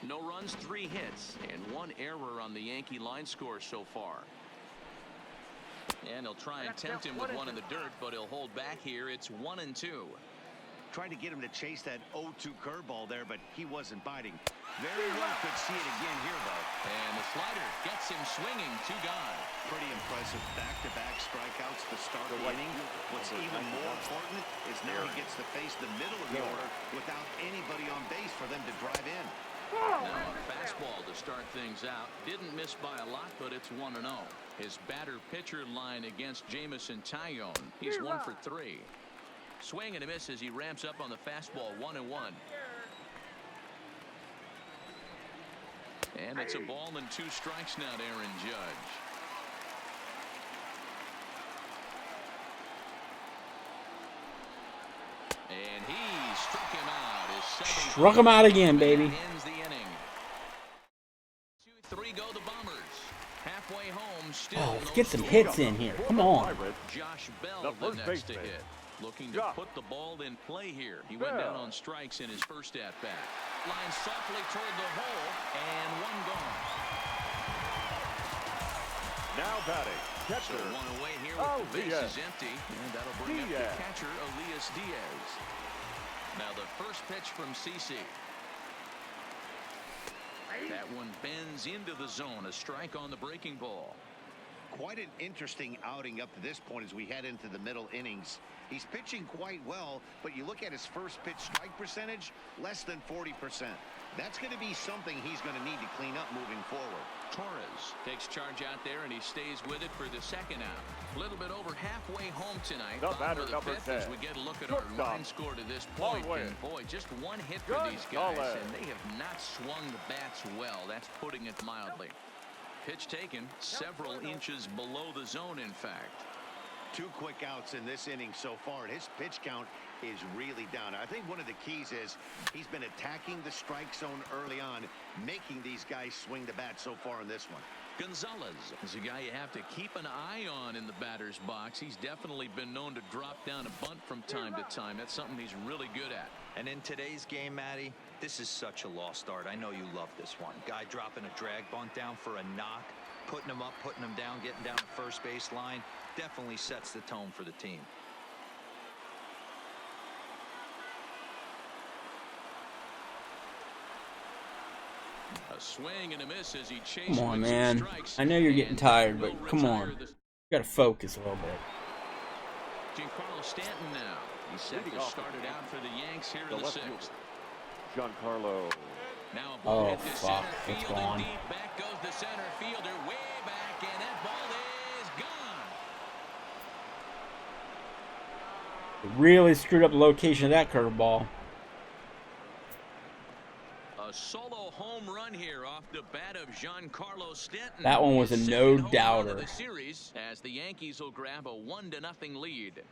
No runs, 3 hits, and 1 error on the Yankee line score so far. And he'll try and tempt him with 1 in the dirt, but he'll hold back here. It's 1-2. Tried to get him to chase that 0-2 curveball there, but he wasn't biting. Very well could see it again here, though. And the slider gets him swinging. 2 gone. Pretty impressive back-to-back strikeouts to start the inning. What's even more important is now he gets to face the middle of the order without anybody on base for them to drive in. Now a fastball to start things out. Didn't miss by a lot, but it's 1-0. His batter-pitcher line against Jamison Tyone. He's 1 for 3. Swing and a miss as he ramps up on the fastball. 1-1. And it's a ball and 2 strikes now to Aaron Judge. And he struck him out. Struck him out again, baby. Ends the inning. 2-3 go the Bombers. Halfway home, still let's get some hits in here. Come on. Josh Bell, the next to hit. Looking to put the ball in play here. He went down on strikes in his first at-bat. Line softly toward the hole, and 1 gone. Now batting, catcher. So 1 away here with the bases empty, and that'll bring up the catcher, Elias Diaz. Now the first pitch from CC. That one bends into the zone. A strike on the breaking ball. Quite an interesting outing up to this point as we head into the middle innings. He's pitching quite well, but you look at his first pitch strike percentage, less than 40%. That's going to be something he's going to need to clean up moving forward. Torres takes charge out there, and he stays with it for the second out. A little bit over halfway home tonight. The batter, number 10. As we get a look at our line score to this point. And boy, just one hit for these guys, and they have not swung the bats well. That's putting it mildly. Pitch taken several inches below the zone, in fact. 2 quick outs in this inning so far, and his pitch count is really down. I think one of the keys is he's been attacking the strike zone early on, making these guys swing the bat so far in this one. Gonzalez is a guy you have to keep an eye on in the batter's box. He's definitely been known to drop down a bunt from time to time. That's something he's really good at. And in today's game, Matty, this is such a lost art. I know you love this one. Guy dropping a drag bunt down for a knock, putting him up, putting him down, getting down the first base line. Definitely sets the tone for the team. A swing and a miss as he chases. Come on, man. I know you're getting tired, but come on. You gotta focus a little bit. Giancarlo Stanton now. He's set to start it out for the Yanks here in the 6th. Giancarlo. Now a ball hit to fuck. center It's field gone. and deep. Back goes the center fielder way back, and that ball is gone. Really screwed up the location of that curveball. A solo home run here off the bat of Giancarlo Stanton. That one was a His no second home run of doubter. the series, as the Yankees will grab a 1-0 lead.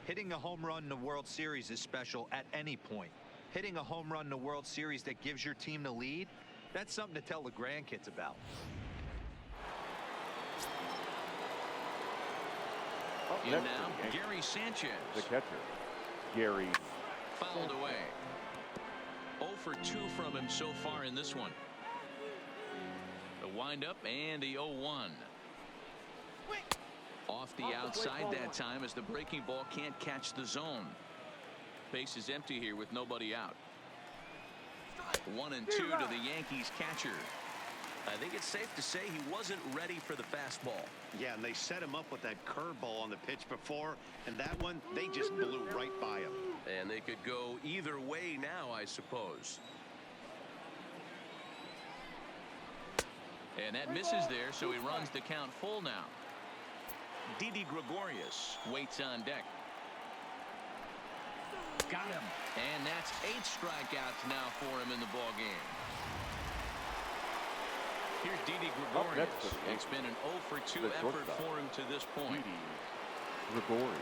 Hitting a home run in the World Series is special at any point. Hitting a home run in the World Series that gives your team the lead, that's something to tell the grandkids about. In now, Gary Sanchez. The catcher, Gary. Fouled away. 0 for 2 from him so far in this one. The windup and the 0-1. Off the outside that time as the breaking ball can't catch the zone. Base is empty here with nobody out. 1 and 2 to the Yankees catcher. I think it's safe to say he wasn't ready for the fastball. Yeah, and they set him up with that curveball on the pitch before, and that one, they just blew right by him. And they could go either way now, I suppose. And that misses there, so he runs the count full now. Didi Gregorius waits on deck. Got him. And that's 8 strikeouts now for him in the ball game. Here's Didi Gregorius. It's been an 0 for 2 effort for him to this point. Gregorius.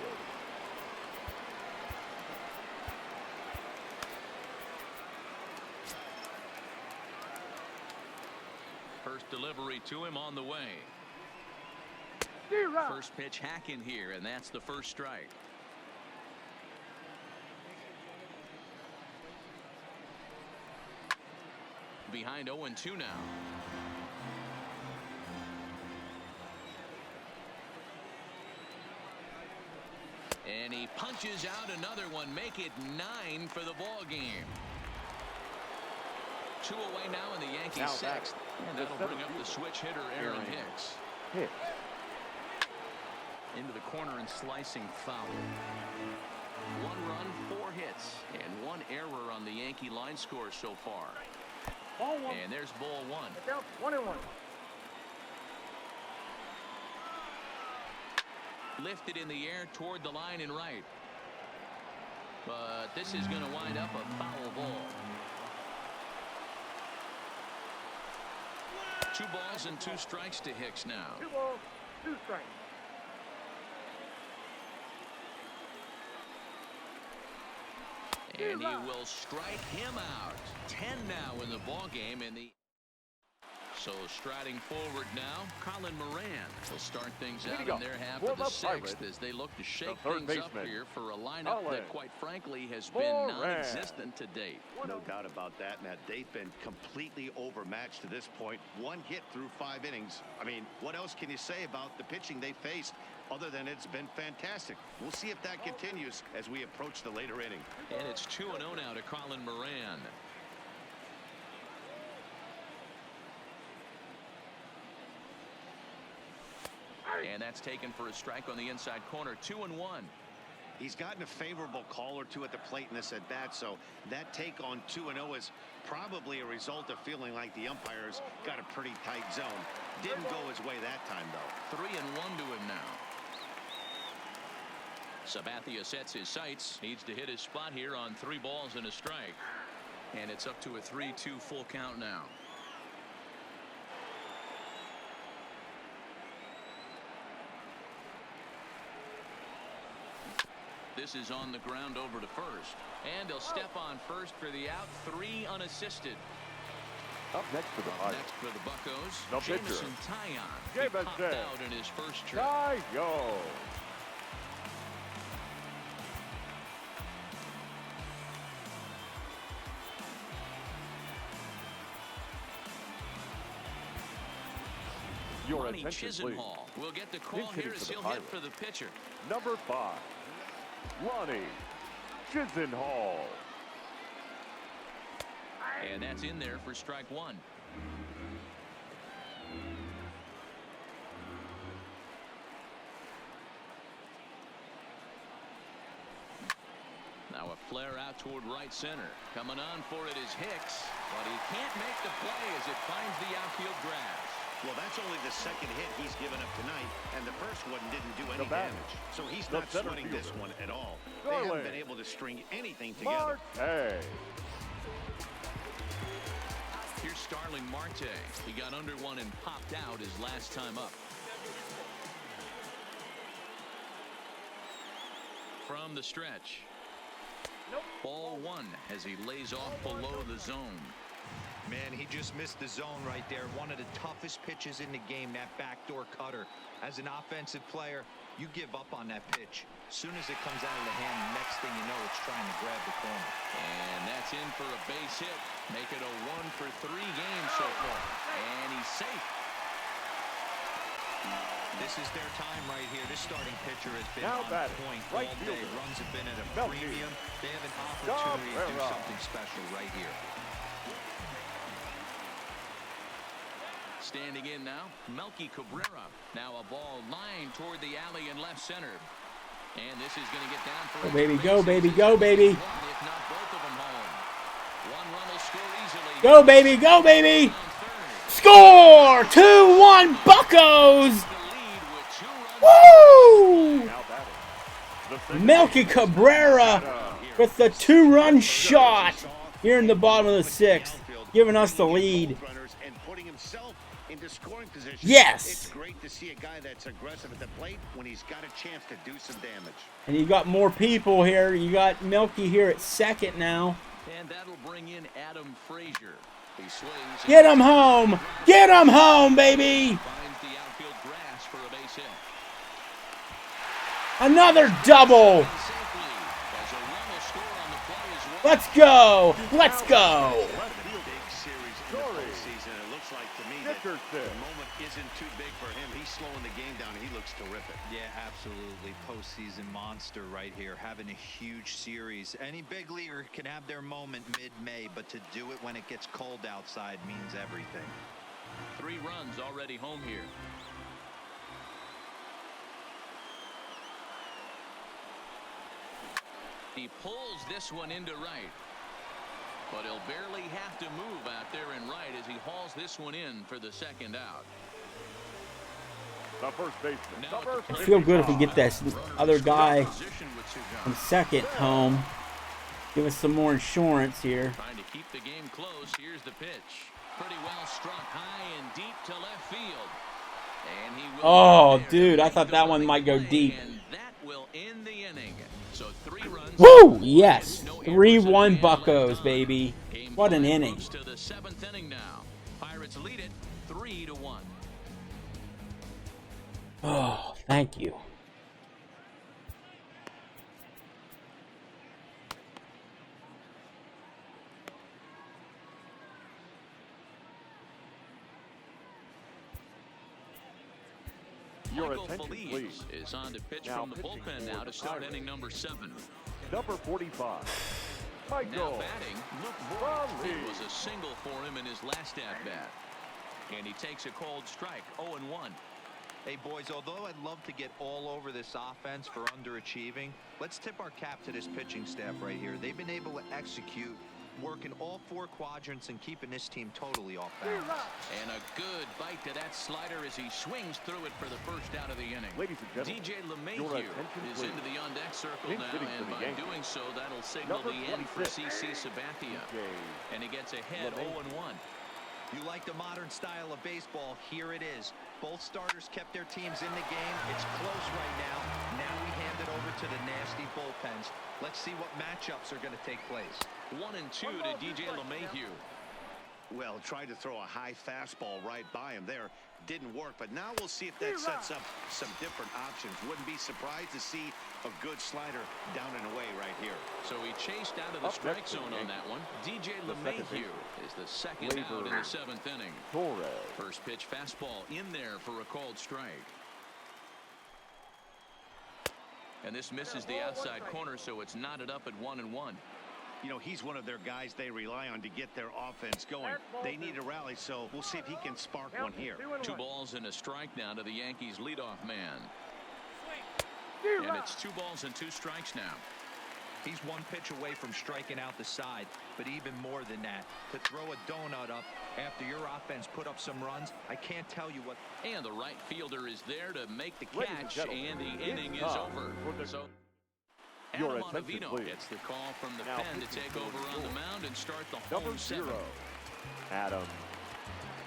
First delivery to him on the way. First pitch hack in here, and that's the first strike. Behind 0-2 now. And he punches out another one, make it 9 for the ball game. 2 away now in the Yankees' 6th. And that'll bring up the switch hitter, Aaron Hicks. Into the corner and slicing foul. 1 run, 4 hits, and 1 error on the Yankee line score so far. And there's ball 1. 1-1. Lifted in the air toward the line and right. But this is going to wind up a foul ball. 2 balls and 2 strikes to Hicks now. 2 balls, 2 strikes. And he will strike him out. 10 now in the ball game, and the So striding forward now, Colin Moran will start things out Leading in their half for of the the sixth Pirates, as they look to shake the third things up baseman, here for a lineup Colin that, quite frankly, has been Moran. non-existent to date. No doubt about that, Matt. They've been completely overmatched to this point. One hit through 5 innings. I mean, what else can you say about the pitching they faced other than it's been fantastic? We'll see if that continues as we approach the later inning. And it's 2-0 now to Colin Moran. And that's taken for a strike on the inside corner. 2-1. He's gotten a favorable call or two at the plate in this at bat, so that take on 2-0 is probably a result of feeling like the umpires got a pretty tight zone. Didn't go his way that time, though. 3-1 to him now. Sabathia sets his sights. Needs to hit his spot here on 3 balls and a strike. And it's up to a 3-2 full count now. This is on the ground over to first. And he'll step on first for the out. 3 unassisted. Up next for the Pirates, Next for the Buccos, the pitcher, Jamison Taillon. He popped Jamison out in his first trip. Taillon. Your Ronnie attention, please. Chisenhall will get the call He's hitting here for as the he'll hit Pirates. for the pitcher. Number 5, Ronnie Chisenhall. And that's in there for strike 1. Now a flare out toward right center. Coming on for it is Hicks, but he can't make the play as it finds the outfield grass. Well, that's only the second hit he's given up tonight, and the first one didn't do any batter, damage. So he's the not center sweating this fielder, one at all. They Darling haven't been able to string anything together. Marte. Here's Starling Marte. He got under one and popped out his last time up. From the stretch. Ball 1 as he lays off below the zone. Man, he just missed the zone right there. One of the toughest pitches in the game, that backdoor cutter. As an offensive player, you give up on that pitch. As soon as it comes out of the hand, next thing you know, it's trying to grab the corner. And that's in for a base hit. Make it a 1-for-3 game so far. And he's safe. This is their time right here. This starting pitcher has been Now on batting, point right all day. fielder, Runs have been at a Melky premium. They have an opportunity to do Cabrera. something special right here. Standing in now, Melky Cabrera. Now a ball lined toward the alley in left center. And this is going to get down for Go, baby, go, baby, go, baby. One, if not both of them home. One run will score easily. Go, baby, go, baby. On third. Score! 2-1 Buccos! The lead with 2 runs. Woo! Now batting, the second Melky baseman, Cabrera with the 2-run shot here in the bottom of the 6th, giving us the lead. And putting himself into scoring position. Yes. It's great to see a guy that's aggressive at the plate when he's got a chance to do some damage. And you got more people here. You got Melky here at second now. And that'll bring in Adam Frazier. He swings. Get him home! Get him home, baby! Finds the outfield grass for a base hit. Another double! Safely, as a run will score on the play as well. Let's go! Let's go! Big series in the postseason. It looks like to me that the Dickerson. moment isn't too big for him. He's slowing the game down. He looks terrific. Yeah, absolutely. Postseason monster right here, having a huge series. Any big leaguer can have their moment mid-May, but to do it when it gets cold outside means everything. 3 runs already home here. He pulls this one into right. But he'll barely have to move out there in right as he hauls this one in for the second out. The first baseman, number I feel good if we get this other guy Position with 2 from guys. second home. Give us some more insurance here. Trying to keep the game close. Here's the pitch. Pretty well struck high and deep to left field. And he will Oh, get there. dude, I thought that one might go deep. And that will end the inning. So 3 runs. Woo! Yes! 3-1 Buccos, baby. Game What an 5 inning. moves to the 7th inning now. Pirates lead it 3-1. Oh, thank you. Your Michael attention, Feliz please. is on to pitch Now from the pitching bullpen for now the to start Pirates. inning number 7. Number 45, Now Michael batting, Luke Voigt. It Feliz. was a single for him in his last at-bat. And he takes a cold strike, 0-1. Hey, boys, although I'd love to get all over this offense for underachieving, let's tip our cap to this pitching staff right here. They've been able to execute, working all 4 quadrants and keeping this team totally off balance. And a good bite to that slider as he swings through it for the first out of the inning. Ladies and gentlemen, DJ your LeMahieu attention, is please. into the on-deck circle Pinch now, hitting for and the by Yankees. doing so, that'll signal Number the end for 26, CC Sabathia. DJ And he gets ahead LeMahieu. 0-1. You like the modern style of baseball, here it is. Both starters kept their teams in the game. It's close right now. Now we hand it over to the nasty bullpens. Let's see what matchups are going to take place. 1-2 to DJ LeMahieu. Well, tried to throw a high fastball right by him there. Didn't work, but now we'll see if that sets up some different options. Wouldn't be surprised to see a good slider down and away right here. So he chased out of the Up strike next to zone the on that one. DJ the second LeMahieu is the second Labor out in the 7th inning. Torres. First pitch fastball in there for a called strike. And this misses the outside corner, so it's knotted up at 1-1. You know, he's one of their guys they rely on to get their offense going. They need a rally, so we'll see if he can spark one here. 2 balls and a strike now to the Yankees leadoff man. And it's 2 balls and 2 strikes now. He's 1 pitch away from striking out the side, but even more than that, to throw a donut up after your offense put up some runs, I can't tell you what. And the right fielder is there to make the Ladies and catch, gentlemen, and the it's inning is time over. for the- So Your Adam attention, Ottavino please. gets the call from the Now pen to pitching take for over the on the Bulls. mound and start the Number home 7. 0, Adam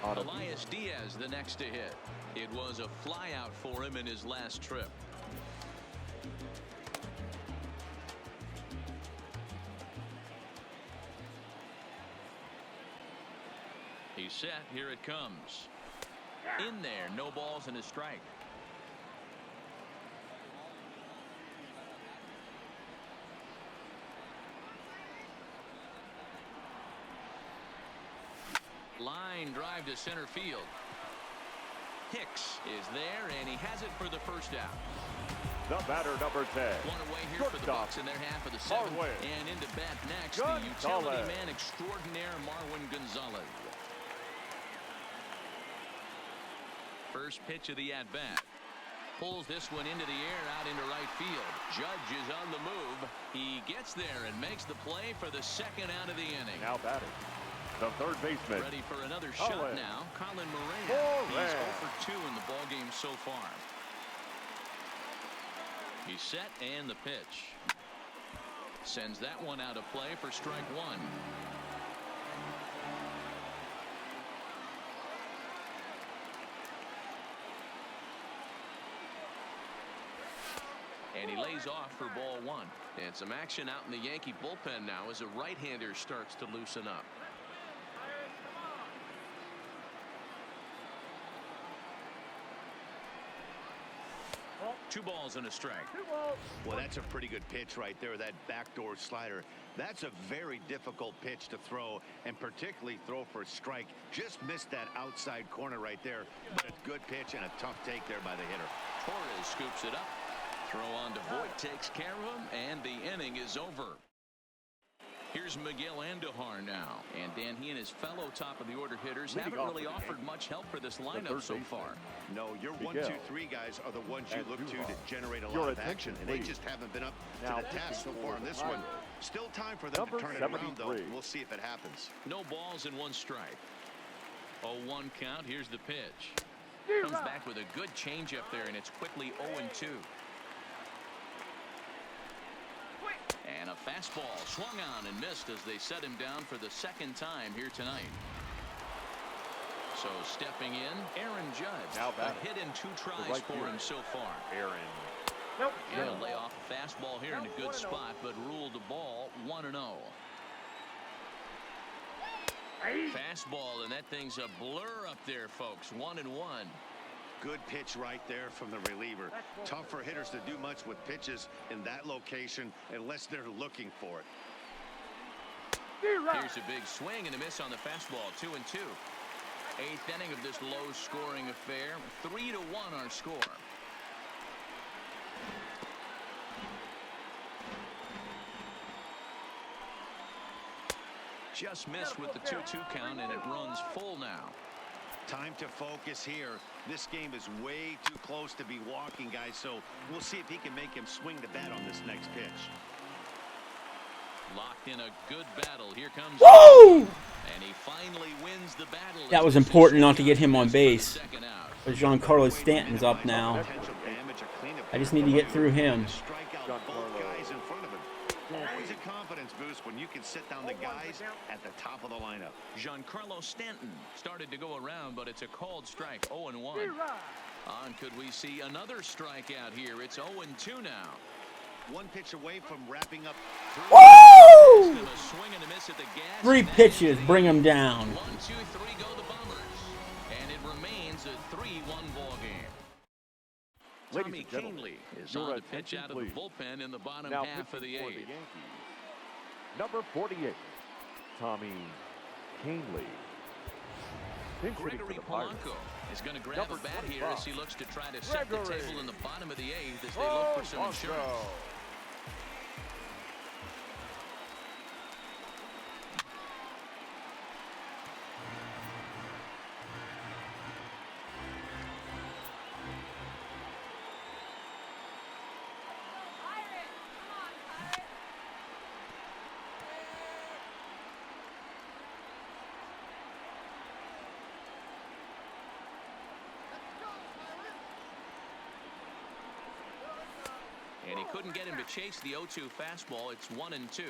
Ottavino. Elias Diaz the next to hit. It was a flyout for him in his last trip. He's set. Here it comes. In there. No balls and a strike. Line drive to center field. Hicks is there, and he has it for the first out. The batter, number 10. One away here for the Shortstop, Bucs in their half of the 7th. Marwin And into bat next, Gonzalez. the utility man extraordinaire, Marwin Gonzalez. First pitch of the at-bat. Pulls this one into the air out into right field. Judge is on the move. He gets there and makes the play for the second out of the inning. Now batting, the third baseman. Ready for another shot Colin now. Colin Moran. Moran. He's 0 for 2 in the ballgame so far. He's set and the pitch. Sends that one out of play for strike 1. And he lays off for ball 1. And some action out in the Yankee bullpen now as a right-hander starts to loosen up. Two balls and a strike. Well, that's a pretty good pitch right there, that backdoor slider. That's a very difficult pitch to throw, and particularly throw for a strike. Just missed that outside corner right there, but a good pitch and a tough take there by the hitter. Torres scoops it up. Throw on to Voigt, takes care of him, and the inning is over. Here's Miguel Andujar now. And Dan, he and his fellow top-of-the-order hitters Leading haven't off really the offered game, much help for this lineup third so baseman. far. No, your 1, Miguel 2, 3 guys are the ones you look to generate a Your lot of attention, action, and they please. just haven't been up Now to the task so pitching far for in the this one. Pirates. Still time for them Number to turn it around, though. 73. We'll see if it happens. No balls and 1 strike. 0-1 count. Here's the pitch. Comes back with a good changeup there, and it's quickly 0-2. And a fastball swung on and missed as they set him down for the second time here tonight. So stepping in, Aaron Judge. Now A batting. hit in 2 tries right for field. him so far. Aaron. Nope. And a layoff fastball here in a good spot, but ruled the ball 1-0. Fastball, and that thing's a blur up there, folks. 1-1. Good pitch right there from the reliever. Tough for hitters to do much with pitches in that location unless they're looking for it. Here's a big swing and a miss on the fastball. 2-2. Eighth inning of this low-scoring affair. 3-1 our score. Just missed with the 2-2 count, and it runs full now. Time to focus here. This game is way too close to be walking, guys, so we'll see if he can make him swing the bat on this next pitch. Locked in a good battle. Here comes. Woo! And he finally wins the battle. That was important not to get him on base. But Giancarlo Stanton's up now. I just need to get through him. Always a confidence boost when you can sit down the guys at the top of the lineup. Giancarlo Stanton started to go around, but it's a called strike. 0-1. On could we see another strikeout here? It's 0-2 now. One pitch away from wrapping up. Woo! A swing and a miss at the gas. 3 pitches, bring him down. 1, 2, 3 go the Bombers, and it remains a 3-1 ball game. Tommy Kingley is on the pitch out of the bullpen in the bottom half of the 8th. Number 48, Tommy Kingley. Gregory Polanco is going to grab a bat here as he looks to try to set the table in the bottom of the 8th as they look for some insurance. And he couldn't get him to chase the 0-2 fastball. It's 1-2.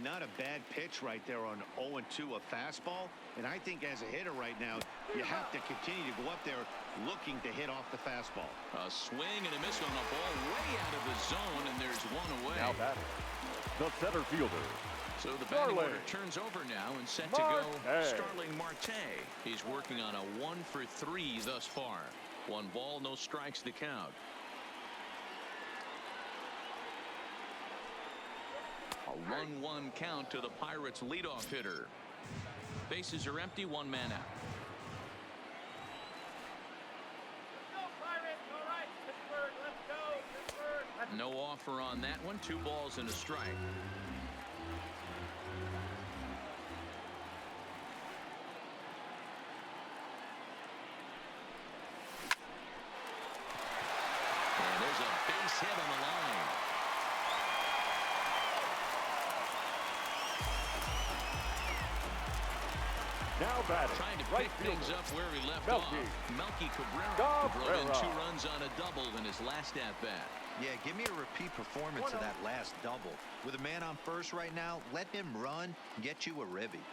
Not a bad pitch right there on 0-2, a fastball. And I think as a hitter right now, you have to continue to go up there looking to hit off the fastball. A swing and a miss on the ball way out of the zone, and there's one away. Now batting, the center fielder. So the batting order turns over now and set to go Starling Marte. He's working on a 1-for-3 thus far. 1 ball, no strikes to count. A 1-1 count to the Pirates' leadoff hitter. Bases are empty, 1 man out. No offer on that one. 2 balls and a strike. And there's a base hit on the line. Now batting, Trying to right pick things fielder, up where he left Melky. off. Melky Cabrera drove in 2 runs on a double in his last at-bat. Yeah, give me a repeat performance of that last double. With a man on first right now, let him run, get you a ribby.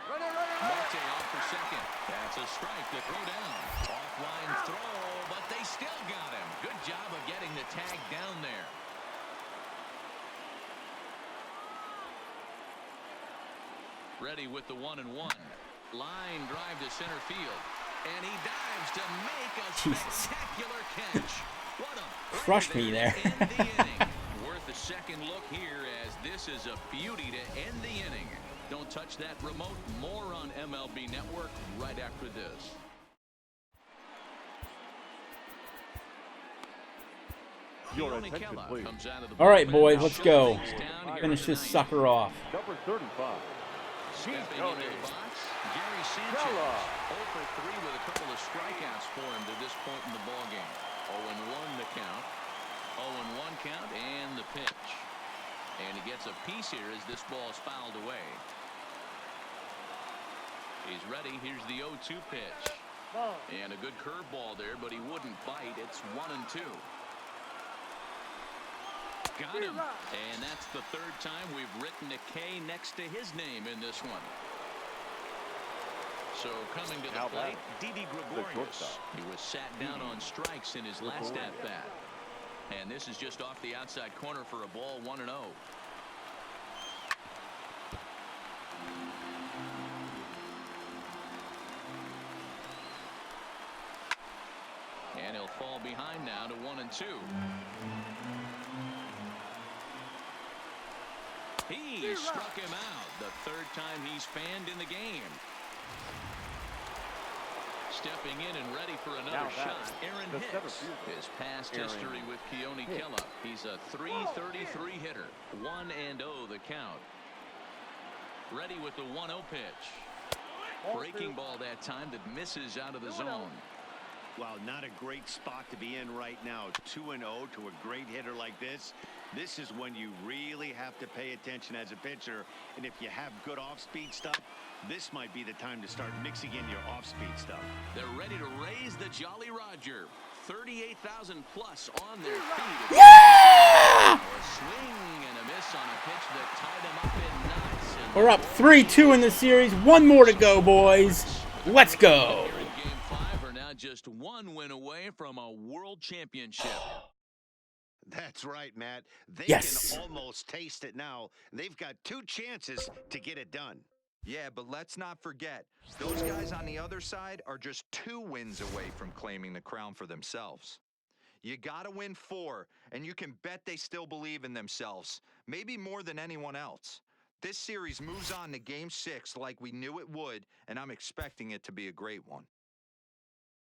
Marte off for second. That's a strike to throw down. Offline throw, but they still got him. Good job of getting the tag down there. Ready with the 1-1. Line drive to center field. And he dives to make a spectacular catch. What a Crushed me there. end the inning. Worth a second look here as this is a beauty to end the inning. Don't touch that remote. More on MLB Network right after this. Your Keone attention, Kela please. comes out of the All right, bullpen. boys, let's go. Shutting things down here Finish this tonight. sucker off. Number 35, Stepping into the box, Gary Sanchez. 0 for 3 with a couple of strikeouts for him to this point in the ballgame. 0-1 the count. 0-1 count and the pitch. And he gets a piece here as this ball is fouled away. He's ready. Here's the 0-2 pitch. And a good curveball there, but he wouldn't bite. It's 1-2. Got him. And that's the 3rd time we've written a K next to his name in this one. So coming to the plate, Didi Gregorius. He was sat down on strikes in his last at-bat. And this is just off the outside corner for a ball, 1-0. And he'll fall behind now to 1-2. He struck him out. The third time he's fanned in the game. Stepping in and ready for another shot, Aaron Hicks. His past history with Keone Kela. He's a .333 hitter. 1-0 the count. Ready with the 1-0 pitch. Breaking ball that time that misses out of the zone. Well, not a great spot to be in right now. 2-0 to a great hitter like this. This is when you really have to pay attention as a pitcher. And if you have good off-speed stuff, this might be the time to start mixing in your off-speed stuff. They're ready to raise the Jolly Roger. 38,000 plus on their feet. Yeah! A swing and a miss on a pitch that tied him up in knots. We're up 3-2 in the series. One more to go, boys. Let's go. Here in Game 5 are now just one win away from a world championship. That's right, Matt. They Yes. can almost taste it now. They've got 2 chances to get it done. Yeah, but let's not forget, those guys on the other side are just 2 wins away from claiming the crown for themselves. You gotta win 4, and you can bet they still believe in themselves, maybe more than anyone else. This series moves on to Game 6 like we knew it would, and I'm expecting it to be a great one.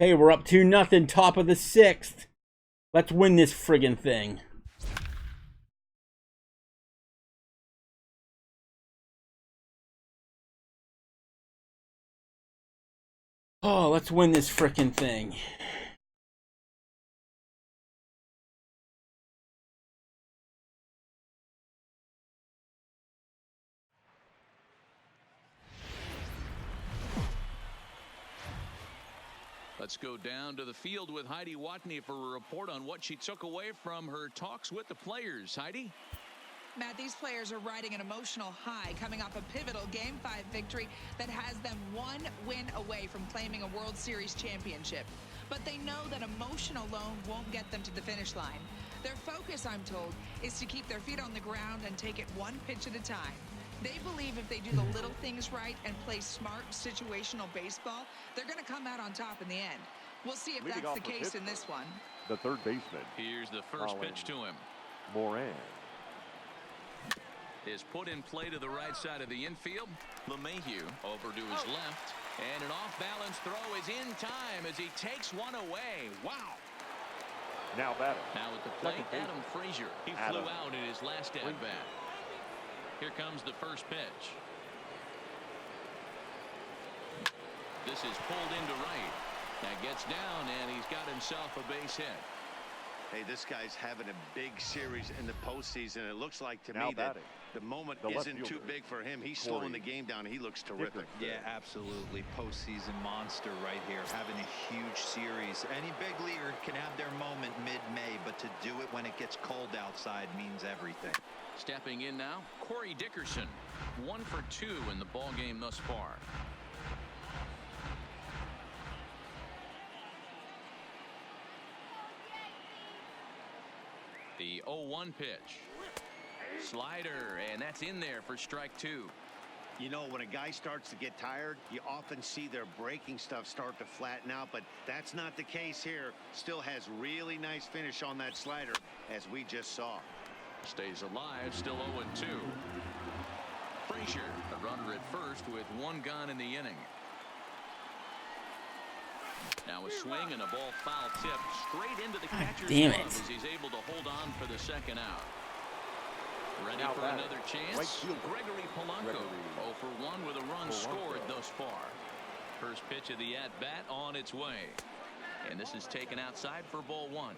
Hey, we're up 2-0, top of the 6th. Let's win this friggin' thing. Oh, let's win this frickin' thing. Let's go down to the field with Heidi Watney for a report on what she took away from her talks with the players. Heidi? Matt, these players are riding an emotional high coming off a pivotal Game 5 victory that has them 1 win away from claiming a World Series championship. But they know that emotion alone won't get them to the finish line. Their focus, I'm told, is to keep their feet on the ground and take it 1 pitch at a time. They believe if they do the little things right and play smart situational baseball, they're going to come out on top in the end. We'll see if that's the case in this one. The third baseman. Here's the first pitch to him. Moran. Is put in play to the right side of the infield. LeMahieu over to his left. And an off-balance throw is in time as he takes one away. Wow. Now batting. Now at the plate, Adam Frazier. He flew out in his last at-bat. Here comes the first pitch. This is pulled into right. That gets down, and he's got himself a base hit. Hey, this guy's having a big series in the postseason. It looks like to me that the moment isn't too big for him. He's slowing the game down. He looks terrific. Yeah, absolutely. Postseason monster right here, having a huge series. Any big leaguer can have their moment mid-May, but to do it when it gets cold outside means everything. Stepping in now, Corey Dickerson. 1 for 2 in the ball game thus far. The 0-1 pitch. Slider, and that's in there for strike 2. You know, when a guy starts to get tired, you often see their breaking stuff start to flatten out, but that's not the case here. Still has really nice finish on that slider, as we just saw. Stays alive, still 0-2. Frazier, a runner at first with 1 gone in the inning. Now a swing and a ball foul tip straight into the catcher's glove as he's able to hold on for the second out. Ready for another chance? Gregory Polanco, 0 for 1 with a run scored thus far. First pitch of the at-bat on its way. And this is taken outside for ball 1.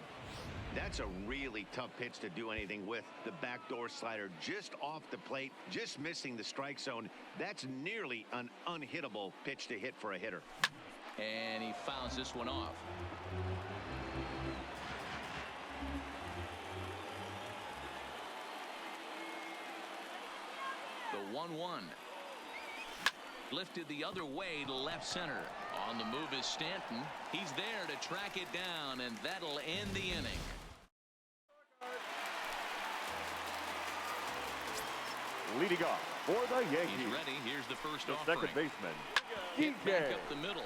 That's a really tough pitch to do anything with. The backdoor slider just off the plate, just missing the strike zone. That's nearly an unhittable pitch to hit for a hitter. And he fouls this one off. The 1-1. Lifted the other way to left center. On the move is Stanton. He's there to track it down, and that'll end the inning. Leading off for the Yankees. He's ready. Here's the first the offering. second baseman. Hit back up the middle.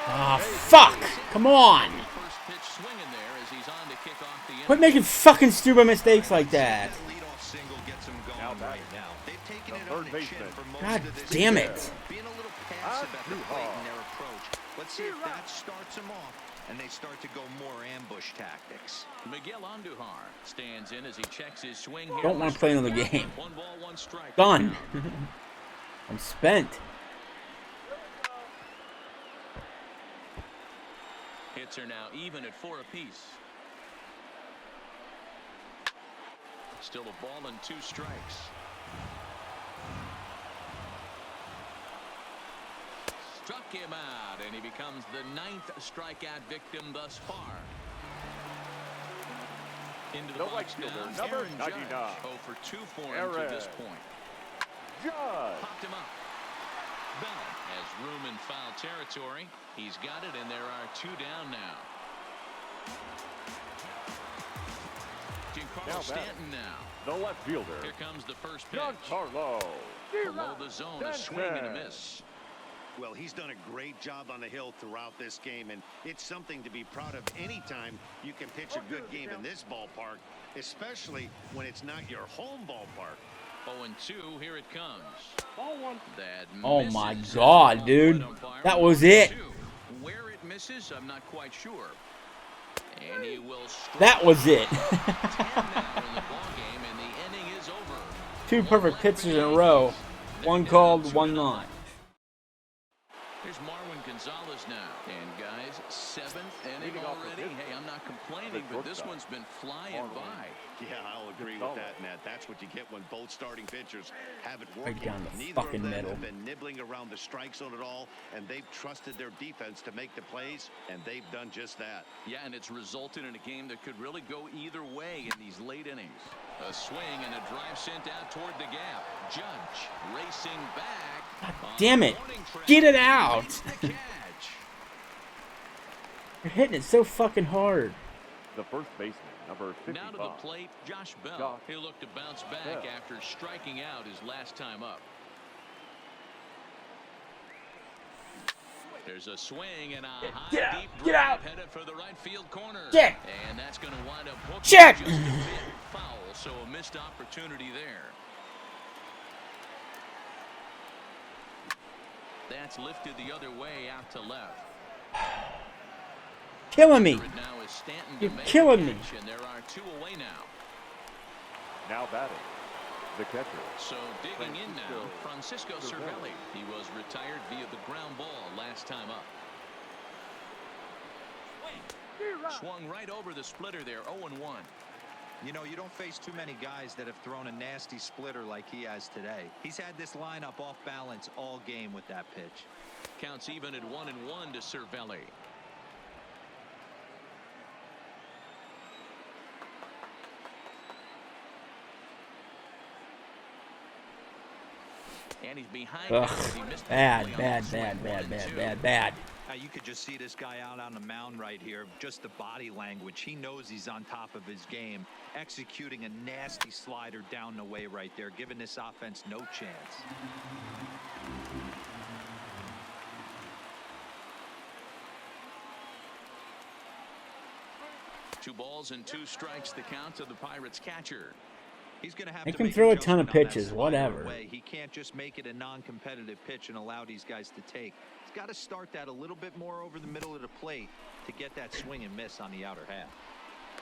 Ah, fuck! Come on! First pitch swinging there as he's on to kick off the inning. Quit making fucking stupid mistakes like that. That leadoff single gets them going right now. They've taken it the on third the chin baseman. for most God of this damn year. it. Being a little passive at the plate in their approach. Let's see if that starts them off and they start to go more ambush tactics. Miguel Andujar stands in as he checks his swing here. Don't want to play another game. 1 ball, 1 strike. Done. I'm spent. Hits are now even at 4 apiece. Still a ball and 2 strikes. Struck him out, and he becomes the 9th strikeout victim thus far. Into the box now, number Aaron Judge. 99. 0 for 2 for him to this point. Judge. Popped him up. Bell has room in foul territory. He's got it, and there are 2 down now. Giancarlo Stanton now. The left fielder. Here comes the first pitch. Giancarlo. Below the zone, a swing and a miss. Well, he's done a great job on the hill throughout this game, and it's something to be proud of anytime you can pitch a good game in this ballpark, especially when it's not your home ballpark. 0-2, here it comes. Ball 1. That Oh misses. my God, dude. That was it. Where it misses, I'm not quite sure. And he will strike. That was it. 10 now in the ballgame, and the inning is over. 2 perfect pitches in a row. 1 called, 1 not. Here's Marwin Gonzalez now. And guys, 7th inning Leading off the already. fifth. Hey, I'm not complaining, but this one's been flying by. Yeah, I'll agree with that, Matt. That's what you get when both starting pitchers have it working. Right down the Neither fucking of them middle. have been nibbling around the strike zone at all, and they've trusted their defense to make the plays, and they've done just that. Yeah, and it's resulted in a game that could really go either way in these late innings. A swing and a drive sent out toward the gap. Judge racing back. Damn it. Get it out. Makes the catch. You're hitting it so fucking hard. The first baseman, number 55. Now to the plate, Josh Bell. Josh He'll look to bounce back Bell. after striking out his last time up. There's a swing and a high, Get out, deep get drive out. headed for the right field corner. Check. And that's going to wind up hooking Check. just a bit foul, so a missed opportunity there. That's lifted the other way out to left. Killing me. Now is Stanton to You're make the killing me. catch, and there are 2 away now. Now batting. The catcher. So digging in now, Francisco Cervelli. He was retired via the ground ball last time up. Swung right over the splitter there, 0-1. You know, you don't face too many guys that have thrown a nasty splitter like he has today. He's had this lineup off balance all game with that pitch. Counts even at 1-1 to Cervelli. And he's behind. Ugh. He missed Bad, the bad, swing, bad, bad, 1-2. bad, bad, bad. You could just see this guy out on the mound right here. Just the body language. He knows he's on top of his game. Executing a nasty slider down the way right there, giving this offense no chance. Two balls and 2 strikes, the count to the Pirates catcher. He's going to have Make to him make throw an a ton of adjustment on that pitches, slider whatever. away. He can't just make it a non-competitive pitch and allow these guys to take. He's got to start that a little bit more over the middle of the plate to get that swing and miss on the outer half.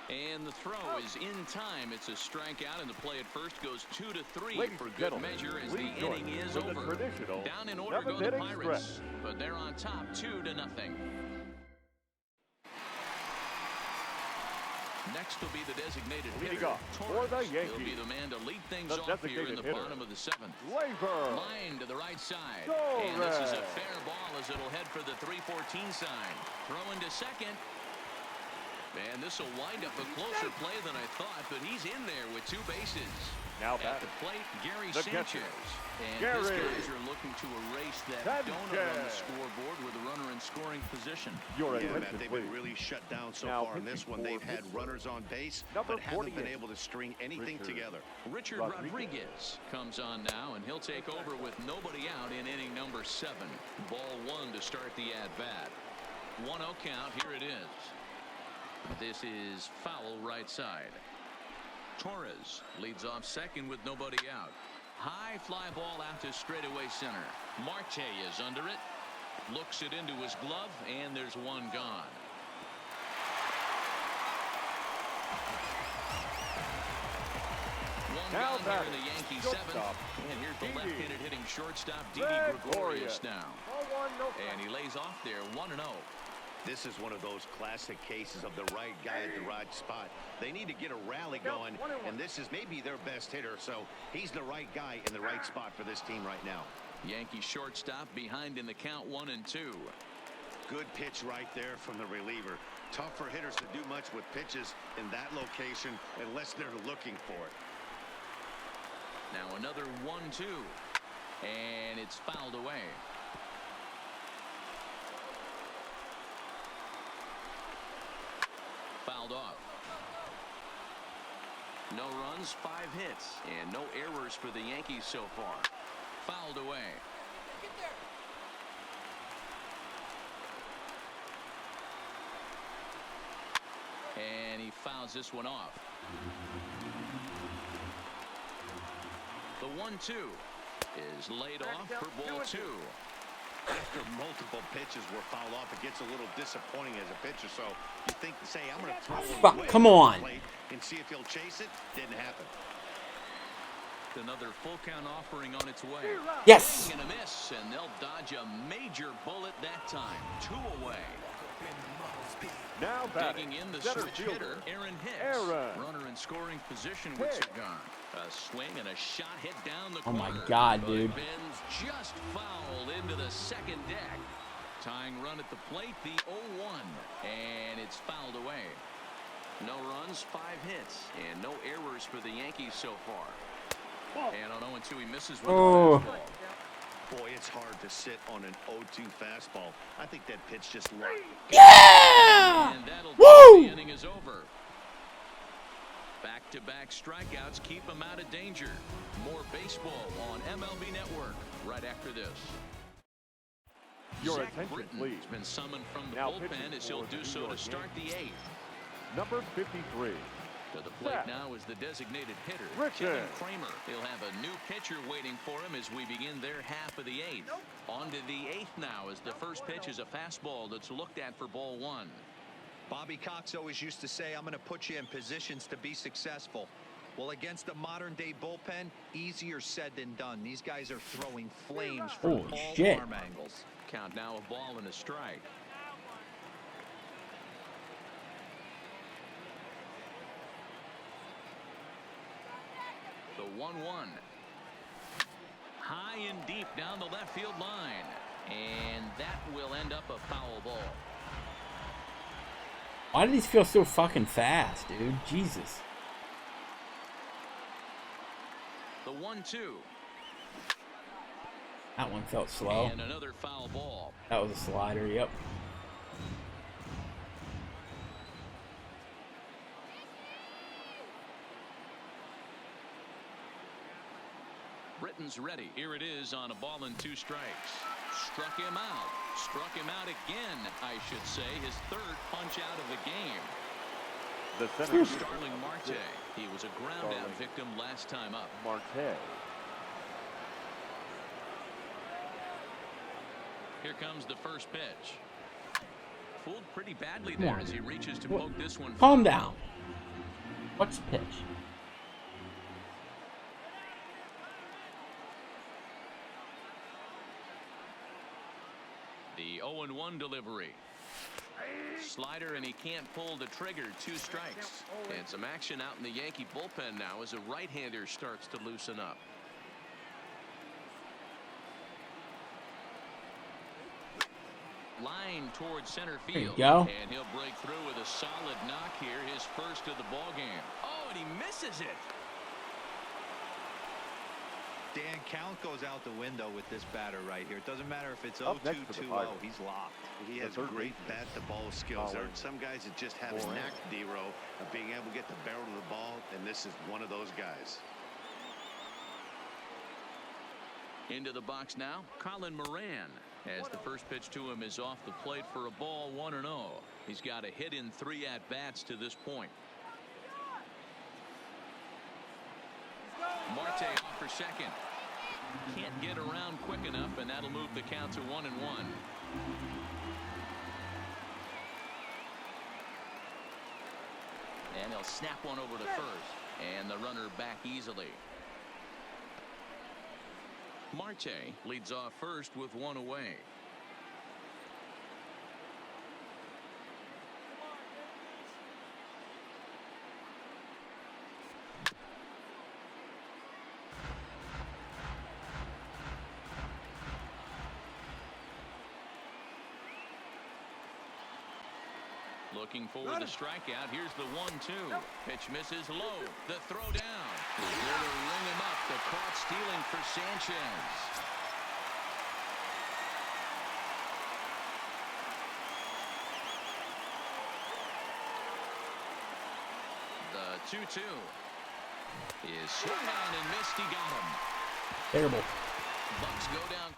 And the throw is in time. It's a strikeout, and the play at first goes 2-3 Ladies for and good gentlemen, measure as the please join inning me is for the over. traditional Down in order go the 7th inning Pirates, stretch. but they're on top 2-0. Next will be the designated Leading hitter, off for Torres. the He'll be Yankees, the man to lead things the off here in designated the hitter, bottom of the 7th. Labor. Line to the right side. And this is a Torres. fair ball as it'll head for the 3-14 sign. Throwing to second. And this will wind up a closer play than I thought, but he's in there with 2 bases. Now At batting. the plate, Gary The Sanchez. catcher, And Gary his guys are looking to erase that donut on the Sanchez. scoreboard with a runner in scoring position. Your Yeah, Matt, attention, they've please. been really shut down so Now far in this one. pitching They've for had Pittsburgh, runners on base, number but haven't been 48, able to string anything Richard together. Richard Rodriguez comes on now, and he'll take over with nobody out in inning number 7. Ball 1 to start the at-bat. 1-0 count. Here it is. This is foul right side. Torres leads off second with nobody out. High fly ball out to straightaway center. Marte is under it. Looks it into his glove, and there's one gone. One Now gone here in the Yankee seventh. And here's the left-handed hitting shortstop, Didi Gregorius now. And he lays off there 1-0. This is one of those classic cases of the right guy at the right spot. They need to get a rally going, and this is maybe their best hitter, so he's the right guy in the right spot for this team right now. Yankee shortstop behind in the count 1-2. Good pitch right there from the reliever. Tough for hitters to do much with pitches in that location unless they're looking for it. Now another 1-2, and it's fouled away. Fouled off. No runs, 5 hits, and no errors for the Yankees so far. Fouled away. And he fouls this one off. The 1-2 is laid off for ball 2. After multiple pitches were fouled off, it gets a little disappointing as a pitcher. So you think to say, I'm going to throw it away Come on. and see if he'll chase it. Didn't happen. Another full count offering on its way. Yes. And a miss, and they'll dodge a major bullet that time. 2 away. Now batting, Digging in the center switch fielder, hitter, Aaron Hicks. Aaron. Runner in scoring position with Sagan. A swing and a shot hit down the corner. Oh my God, But dude. Ben's just fouled into the second deck. Tying run at the plate, the 0-1. And it's fouled away. No runs, 5 hits, and no errors for the Yankees so far. And on 0-2, he misses with Oh. the fastball. Boy, it's hard to sit on an 0-2 fastball. I think that pitch just locked. Yeah! And that'll Woo! the inning is over. Back-to-back strikeouts keep him out of danger. More baseball on MLB Network right after this. Your Zach attention, Britton please. has been summoned from the Now bullpen pitching as he'll for the do New so to York start the Yankees. 8th. Number 53. To the plate Zach now is the designated hitter, Britton. Kevin Kramer. He'll have a new pitcher waiting for him as we begin their half of the 8th. On to the 8th now as the first pitch is a fastball that's looked at for ball 1. Bobby Cox always used to say, I'm going to put you in positions to be successful. Well, against the modern-day bullpen, easier said than done. These guys are throwing flames from Holy all shit. arm angles. Count now a ball and a strike. The 1-1. High and deep down the left field line. And that will end up a foul ball. Why do these feel so fucking fast, dude? Jesus. The 1-2. That one felt slow. And another foul ball. That was a slider, yep. Britton's ready. Here it is on a ball and 2 strikes. Struck him out. Struck him out again, I should say. His 3rd punch out of the game. The center Starling Marte. He was a ground out victim last time up. Marte. Here comes the first pitch. Fooled pretty badly there as he reaches to poke this one. Calm down. What's the pitch? The 0-1 delivery. Slider, and he can't pull the trigger. 2 strikes. And some action out in the Yankee bullpen now as a right-hander starts to loosen up. Line towards center There you field. go. And he'll break through with a solid knock here, his first of the ball game. Oh, and he misses it. Dan, count goes out the window with this batter right here. It doesn't matter if it's Up 0-2, next for the 2-0. Pirates. He's locked. He has The third great baseman. bat-to-ball skills. There are Fowler. some guys that just have a Moran. knack, D-Row, of being able to get the barrel of the ball, and this is one of those guys. Into the box now, Colin Moran. As the first pitch to him is off the plate for a ball, 1-0. He's got a hit in 3 at-bats to this point. Marte off for second. Can't get around quick enough, and that'll move the count to 1-1. And he'll snap one over to first. And the runner back easily. Marte leads off first with 1 away. Looking for the strikeout. Here's the 1-2. Pitch misses low. The throw down. He's going to ring him up. The caught stealing for Sanchez. The 2-2 is swung on and missed. He got him. Terrible. Bucks go down.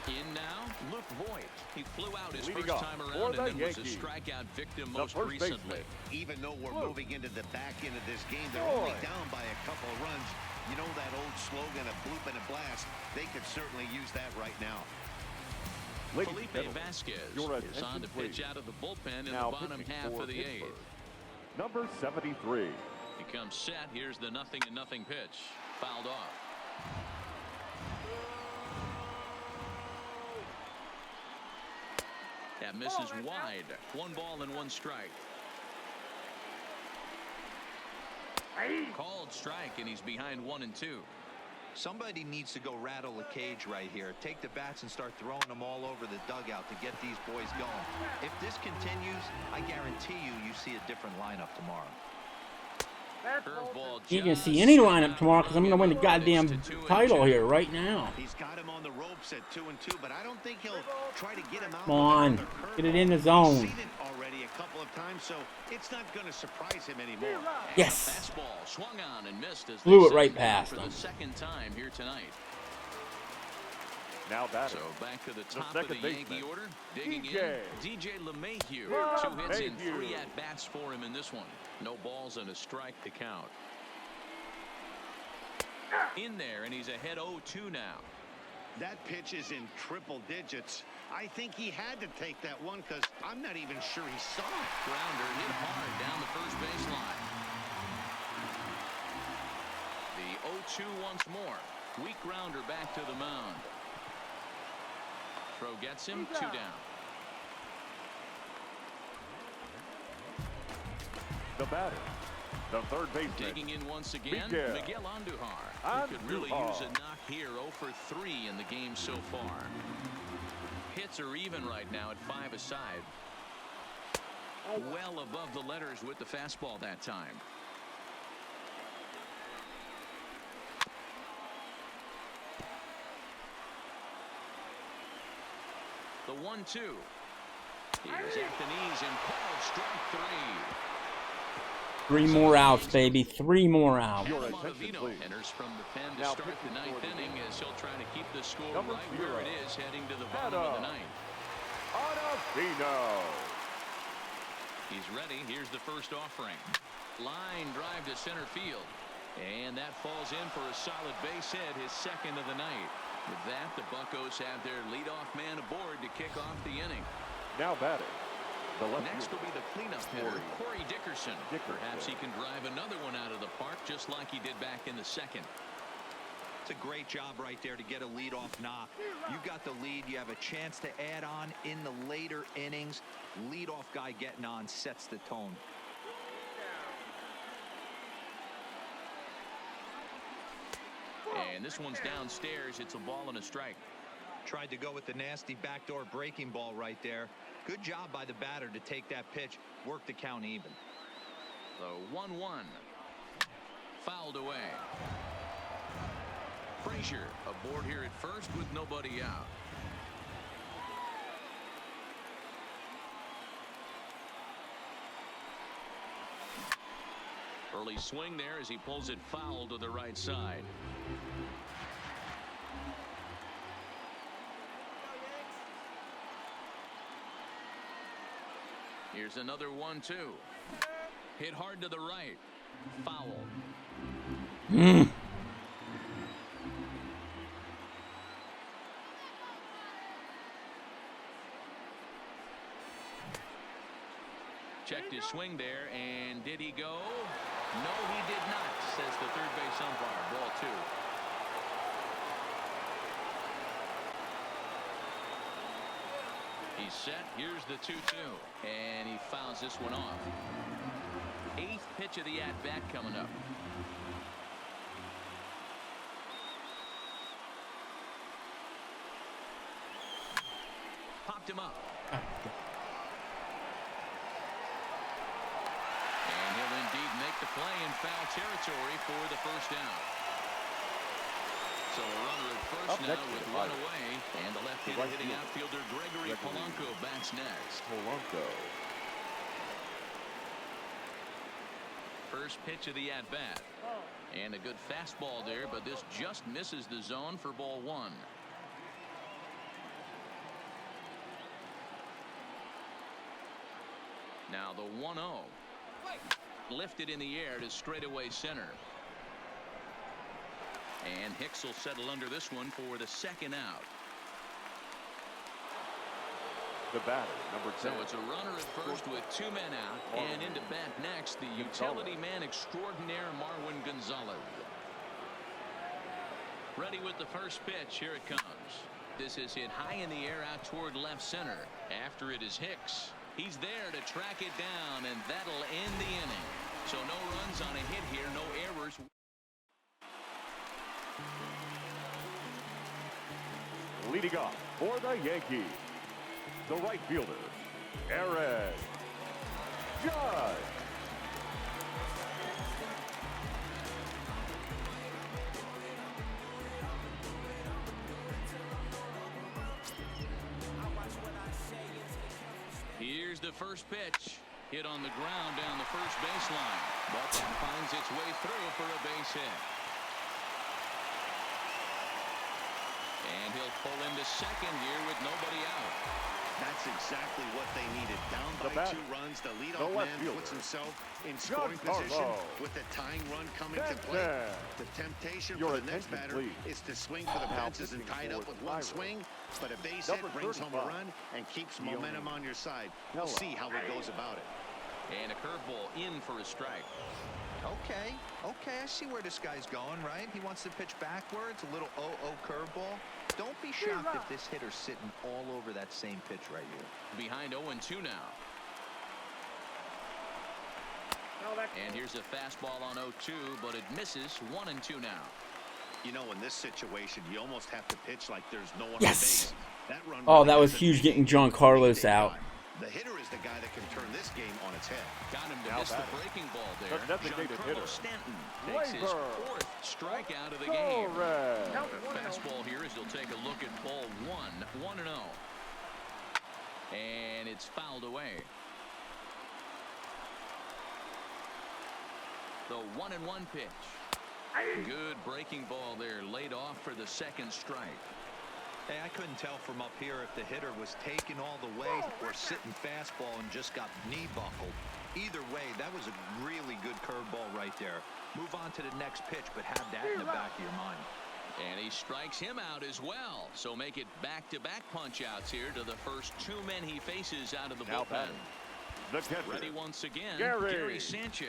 In now, Luke Voigt. He flew out his first time around and then was a strikeout victim most recently. Even though we're moving into the back end of this game, they're only down by a couple of runs. You know that old slogan, a bloop and a blast. They could certainly use that right now. Felipe Vasquez is on to pitch out of the bullpen in the bottom half of the 8th. Number 73. He comes set. Here's the 0-0 pitch. Fouled off. That misses wide. 1 ball and 1 strike. Called strike, and he's behind 1-2. Somebody needs to go rattle the cage right here. Take the bats and start throwing them all over the dugout to get these boys going. If this continues, I guarantee you see a different lineup tomorrow. You can see any lineup tomorrow because I'm going to win the goddamn title here right now. He's got him on the ropes at 2-2, but I don't think he'll try to get him out. Come on, get it in the zone. He's seen it already a couple of times, so it's not going to surprise him anymore. Yes. Fastball swung on and missed as Blew it right past for him. the second time here tonight. Now batting. So back to the top of the Yankee order. Digging in, DJ LeMahieu. 2 hits in 3 at-bats for him in this one. No balls and a strike to count. In there, and he's ahead 0-2 now. That pitch is in triple digits. I think he had to take that one because I'm not even sure he saw it. Grounder hit hard down the first baseline. The 0-2 once more. Weak grounder back to the mound. Throw gets him, 2 down. The batter, the third baseman. Digging in once again, Miguel Andujar. Who could really use a knock here. 0 for 3 in the game so far. Hits are even right now at 5 aside. Well above the letters with the fastball that time. The 1-2. Here's Anthony's and called strike 3. 3 more outs, baby. 3 more outs. Enters from the pen to start the 9th inning as he'll try to keep the score right where it is heading to the bottom of the 9th. He's ready. Here's the first offering. Line drive to center field. And that falls in for a solid base hit, his second of the night. With that, the Buccos have their leadoff man aboard to kick off the inning. Now batting. Next will be the cleanup hitter, Corey Dickerson. Perhaps he can drive another one out of the park just like he did back in the second. It's a great job right there to get a leadoff knock. You got the lead. You have a chance to add on in the later innings. Leadoff guy getting on sets the tone. And this one's downstairs. It's a ball and a strike. Tried to go with the nasty backdoor breaking ball right there. Good job by the batter to take that pitch. Work the count even. The 1-1. Fouled away. Frazier aboard here at first with nobody out. Early swing there as he pulls it foul to the right side. Here's another 1-2. Hit hard to the right. Foul. Checked his swing there, and did he go? No, he did not, says the third base umpire. Ball 2. He's set. Here's the 2-2. And he fouls this one off. 8th pitch of the at-bat coming up. Popped him up. And he'll indeed make the play in foul territory for the first down. So a runner at first now with one away, and the left-handed hitting outfielder Gregory Polanco bats next. First pitch of the at-bat. And a good fastball there, but this just misses the zone for ball 1. Now the 1-0. Lifted in the air to straightaway center. And Hicks will settle under this one for the second out. The batter, number 10. So it's a runner at first with 2 men out. And into bat next, the utility man extraordinaire, Marwin Gonzalez. Ready with the first pitch. Here it comes. This is hit high in the air out toward left center. After it is Hicks. He's there to track it down, and that'll end the inning. So no runs on a hit here, no errors. Leading off for the Yankees, the right fielder, Aaron Judge. Here's the first pitch. Hit on the ground down the first baseline. But that finds its way through for a base hit. And he'll pull into second here with nobody out. That's exactly what they needed. Down by 2 runs, the leadoff man puts himself in scoring position with the tying run coming to play. The temptation for the next batter is to swing for the fences and tie it up with one swing, but a base hit brings home a run and keeps momentum on your side. We'll see how he goes about it. And a curveball in for a strike. Okay, I see where this guy's going, right? He wants to pitch backwards, a little 0-0 curveball. Don't be shocked if this hitter's sitting all over that same pitch right here. Behind 0-2 now. And here's a fastball on 0-2, but it misses. 1-2 now. You know, in this situation, you almost have to pitch like there's no one Yes! on base. That run Oh, that was huge getting John Carlos out. The hitter is the guy that can turn this game on its head. Got him to miss the breaking ball there. Giancarlo Stanton takes his 4th strikeout of the game. Fastball here as he'll take a look at ball 1. 1-0. And it's fouled away. The 1-1 pitch. Good breaking ball there, laid off for the second strike. Hey, I couldn't tell from up here if the hitter was taking all the way or sitting fastball and just got knee buckled. Either way, that was a really good curveball right there. Move on to the next pitch, but have that in the back of your mind. And he strikes him out as well. So make it back-to-back punch-outs here to the first 2 men he faces out of the bullpen. Ready once again, Gary Sanchez.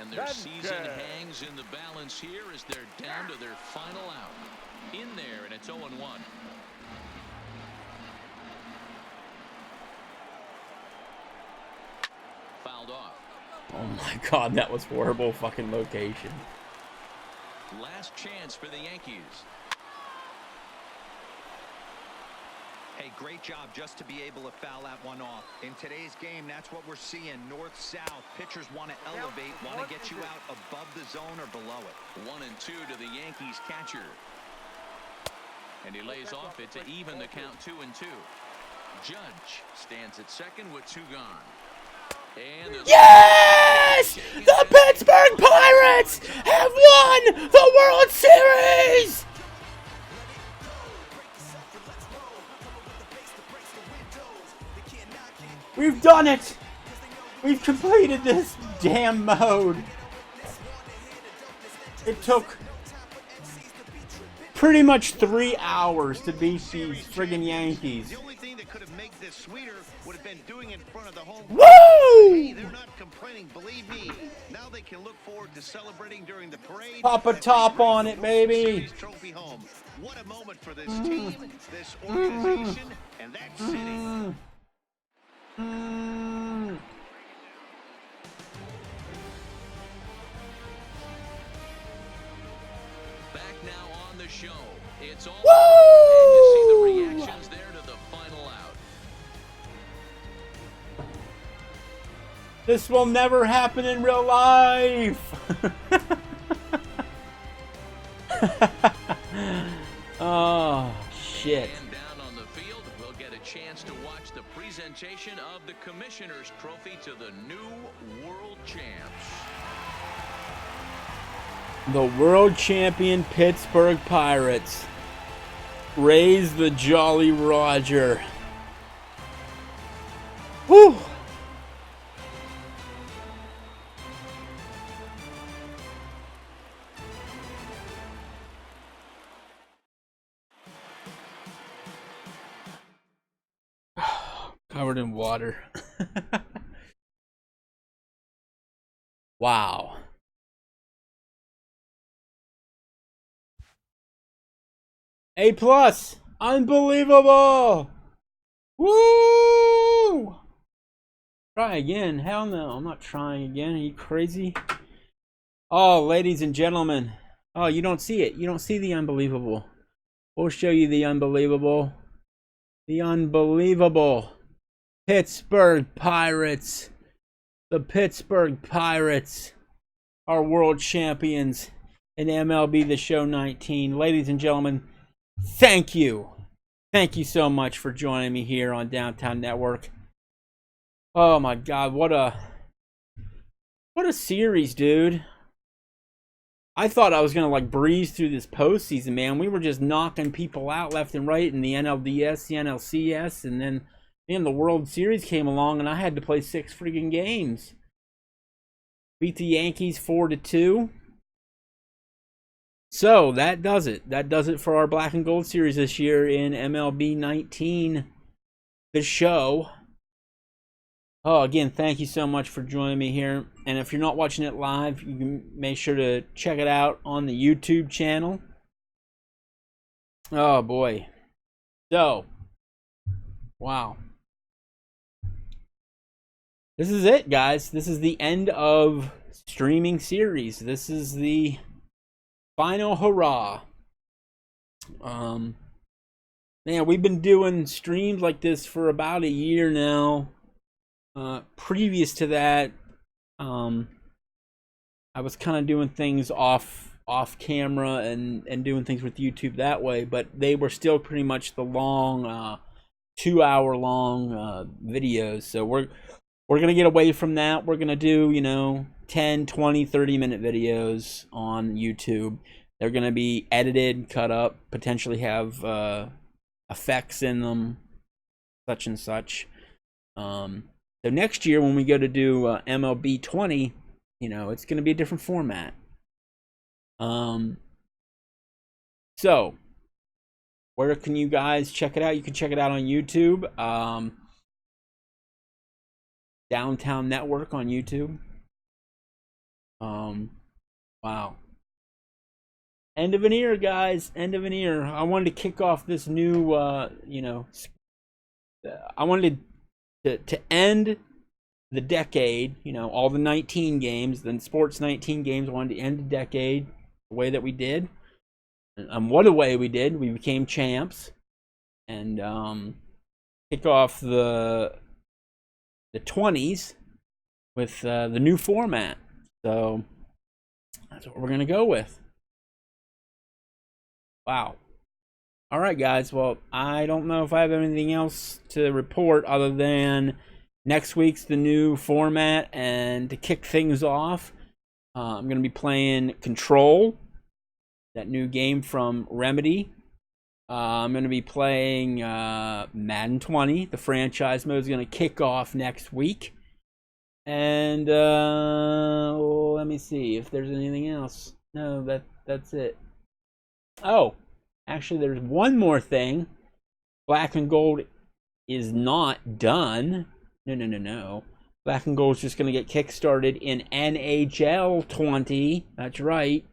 And their season hangs in the balance here as they're down to their final out. In there, and it's 0-1. Fouled off. Oh my God, that was horrible fucking location. Last chance for the Yankees. Hey, great job just to be able to foul that one off. In today's game, that's what we're seeing. North-south. Pitchers want to elevate, want to get you out above the zone or below it. 1-2 to the Yankees catcher. And he lays off it to even the count 2-2. Judge stands at second with 2 gone. And Yes! The Pittsburgh Pirates have won the World Series! We've done it! We've completed this damn mode. It took pretty much 3 hours to beat these friggin' Yankees. The only thing that could have made this sweeter would have been doing it in front of the home. Woo! Hey, they're not complaining, believe me. Now they can look forward to celebrating during the parade. Pop a top on it, baby. Series trophy home. What a moment for this team, this organization, and that city. Back now on the show. It's all Woo! and you see the reactions there to the final out. This will never happen in real life. Oh, shit. And down on the field, we'll get a chance to watch the presentation of the Commissioner's Trophy to the new World Champs. The world champion Pittsburgh Pirates raise the Jolly Roger. Whew. Covered in water. Wow. A+, unbelievable. Woo! Try again. Hell no, I'm not trying again. Are you crazy? Oh, ladies and gentlemen. Oh, you don't see it. You don't see the unbelievable. We'll show you the unbelievable. The unbelievable Pittsburgh Pirates. The Pittsburgh Pirates are world champions in MLB The Show 19. Ladies and gentlemen, thank you. Thank you so much for joining me here on Downtown Network. Oh my God, what a series, dude. I thought I was going to like breeze through this postseason, man. We were just knocking people out left and right in the NLDS, the NLCS, and then the World Series came along and I had to play 6 freaking games. Beat the Yankees 4-2. So that does it. That does it for our Black and Gold series this year in MLB 19, the show. Oh, again, thank you so much for joining me here. And if you're not watching it live, you can make sure to check it out on the YouTube channel. Oh, boy. So, wow. This is it, guys. This is the end of streaming series. This is the final hurrah. Man, we've been doing streams like this for about a year now. Previous to that, I was kind of doing things off camera and doing things with YouTube that way, but they were still pretty much the long 2-hour long videos. So we're gonna get away from that. We're gonna do 10, 20, 30-minute videos on YouTube. They're gonna be edited, cut up, potentially have effects in them, such and such. So next year when we go to do MLB 20, it's going to be a different format. So where can you guys check it out? You can check it out on YouTube. Downtown Network on YouTube. Wow. End of an era, guys. End of an era. I wanted to kick off this new, I wanted to end the decade, all the 19 games, then sports 19 games. I wanted to end the decade the way that we did. What a way we did. We became champs. And kick off the 20s with the new format. So that's what we're going to go with. Wow. All right, guys. Well, I don't know if I have anything else to report other than next week's the new format. And to kick things off, I'm going to be playing Control, that new game from Remedy. I'm going to be playing Madden 20. The franchise mode is going to kick off next week. And let me see if there's anything else. No, that's it. Oh, actually, there's one more thing. Black and Gold is not done. No. Black and Gold is just going to get kickstarted in NHL 20. That's right.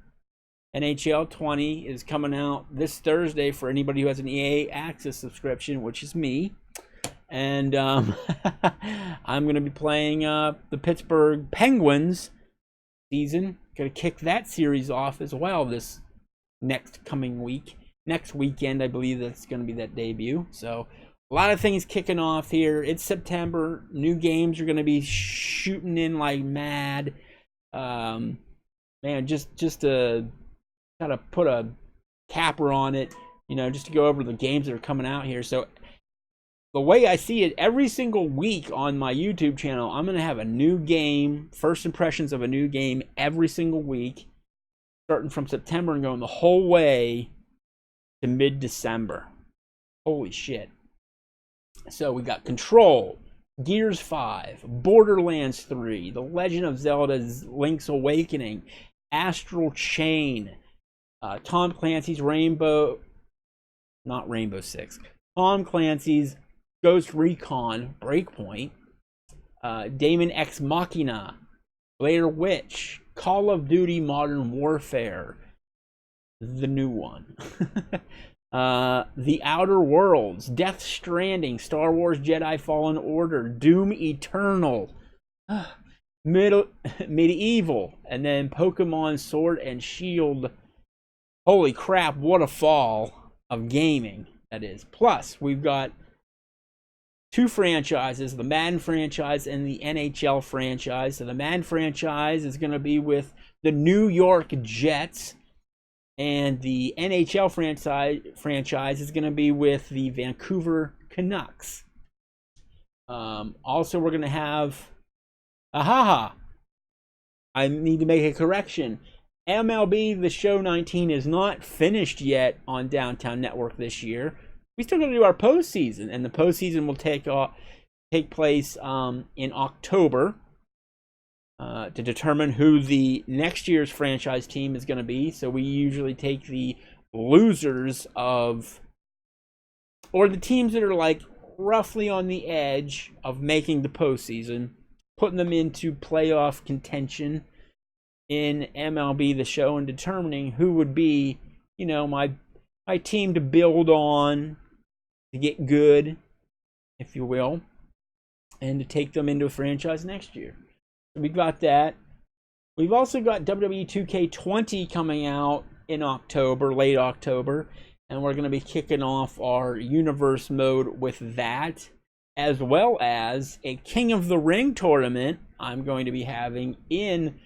NHL 20 is coming out this Thursday for anybody who has an EA Access subscription, which is me. And I'm going to be playing the Pittsburgh Penguins season. Going to kick that series off as well this next coming week. Next weekend, I believe that's going to be that debut. So a lot of things kicking off here. It's September. New games are going to be shooting in like mad. Man, just to kind of put a capper on it, just to go over the games that are coming out here. So the way I see it, every single week on my YouTube channel, I'm going to have a new game, first impressions of a new game every single week, starting from September and going the whole way to mid-December. Holy shit. So we got Control, Gears 5, Borderlands 3, The Legend of Zelda's Link's Awakening, Astral Chain, Tom Clancy's Rainbow Six, Tom Clancy's Ghost Recon Breakpoint, Daemon X Machina, Blair Witch, Call of Duty Modern Warfare, the new one, The Outer Worlds, Death Stranding, Star Wars Jedi Fallen Order, Doom Eternal, Medieval, and then Pokemon Sword and Shield. Holy crap, what a fall of gaming that is. Plus, we've got two franchises, the Madden franchise and the NHL franchise. So the Madden franchise is going to be with the New York Jets, and the NHL franchise is going to be with the Vancouver Canucks. Also, we're going to have I need to make a correction. MLB The Show 19 is not finished yet on Downtown Network this year. We still got to do our postseason, and the postseason will take place in October to determine who the next year's franchise team is going to be. So we usually take the losers of, or the teams that are like roughly on the edge of making the postseason, putting them into playoff contention in MLB The Show, and determining who would be, my team to build on, to get good, if you will, and to take them into a franchise next year. So we've got that. We've also got WWE 2K20 coming out in October, late October, and we're going to be kicking off our universe mode with that, as well as a King of the Ring tournament I'm going to be having in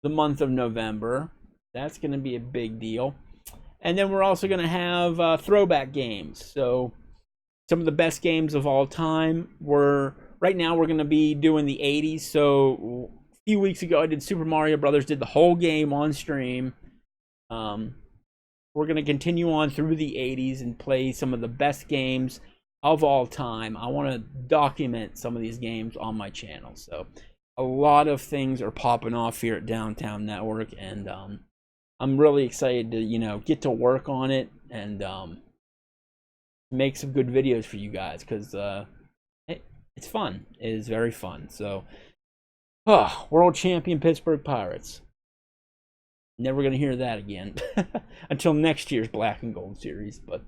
the month of November. That's going to be a big deal. And then we're also going to have throwback games. So some of the best games of all time right now we're going to be doing the 80s. So a few weeks ago I did Super Mario Brothers, did the whole game on stream. We're going to continue on through the 80s and play some of the best games of all time. I want to document some of these games on my channel. So a lot of things are popping off here at Downtown Network, and I'm really excited to get to work on it and make some good videos for you guys, because it's fun. It is very fun. So, world champion Pittsburgh Pirates. Never going to hear that again until next year's Black and Gold series. But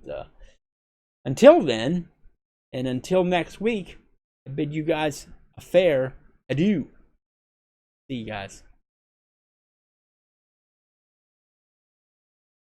until then, and until next week, I bid you guys a fair adieu. See you guys.